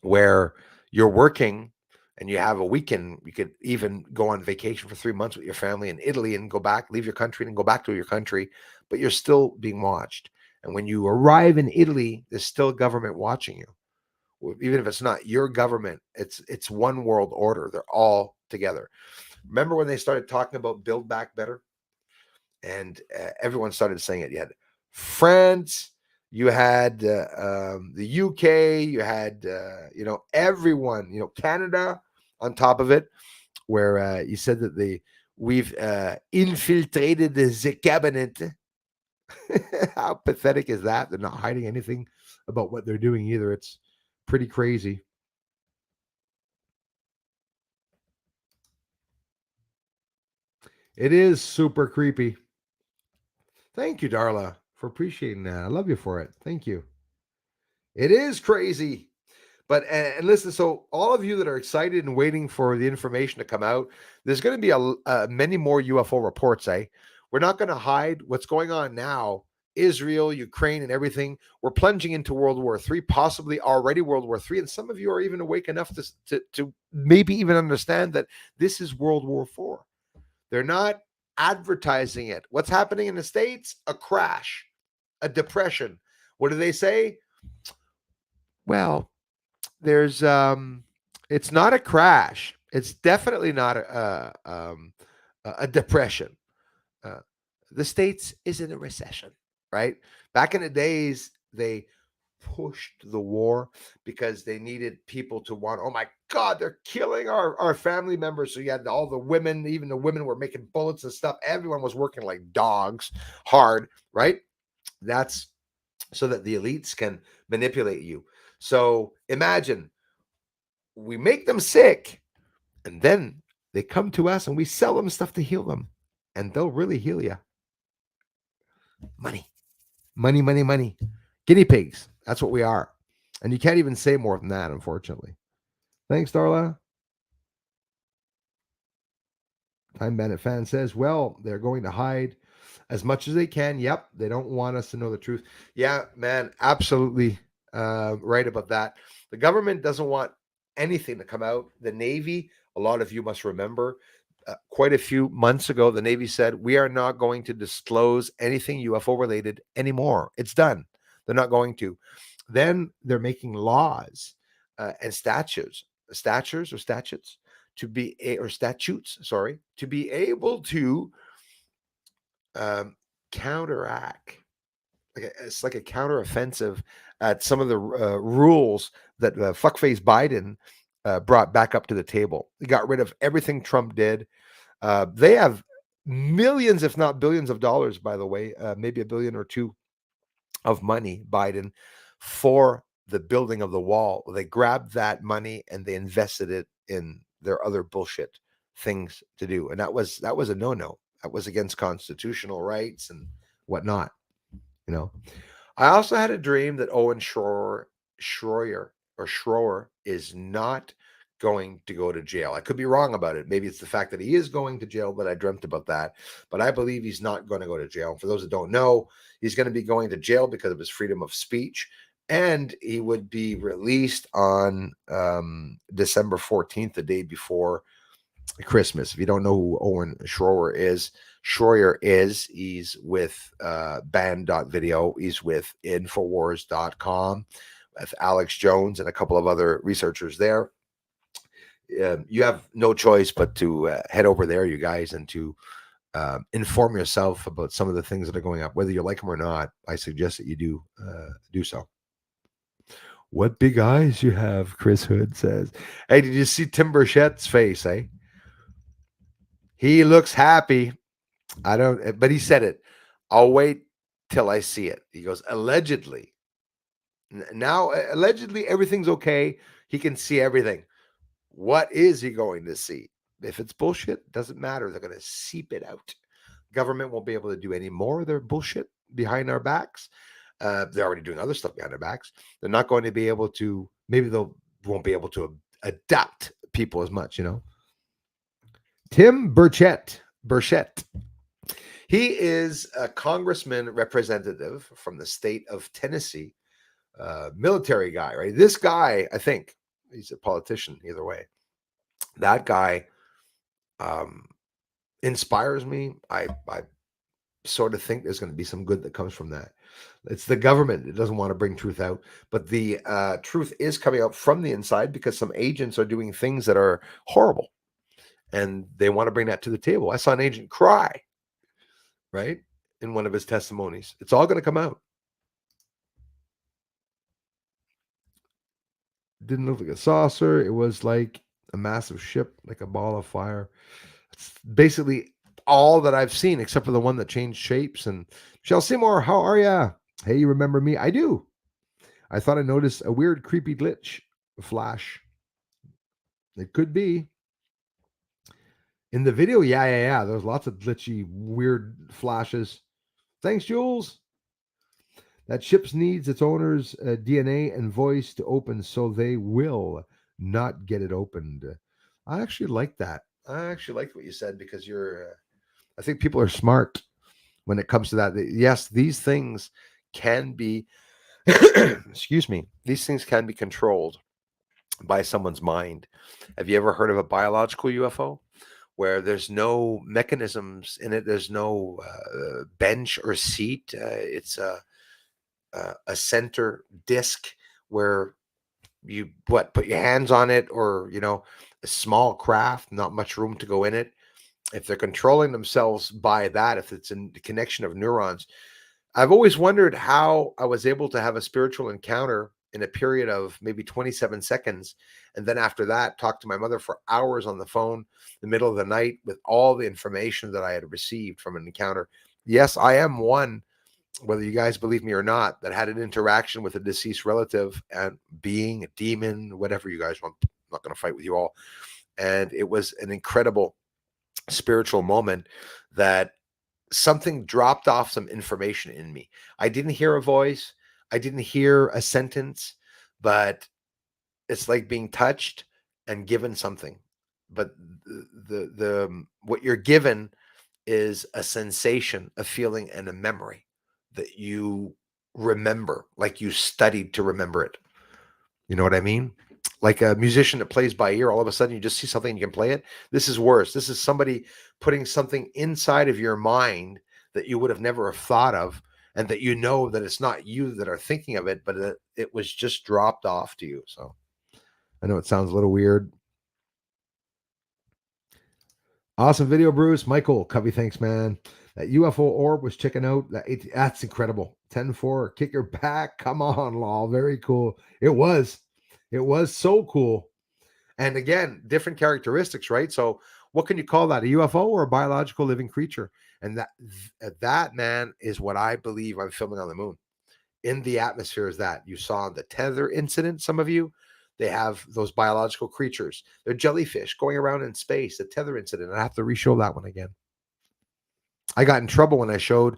where you're working and you have a weekend. You could even go on vacation for 3 months with your family in Italy and go back, leave your country and go back to your country, but you're still being watched. And when you arrive in Italy, there's still government watching you. Even if it's not your government, it's one world order. They're all together. Remember when they started talking about Build Back Better? And everyone started saying it. You had France, you had the UK, you had everyone, Canada on top of it, where you said that we've infiltrated the cabinet. How pathetic is that? They're not hiding anything about what they're doing either. It's pretty crazy. It is super creepy. Thank you, Darla, for appreciating that. I love you for it. Thank you. It is crazy. But and listen, so all of you that are excited and waiting for the information to come out, there's going to be many more UFO reports. We're not going to hide what's going on now. Israel, Ukraine, and everything. We're plunging into World War III, possibly already World War III, and some of you are even awake enough to maybe even understand that this is World War IV. They're not advertising it. What's happening in the States? A crash, a depression. What do they say? Well, there's it's not a crash. It's definitely not a depression. Uh, the States is in a recession, right? Back in the days, they pushed the war because they needed people to want, oh my God, they're killing our family members. So you had all the women, even the women were making bullets and stuff. Everyone was working like dogs hard, right? That's so that the elites can manipulate you. So imagine we make them sick and then they come to us and we sell them stuff to heal them and they'll really heal you. Money, money, money, money. Guinea pigs. That's what we are. And you can't even say more than that, unfortunately. Thanks, Darla. Time Bandit fan says, well, they're going to hide as much as they can. Yep. They don't want us to know the truth. Yeah, man, absolutely right about that. The government doesn't want anything to come out. The Navy, a lot of you must remember, quite a few months ago, the Navy said, we are not going to disclose anything UFO related anymore. It's done. They're not going to. Then they're making laws and statutes to be to be able to counteract. It's like a counteroffensive at some of the rules that fuckface Biden brought back up to the table. He got rid of everything Trump did. They have millions, if not billions of dollars, by the way, maybe $1 billion or $2 billion of money, Biden, for the building of the wall. They grabbed that money and they invested it in their other bullshit things to do. And that was a no-no. That was against constitutional rights and whatnot. You know, I also had a dream that Owen Schroer is not going to go to jail. I could be wrong about it. Maybe it's the fact that he is going to jail, but I dreamt about that. But I believe he's not going to go to jail. For those that don't know, he's going to be going to jail because of his freedom of speech. And he would be released on December 14th, the day before Christmas. If you don't know who Owen Schroer is, he's with band.video. He's with Infowars.com with Alex Jones and a couple of other researchers there. You have no choice but to head over there, you guys, and to inform yourself about some of the things that are going up. Whether you like them or not, I suggest that you do so. What big eyes you have, Chris Hood says. Hey, did you see Tim Burchett's face, eh? He looks happy. But he said it. I'll wait till I see it. He goes, allegedly. Now, allegedly, everything's okay. He can see everything. What is he going to see? If it's bullshit, doesn't matter. They're going to seep it out. Government won't be able to do any more of their bullshit behind our backs. They're already doing other stuff behind our backs. They're not going to be able to, maybe they won't be able to adapt people as much, you know. Tim Burchett. He is a congressman representative from the state of Tennessee, military guy, right? This guy, I think he's a politician either way. That guy inspires me. I sort of think there's going to be some good that comes from that. It's the government that doesn't want to bring truth out, but the truth is coming out from the inside because some agents are doing things that are horrible and they want to bring that to the table. I saw an agent cry, right, in one of his testimonies. It's all going to come out. Didn't look like a saucer. It was like a massive ship, like a ball of fire. It's basically all that I've seen, except for the one that changed shapes. And Michelle Seymour, how are ya? Hey, you remember me? I do. I thought I noticed a weird, creepy glitch flash. It could be. In the video, yeah. There's lots of glitchy, weird flashes. Thanks, Jules. That ship needs its owner's DNA and voice to open, so they will not get it opened. I actually like that. I actually liked what you said because I think people are smart when it comes to that. Yes, these things can be, excuse me, these things can be controlled by someone's mind. Have you ever heard of a biological UFO? Where there's no mechanisms in it, there's no bench or seat. It's a center disc where you put your hands on it, or a small craft, not much room to go in it. If they're controlling themselves by that, if it's in the connection of neurons, I've always wondered how I was able to have a spiritual encounter in a period of maybe 27 seconds. And then after that, talk to my mother for hours on the phone in the middle of the night with all the information that I had received from an encounter. Yes, I am one, whether you guys believe me or not, that had an interaction with a deceased relative and being a demon, whatever you guys want. I'm not going to fight with you all. And it was an incredible spiritual moment that something dropped off some information in me. I didn't hear a voice. I didn't hear a sentence, but it's like being touched and given something. But the what you're given is a sensation, a feeling, and a memory that you remember, like you studied to remember it. You know what I mean? Like a musician that plays by ear, all of a sudden you just see something and you can play it. This is worse. This is somebody putting something inside of your mind that you would have never have thought of, and that you know that it's not you that are thinking of it, but it was just dropped off to you. So I know it sounds a little weird. Awesome video, Bruce. Michael, Covey, thanks, man. That UFO orb was checking out. That's incredible. 10-4, kick your back. Come on, lol. Very cool. It was so cool. And again, different characteristics, right? So what can you call that? A UFO or a biological living creature? And that man is what I believe I'm filming on the moon. In the atmosphere is that. You saw the tether incident, some of you. They have those biological creatures. They're jellyfish going around in space. The tether incident. I have to re-show that one again. I got in trouble when I showed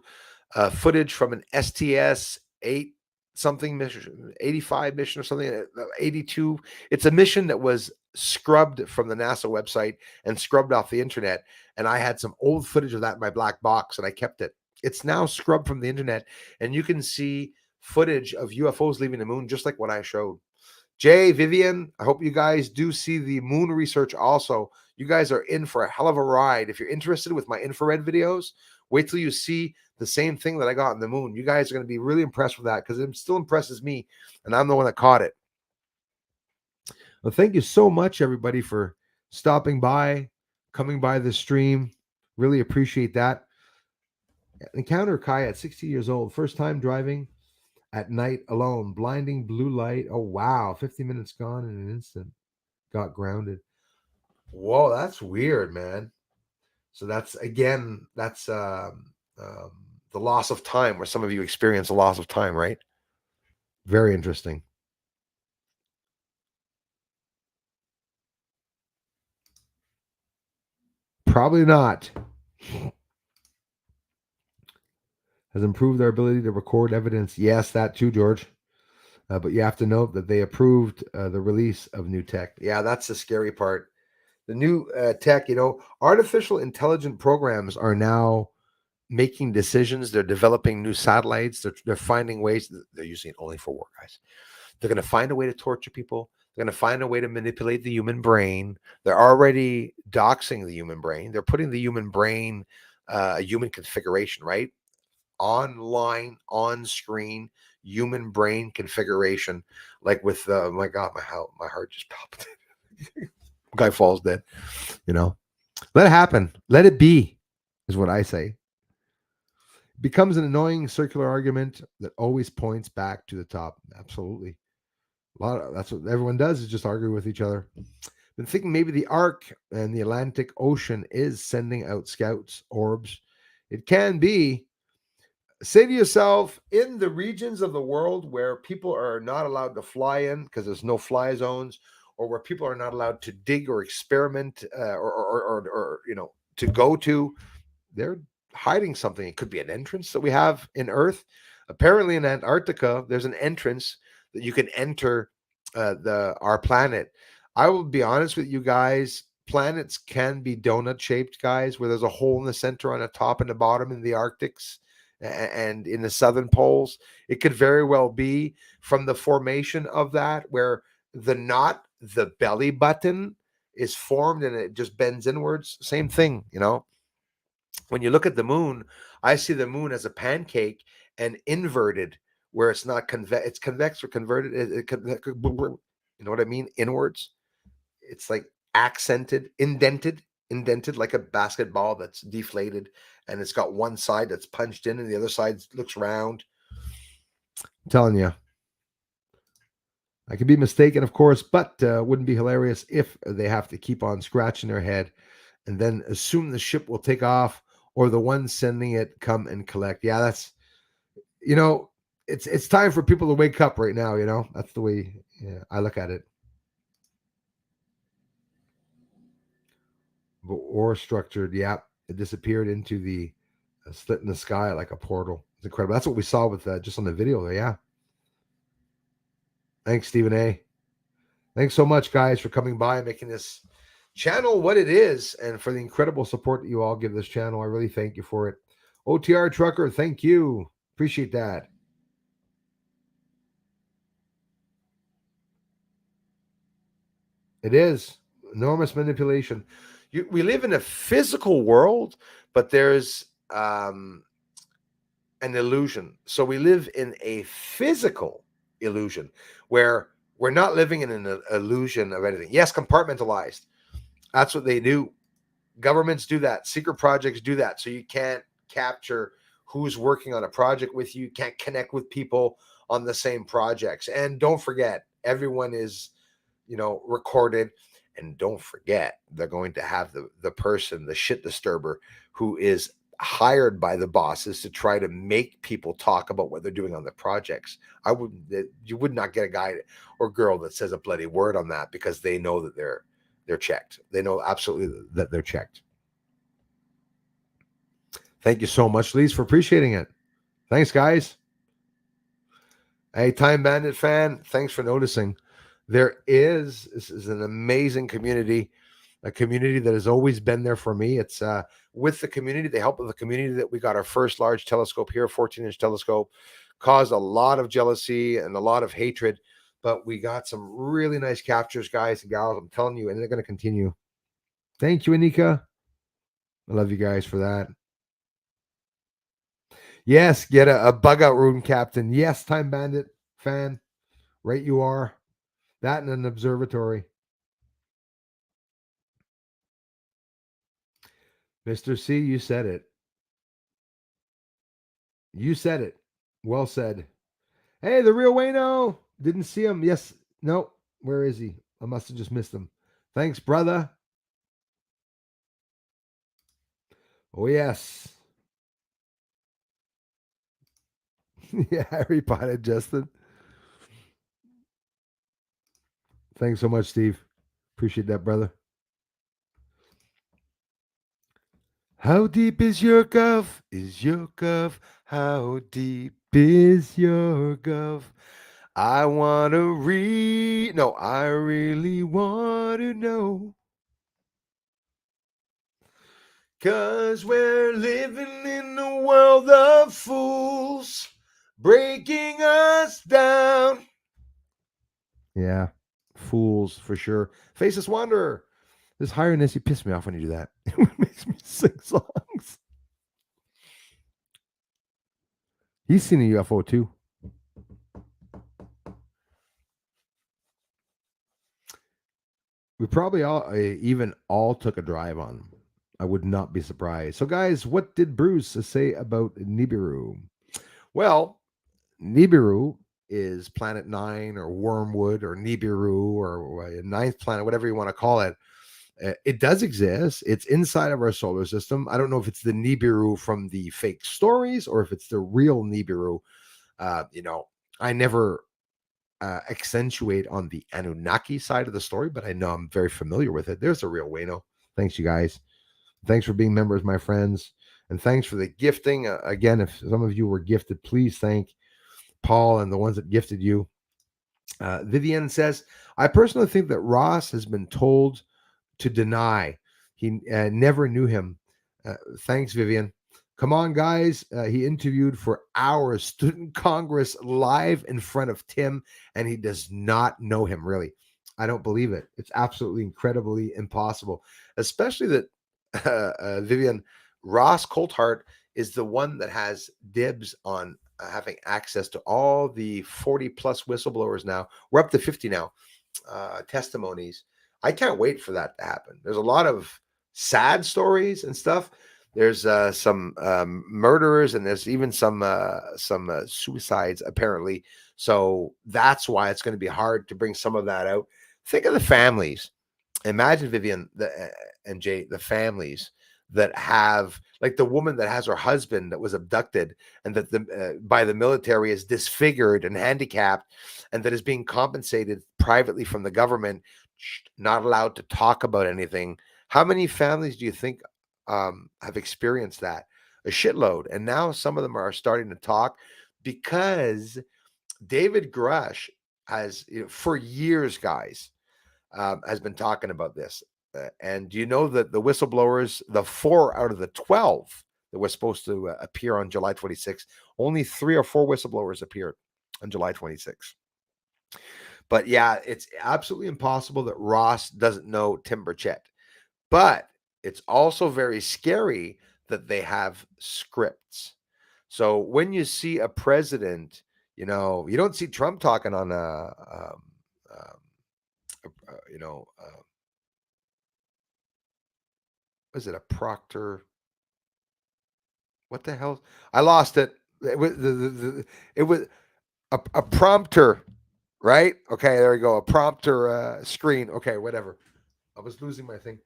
footage from an STS 8 something mission, 85 mission or something, 82. It's a mission that was scrubbed from the NASA website and scrubbed off the internet. And I had some old footage of that in my black box and I kept it. It's now scrubbed from the internet, and you can see footage of UFOs leaving the moon, just like what I showed. Jay, Vivian, I hope you guys do see the moon research also. You guys are in for a hell of a ride. If you're interested with my infrared videos, wait till you see the same thing that I got on the moon. You guys are going to be really impressed with that because it still impresses me, and I'm the one that caught it. Well, thank you so much, everybody, for stopping by, coming by the stream. Really appreciate that. Encounter Kai at 60 years old, first time driving at night alone, blinding blue light. Oh, wow. 50 minutes gone in an instant. Got grounded. Whoa, that's weird, man. So that's, again, that's the loss of time, where some of you experience a loss of time, right? Very interesting. Probably not. Has improved their ability to record evidence. Yes, that too, George. But you have to note that they approved the release of new tech. Yeah, that's the scary part. The new tech, artificial intelligent programs are now making decisions. They're developing new satellites. They're finding ways. They're using it only for war, guys. They're going to find a way to torture people. They're going to find a way to manipulate the human brain. They're already doxing the human brain. They're putting the human brain, a human configuration, right? Online, on screen, human brain configuration, like with my God, my heart just palpitated. Guy falls dead. Let it happen. Let it be, is what I say. It becomes an annoying circular argument that always points back to the top. Absolutely. That's what everyone does, is just argue with each other. Been thinking maybe the Ark and the Atlantic Ocean is sending out scouts, orbs. It can be. Say to yourself, in the regions of the world where people are not allowed to fly in because there's no fly zones, or where people are not allowed to dig or experiment or to go to, they're hiding something. It could be an entrance that we have in Earth. Apparently in Antarctica, there's an entrance that you can enter our planet. I will be honest with you guys. Planets can be donut shaped, guys, where there's a hole in the center on the top and the bottom in the Arctics and in the southern poles. It could very well be from the formation of that, where the belly button is formed and it just bends inwards. Same thing, when you look at the moon, I see the moon as a pancake and inverted, where it's not convex, it's convex or converted. You know what I mean? Inwards. It's like accented, indented like a basketball that's deflated, and it's got one side that's punched in and the other side looks round. I'm telling you. I could be mistaken, of course, but wouldn't be hilarious if they have to keep on scratching their head and then assume the ship will take off or the ones sending it come and collect. Yeah, that's, it's time for people to wake up right now, That's the way I look at it. Or structured, yeah. It disappeared into the slit in the sky like a portal. It's incredible. That's what we saw with just on the video there, yeah. Thanks, Stephen A. Thanks so much, guys, for coming by and making this channel what it is, and for the incredible support that you all give this channel. I really thank you for it. OTR Trucker, thank you. Appreciate that. It is enormous manipulation. We live in a physical world, but there's an illusion. So we live in a physical illusion where we're not living in an illusion of anything. Yes, compartmentalized. That's what they do. Governments do that. Secret projects do that. So you can't capture who's working on a project with you. You can't connect with people on the same projects. And don't forget, everyone is, recorded. And don't forget, they're going to have the person, the shit disturber, who is hired by the bosses to try to make people talk about what they're doing on the projects. You would not get a guy or girl that says a bloody word on that, because they know that they're checked. They know absolutely that they're checked. Thank you so much, Lise, for appreciating it. Thanks, guys. Hey, Time Bandit fan, thanks for noticing. This is an amazing community, a community that has always been there for me. It's with the community, the help of the community, that we got our first large telescope here, 14-inch telescope. Caused a lot of jealousy and a lot of hatred, but we got some really nice captures, guys and gals. I'm telling you, and they're going to continue. Thank you, Anika. I love you guys for that. Yes, get a bug out room, Captain. Yes, Time Bandit fan. Right you are. That and an observatory. Mr. C, you said it. You said it. Well said. Hey, the real Wayno. Didn't see him. Yes. No. Where is he? I must have just missed him. Thanks, brother. Oh, yes. Yeah, Harry Potter, Justin. Thanks so much, Steve. Appreciate that, brother. How deep is your gov? Is your gov? How deep is your gov? I want to read. No, I really want to know. 'Cause we're living in a world of fools breaking us down. Yeah, fools for sure. Faceless Wanderer. This highness, you piss me off when you do that. It makes me sing songs. He's seen a UFO too. We probably all took a drive on them. I would not be surprised. So, guys, what did Bruce say about Nibiru? Well, Nibiru is Planet 9 or Wormwood or Nibiru or ninth planet, whatever you want to call it. It does exist. It's inside of our solar system. I don't know if it's the Nibiru from the fake stories or if it's the real Nibiru. I never accentuate on the Anunnaki side of the story, but I know I'm very familiar with it. There's a real Wayno. Thanks, you guys. Thanks for being members, my friends. And thanks for the gifting. Again, if some of you were gifted, please thank Paul and the ones that gifted you. Vivian says, I personally think that Ross has been told to deny. He never knew him. Thanks, Vivian. Come on, guys. He interviewed for hours, stood in Congress live in front of Tim, and he does not know him, really. I don't believe it. It's absolutely incredibly impossible, especially that Vivian, Ross Coulthart is the one that has dibs on having access to all the 40 plus whistleblowers now. We're up to 50 now, testimonies. I can't wait for that to happen. There's a lot of sad stories and stuff. There's some murderers, and there's even some suicides apparently. So that's why it's going to be hard to bring some of that out. Think of the families. Imagine, Vivian and Jay, the families that have, like the woman that has her husband that was abducted and that by the military is disfigured and handicapped, and that is being compensated privately from the government, not allowed to talk about anything. How many families do you think have experienced that? A shitload. And now some of them are starting to talk because David Grush has, for years, guys, has been talking about this. And do you know that the whistleblowers, the 4 out of the 12 that were supposed to appear on July 26th, only 3 or 4 whistleblowers appeared on July 26th. But yeah, it's absolutely impossible that Ross doesn't know Tim Burchett. But it's also very scary that they have scripts. So when you see a president, you don't see Trump talking on was it a Proctor? What the hell? I lost it. It was a prompter, right? Okay, there we go. A prompter screen. Okay, whatever. I was losing my thing.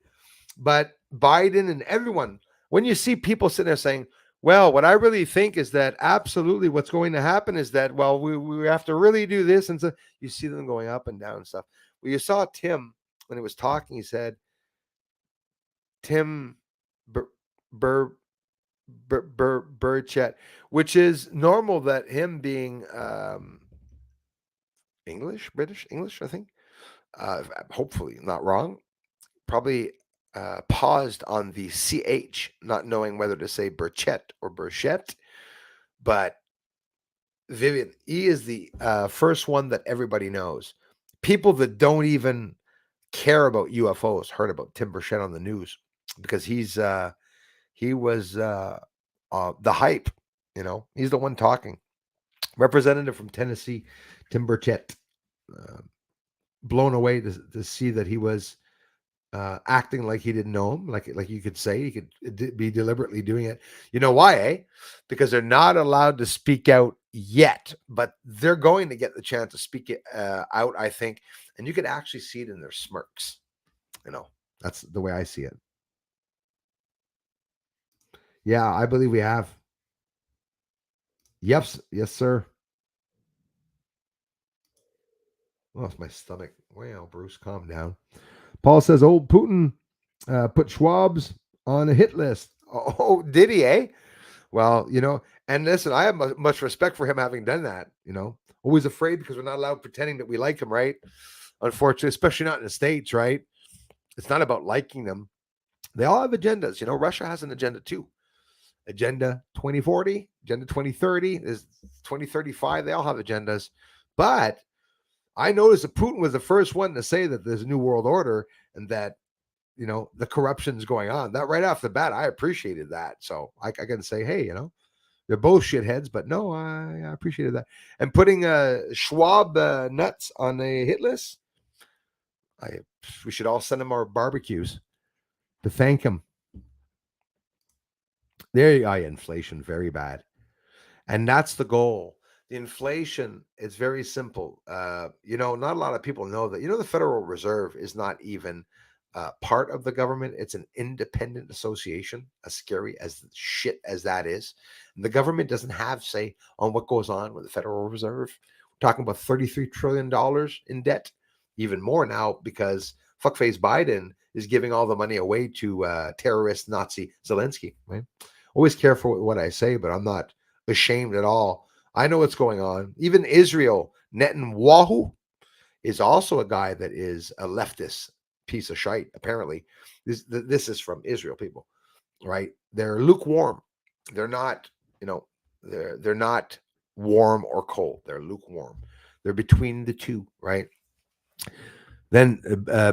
But Biden and everyone, when you see people sitting there saying, well, what I really think is that absolutely what's going to happen is that, well, we have to really do this. And so you see them going up and down and stuff. Well, you saw Tim when he was talking, he said, Tim Burchett, which is normal that him being British English, I think, hopefully not wrong, probably paused on the CH, not knowing whether to say Burchett or Burchett. But Vivian, he is the first one that everybody knows. People that don't even care about UFOs heard about Tim Burchett on the news because he was the hype. He's the one talking. Representative from Tennessee, Tim Burchett, blown away to see that he was acting like he didn't know him, like you could say he could be deliberately doing it. You know why, eh? Because they're not allowed to speak out yet, but they're going to get the chance to speak it out, I think, and you could actually see it in their smirks. That's the way I see it. Yeah, I believe we have. Yes, sir. Oh, it's my stomach. Wow, Bruce, calm down. Paul says, old Putin put Schwab's on a hit list. Oh, did he, eh? Well, and listen, I have much respect for him having done that, Always afraid because we're not allowed pretending that we like him, right? Unfortunately, especially not in the States, right? It's not about liking them. They all have agendas. Russia has an agenda too. Agenda 2040, Agenda 2030, is 2035. They all have agendas. But I noticed that Putin was the first one to say that there's a new world order and that, the corruption's going on. That right off the bat, I appreciated that. So I can say, hey, they're both shitheads, but no, I appreciated that. And putting Schwab nuts on a hit list, we should all send him our barbecues to thank him. There you go. Inflation, very bad. And that's the goal. The inflation is very simple. Not a lot of people know that, the Federal Reserve is not even part of the government. It's an independent association, as scary as shit as that is. And the government doesn't have say on what goes on with the Federal Reserve, talking about $33 trillion in debt, even more now because fuckface Biden is giving all the money away to terrorist Nazi Zelensky, right? Always careful with what I say, but I'm not ashamed at all. I know what's going on. Even Israel, Netanyahu is also a guy that is a leftist piece of shite, apparently. This is from Israel people, right? They're lukewarm. They're not, they're not warm or cold. They're lukewarm. They're between the two, right? Then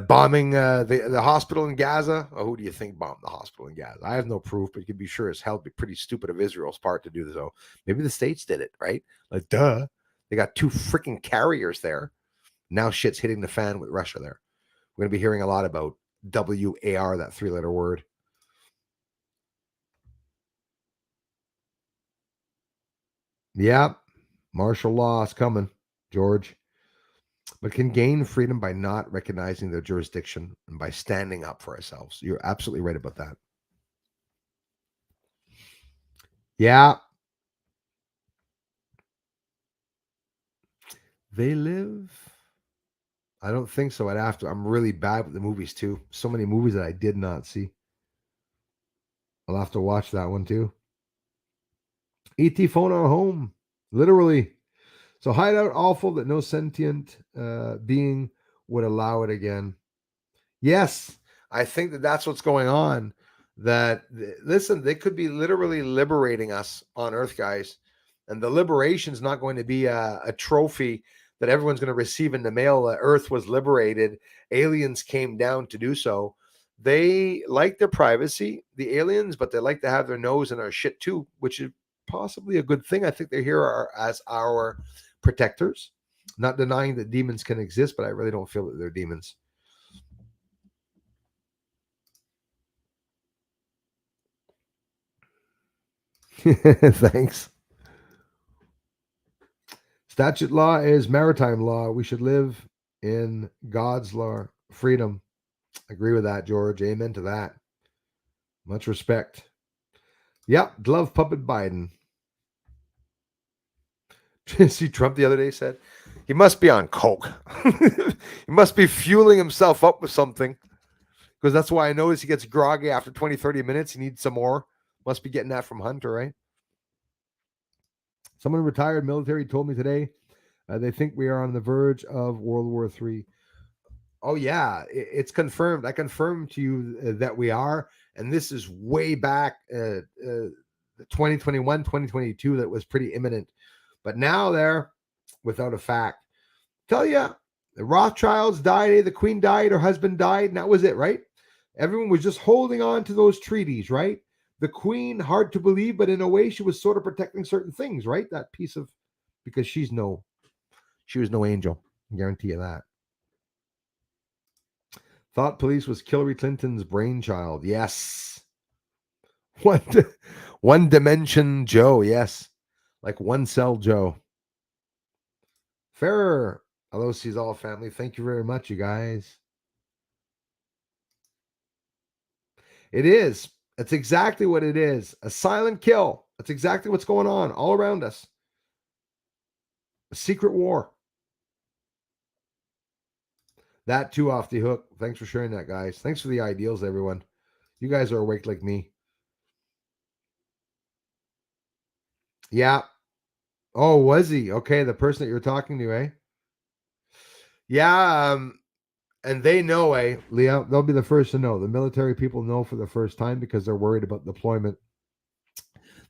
bombing the hospital in Gaza. Oh, who do you think bombed the hospital in Gaza? I have no proof, but you can be sure as hell it'd be pretty stupid of Israel's part to do so. Maybe the States did it, right? Like, duh. They got 2 freaking carriers there. Now shit's hitting the fan with Russia there. We're going to be hearing a lot about WAR, that 3-letter word. Yeah, martial law is coming, George. But can gain freedom by not recognizing their jurisdiction and by standing up for ourselves. You're absolutely right about that. Yeah. They live. I don't think so. I'm really bad with the movies too. So many movies that I did not see. I'll have to watch that one too. ET phone on home. Literally. So hideout awful that no sentient being would allow it again. Yes, I think that's what's going on. That, listen, they could be literally liberating us on Earth, guys. And the liberation is not going to be a trophy that everyone's going to receive in the mail. Earth was liberated. Aliens came down to do so. They like their privacy, the aliens, but they like to have their nose in our shit too, which is possibly a good thing. I think they're here as our protectors. Not denying that demons can exist, but I really don't feel that they're demons. Thanks. Statute law is maritime law. We should live in God's law. Freedom. Agree with that, George. Amen to that. Much respect. Yep. Glove puppet Biden. See, Trump the other day said he must be on coke. He must be fueling himself up with something, because that's why I notice he gets groggy after 20, 30 minutes. He needs some more. Must be getting that from Hunter, right? Someone retired military told me today they think we are on the verge of World War III. Oh, yeah, it's confirmed. I confirmed to you that we are. And this is way back 2021, 2022, that was pretty imminent. But now they're without a fact. Tell you, the Rothschilds died, the Queen died, her husband died, and that was it, right? Everyone was just holding on to those treaties, right? The Queen, hard to believe, but in a way, she was sort of protecting certain things, right? That piece of, because she was no angel. I guarantee you that. Thought police was Hillary Clinton's brainchild. Yes. One dimension Joe. Yes. Like one cell Joe. Ferrer. Hello, sees all family. Thank you very much, you guys. It is. That's exactly what it is. A silent kill. That's exactly what's going on all around us. A secret war. That too off the hook. Thanks for sharing that, guys. Thanks for the ideals, everyone. You guys are awake like me. Yeah. Oh, was he? Okay, the person that you're talking to, eh? Yeah, and they know, Leah, they'll be the first to know. The military people know for the first time because they're worried about deployment.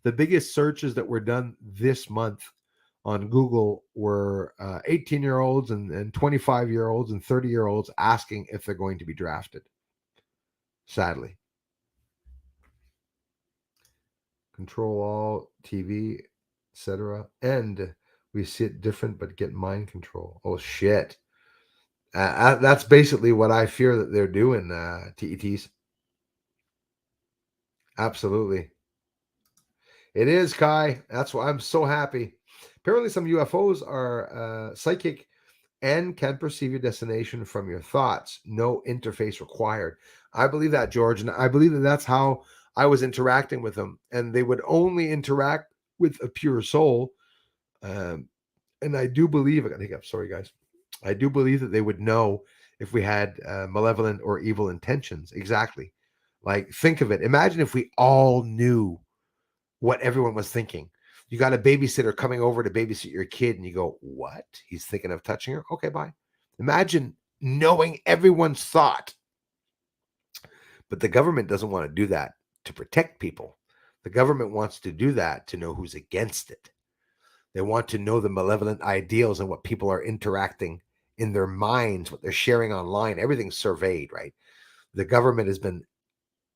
The biggest searches that were done this month on Google were 18-year-olds and 25-year-olds and 30-year-olds asking if they're going to be drafted. Sadly. Control all TV, etc. And we see it different, but get mind control. Oh, shit. That's basically what I fear that they're doing, TETs. Absolutely. It is, Kai. That's why I'm so happy. Apparently some UFOs are psychic and can perceive your destination from your thoughts. No interface required. I believe that, George. And I believe that that's how I was interacting with them. And they would only interact with a pure soul And I do believe, I got to hiccup, sorry guys. I do believe that they would know if we had malevolent or evil intentions. Exactly. Like, think of it. Imagine if we all knew what everyone was thinking. You got a babysitter coming over to babysit your kid, and you go, "What? He's thinking of touching her? Okay, bye." Imagine knowing everyone's thought. But the government doesn't want to do that to protect people. The government wants to do that to know who's against it. They want to know the malevolent ideals and what people are interacting in their minds, what they're sharing online. Everything's surveyed, right? The government has been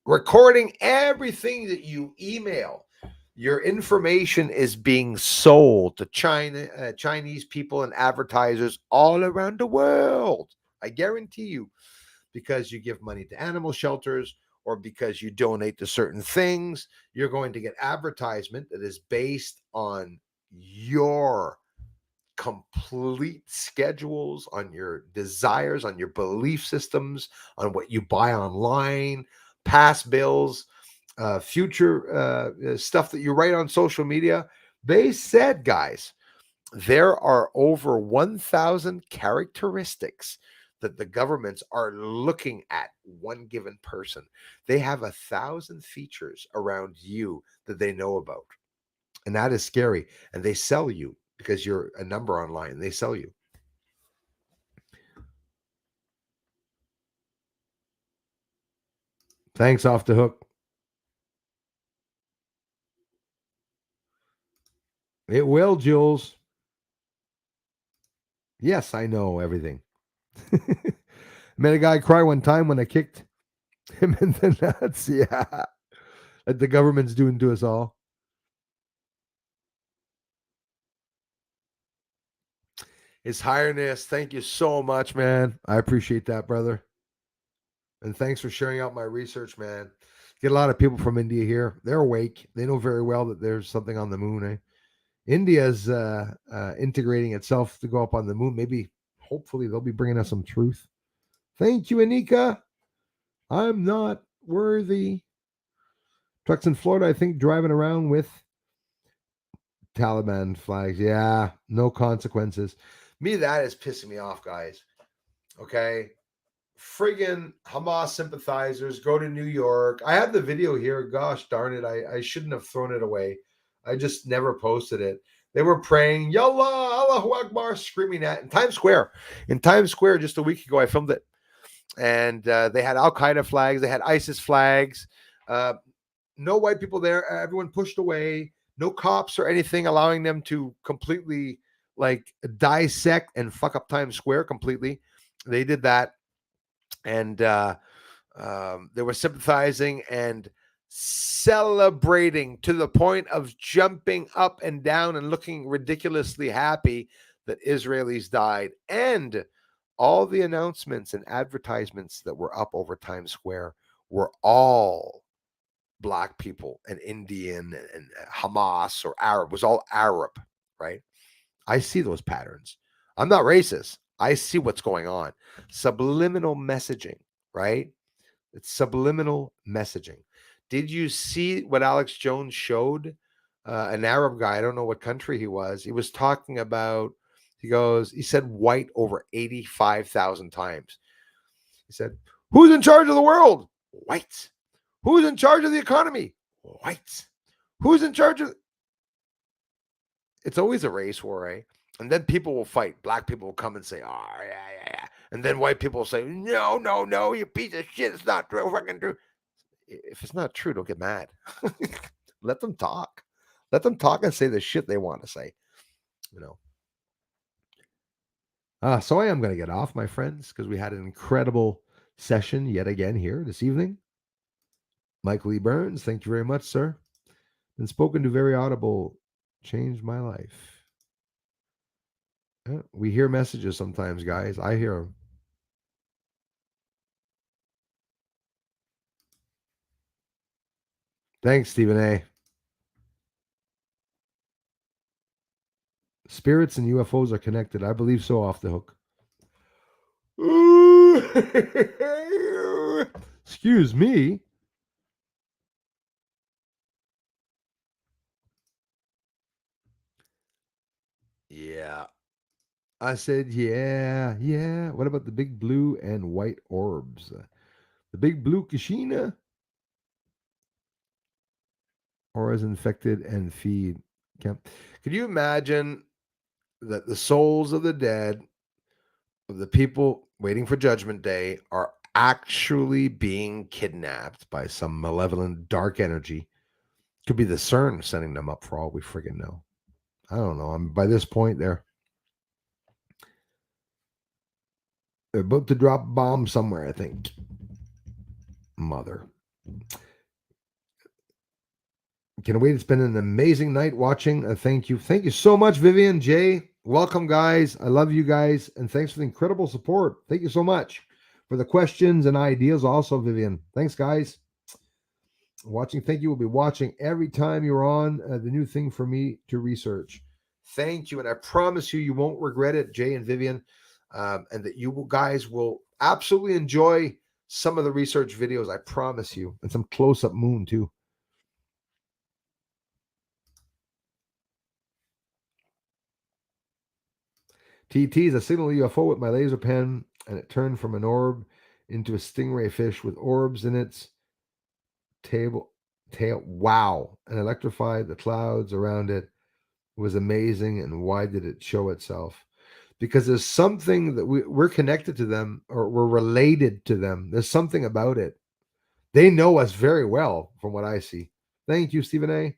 recording everything that you email. Your information is being sold to Chinese people and advertisers all around the world. I guarantee you, because you give money to animal shelters or because you donate to certain things, you're going to get advertisement that is based on your complete schedules, on your desires, on your belief systems, on what you buy online, past bills, future stuff that you write on social media. They said, guys, there are over 1,000 characteristics that the governments are looking at one given person. They have 1,000 features around you that they know about. And that is scary. And they sell you because you're a number online. They sell you. Thanks, Off the Hook. It will, Jules. Yes, I know everything. Made a guy cry one time when I kicked him in the nuts. Yeah. That the government's doing to us all. His Highness, thank you so much, man. I appreciate that, brother. And thanks for sharing out my research, man. Get a lot of people from India here. They're awake. They know very well that there's something on the moon, eh? India's integrating itself to go up on the moon. Maybe, hopefully, they'll be bringing us some truth. Thank you, Anika. I'm not worthy. Trucks in Florida, I think, driving around with Taliban flags. Yeah, no consequences. Me, that is pissing me off, guys. Okay. Friggin' Hamas sympathizers go to New York. I have the video here. Gosh darn it. I shouldn't have thrown it away. I just never posted it. They were praying, Yallah, Allahu Akbar, screaming at in Times Square. In Times Square, just a week ago, I filmed it. And they had Al Qaeda flags, they had ISIS flags. No white people there. Everyone pushed away. No cops or anything allowing them to completely like dissect and fuck up Times Square completely. They did that. And they were sympathizing and celebrating to the point of jumping up and down and looking ridiculously happy that Israelis died. And all the announcements and advertisements that were up over Times Square were all Black people and Indian and Hamas or Arab. It was all Arab, right? I see those patterns. I'm not racist. I see what's going on. Subliminal messaging, right? It's subliminal messaging. Did you see what Alex Jones showed? An Arab guy, I don't know what country he was. He was talking about, he said white over 85,000 times. He said, who's in charge of the world? Whites. Who's in charge of the economy? Whites. Who's in charge of... It's always a race war, eh? And then people will fight. Black people will come and say, oh, yeah. And then white people will say, no, you piece of shit. It's not true. Fucking true. If it's not true, don't get mad. Let them talk. Let them talk and say the shit they want to say. You know. So I am going to get off, my friends, because we had an incredible session yet again here this evening. Michael E. Burns, thank you very much, sir. Been spoken to very audible. Changed my life. We hear messages sometimes, guys. I hear them. Thanks, Stephen A. Spirits and UFOs are connected. I believe so, Off the Hook. Excuse me. Yeah. I said, yeah, yeah. What about the big blue and white orbs? The big blue Kashina? Or is infected and feed? Okay. Could you imagine that the souls of the dead, of the people waiting for Judgment Day, are actually being kidnapped by some malevolent dark energy? Could be the CERN sending them up for all we friggin' know. I don't know. I'm by this point they're about to drop a bomb somewhere, I think. Mother. Can wait to spend an amazing night watching. Thank you. Thank you so much, Vivian, Jay. Welcome, guys. I love you guys. And thanks for the incredible support. Thank you so much for the questions and ideas also, Vivian. Thanks, guys. Watching. Thank you. We'll be watching every time you're on. The new thing for me to research. Thank you. And I promise you, you won't regret it, Jay and Vivian. And that you guys will absolutely enjoy some of the research videos. I promise you. And some close-up moon, too. TT is a signal UFO with my laser pen, and it turned from an orb into a stingray fish with orbs in its tail. Wow. And electrified the clouds around it. It was amazing. And why did it show itself? Because there's something that we're connected to them, or we're related to them. There's something about it. They know us very well from what I see. Thank you, Stephen A.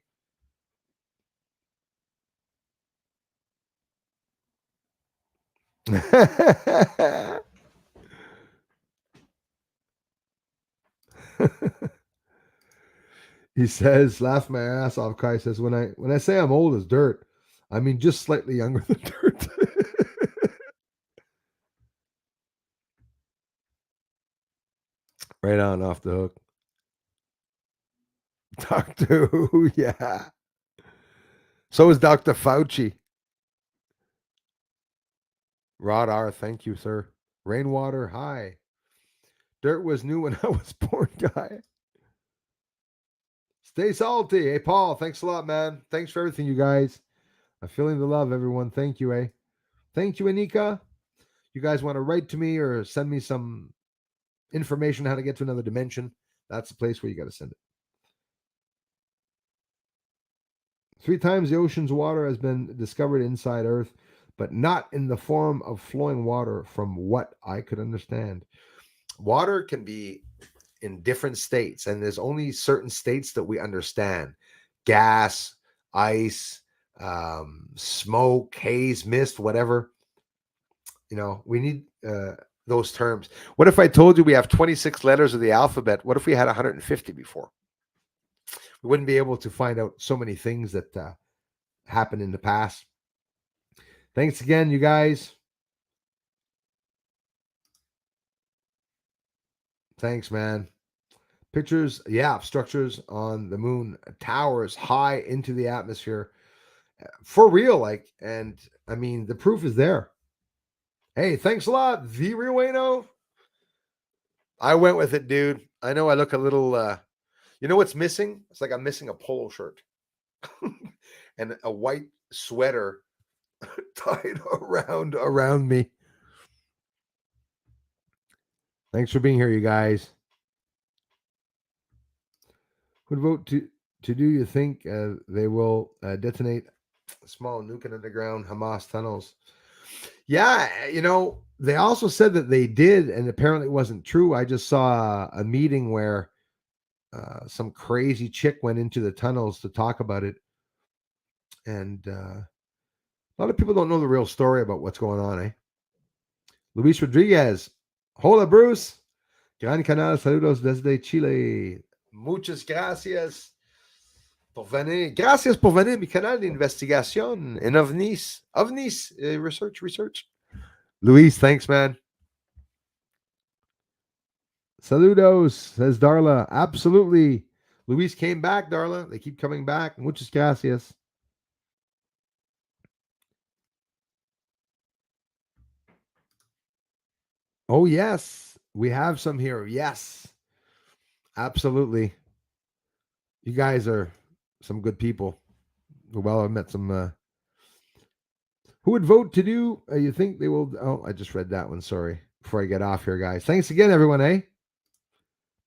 He says, laugh my ass off. Kai says, when I say I'm old as dirt, I mean just slightly younger than dirt. Right on, off the hook. Doctor Who, yeah. So is Dr. Fauci. Rod R, thank you, sir. Rainwater, hi. Dirt was new when I was born, guy. Stay salty. Hey, Paul, thanks a lot, man. Thanks for everything, you guys. I'm feeling the love, everyone. Thank you, eh? Thank you, Anika. You guys want to write to me or send me some information how to get to another dimension? That's the place where you got to send it. 3 times the ocean's water has been discovered inside Earth, but not in the form of flowing water, from what I could understand. Water can be in different states, and there's only certain states that we understand. Gas, ice, smoke, haze, mist, whatever. You know, we need those terms. What if I told you we have 26 letters of the alphabet? What if we had 150 before? We wouldn't be able to find out so many things that happened in the past. Thanks again, you guys. Thanks, man. Pictures, yeah, structures on the moon, towers high into the atmosphere. For real, like, and I mean, the proof is there. Hey, thanks a lot, V Rueno. I went with it, dude. I know I look a little, you know what's missing? It's like I'm missing a polo shirt and a white sweater tied around me. Thanks for being here, you guys. What vote to do you think they will detonate a small nuke in underground Hamas tunnels? Yeah, you know, they also said that they did, and apparently it wasn't true. I just saw a meeting where some crazy chick went into the tunnels to talk about it. And a lot of people don't know the real story about what's going on, eh? Luis Rodriguez. Hola, Bruce. Gran canal, saludos desde Chile. Muchas gracias por venir. Gracias por venir a mi canal de investigación en ovnis. Ovnis, research. Luis, thanks, man. Saludos, says Darla. Absolutely. Luis came back, Darla. They keep coming back. Muchas gracias. Oh, yes. We have some here. Yes. Absolutely. You guys are some good people. Well, I've met some. Who would vote to do? You think they will? Oh, I just read that one. Sorry. Before I get off here, guys. Thanks again, everyone.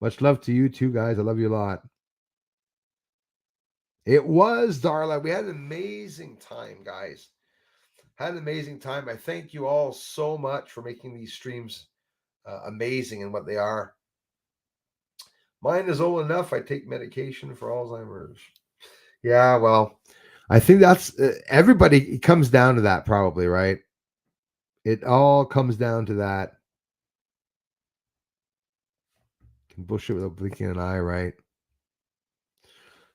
Much love to you too, guys. I love you a lot. It was, Darla. We had an amazing time, guys. Had an amazing time. I thank you all so much for making these streams amazing in what they are. Mine is old enough. I take medication for Alzheimer's. Yeah, well, I think that's everybody. It comes down to that, probably, right? It all comes down to that. Can bullshit without blinking an eye, right?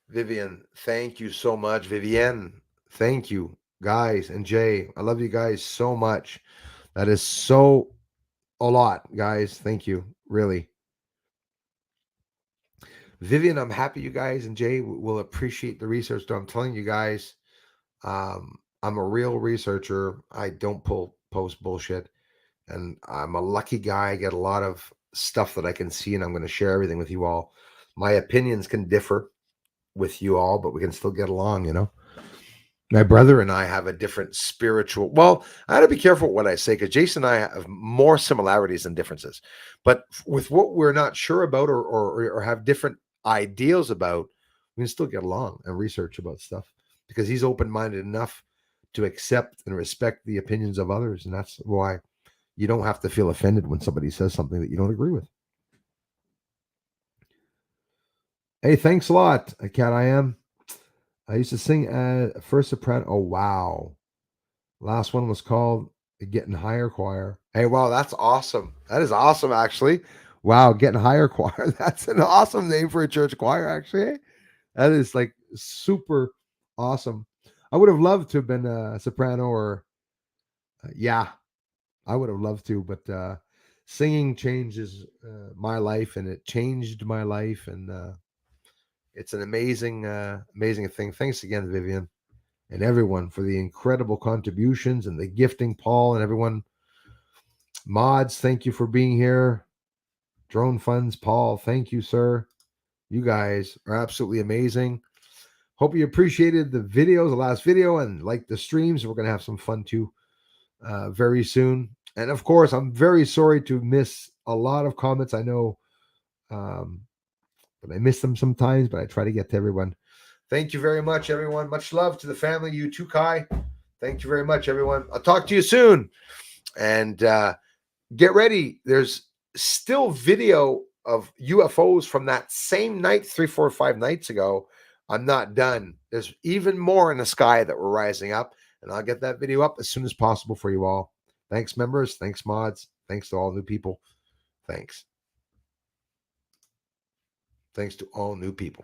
Vivian, thank you so much. Vivienne, thank you, guys, and Jay. I love you guys so much. That is so a lot, guys. Thank you, really. Vivian, I'm happy you guys and Jay will appreciate the research. I'm telling you guys, I'm a real researcher. I don't post bullshit, and I'm a lucky guy. I get a lot of stuff that I can see, and I'm going to share everything with you all. My opinions can differ with you all, but we can still get along, you know. My brother and I have a different spiritual. Well, I got to be careful what I say because Jason and I have more similarities than differences. But with what we're not sure about or have different ideals about, we can still get along and research about stuff because he's open-minded enough to accept and respect the opinions of others, and that's why you don't have to feel offended when somebody says something that you don't agree with. Hey, thanks a lot, Cat I Am. I used to sing at First Soprano. Oh, wow. Last one was called Getting Higher Choir. Hey, wow, that's awesome. That is awesome, actually. Wow, Getting Higher Choir. That's an awesome name for a church choir, actually. That is like super awesome. I would have loved to have been a soprano or, yeah, I would have loved to, but singing changes my life, and it changed my life, and it's an amazing, amazing thing. Thanks again, Vivian, and everyone for the incredible contributions and the gifting, Paul and everyone. Mods, thank you for being here. Drone Funds, Paul, thank you, sir. You guys are absolutely amazing. Hope you appreciated the videos, the last video, and like the streams. We're going to have some fun too very soon. And of course, I'm very sorry to miss a lot of comments. I know, but I miss them sometimes, but I try to get to everyone. Thank you very much, everyone. Much love to the family. You too, Kai. Thank you very much, everyone. I'll talk to you soon. And get ready. There's still video of UFOs from that same night, 3, 4, 5 nights ago. I'm not done. There's even more in the sky that were rising up, and I'll get that video up as soon as possible for you all. Thanks, members. Thanks, mods. Thanks to all new people. Thanks. Thanks to all new people.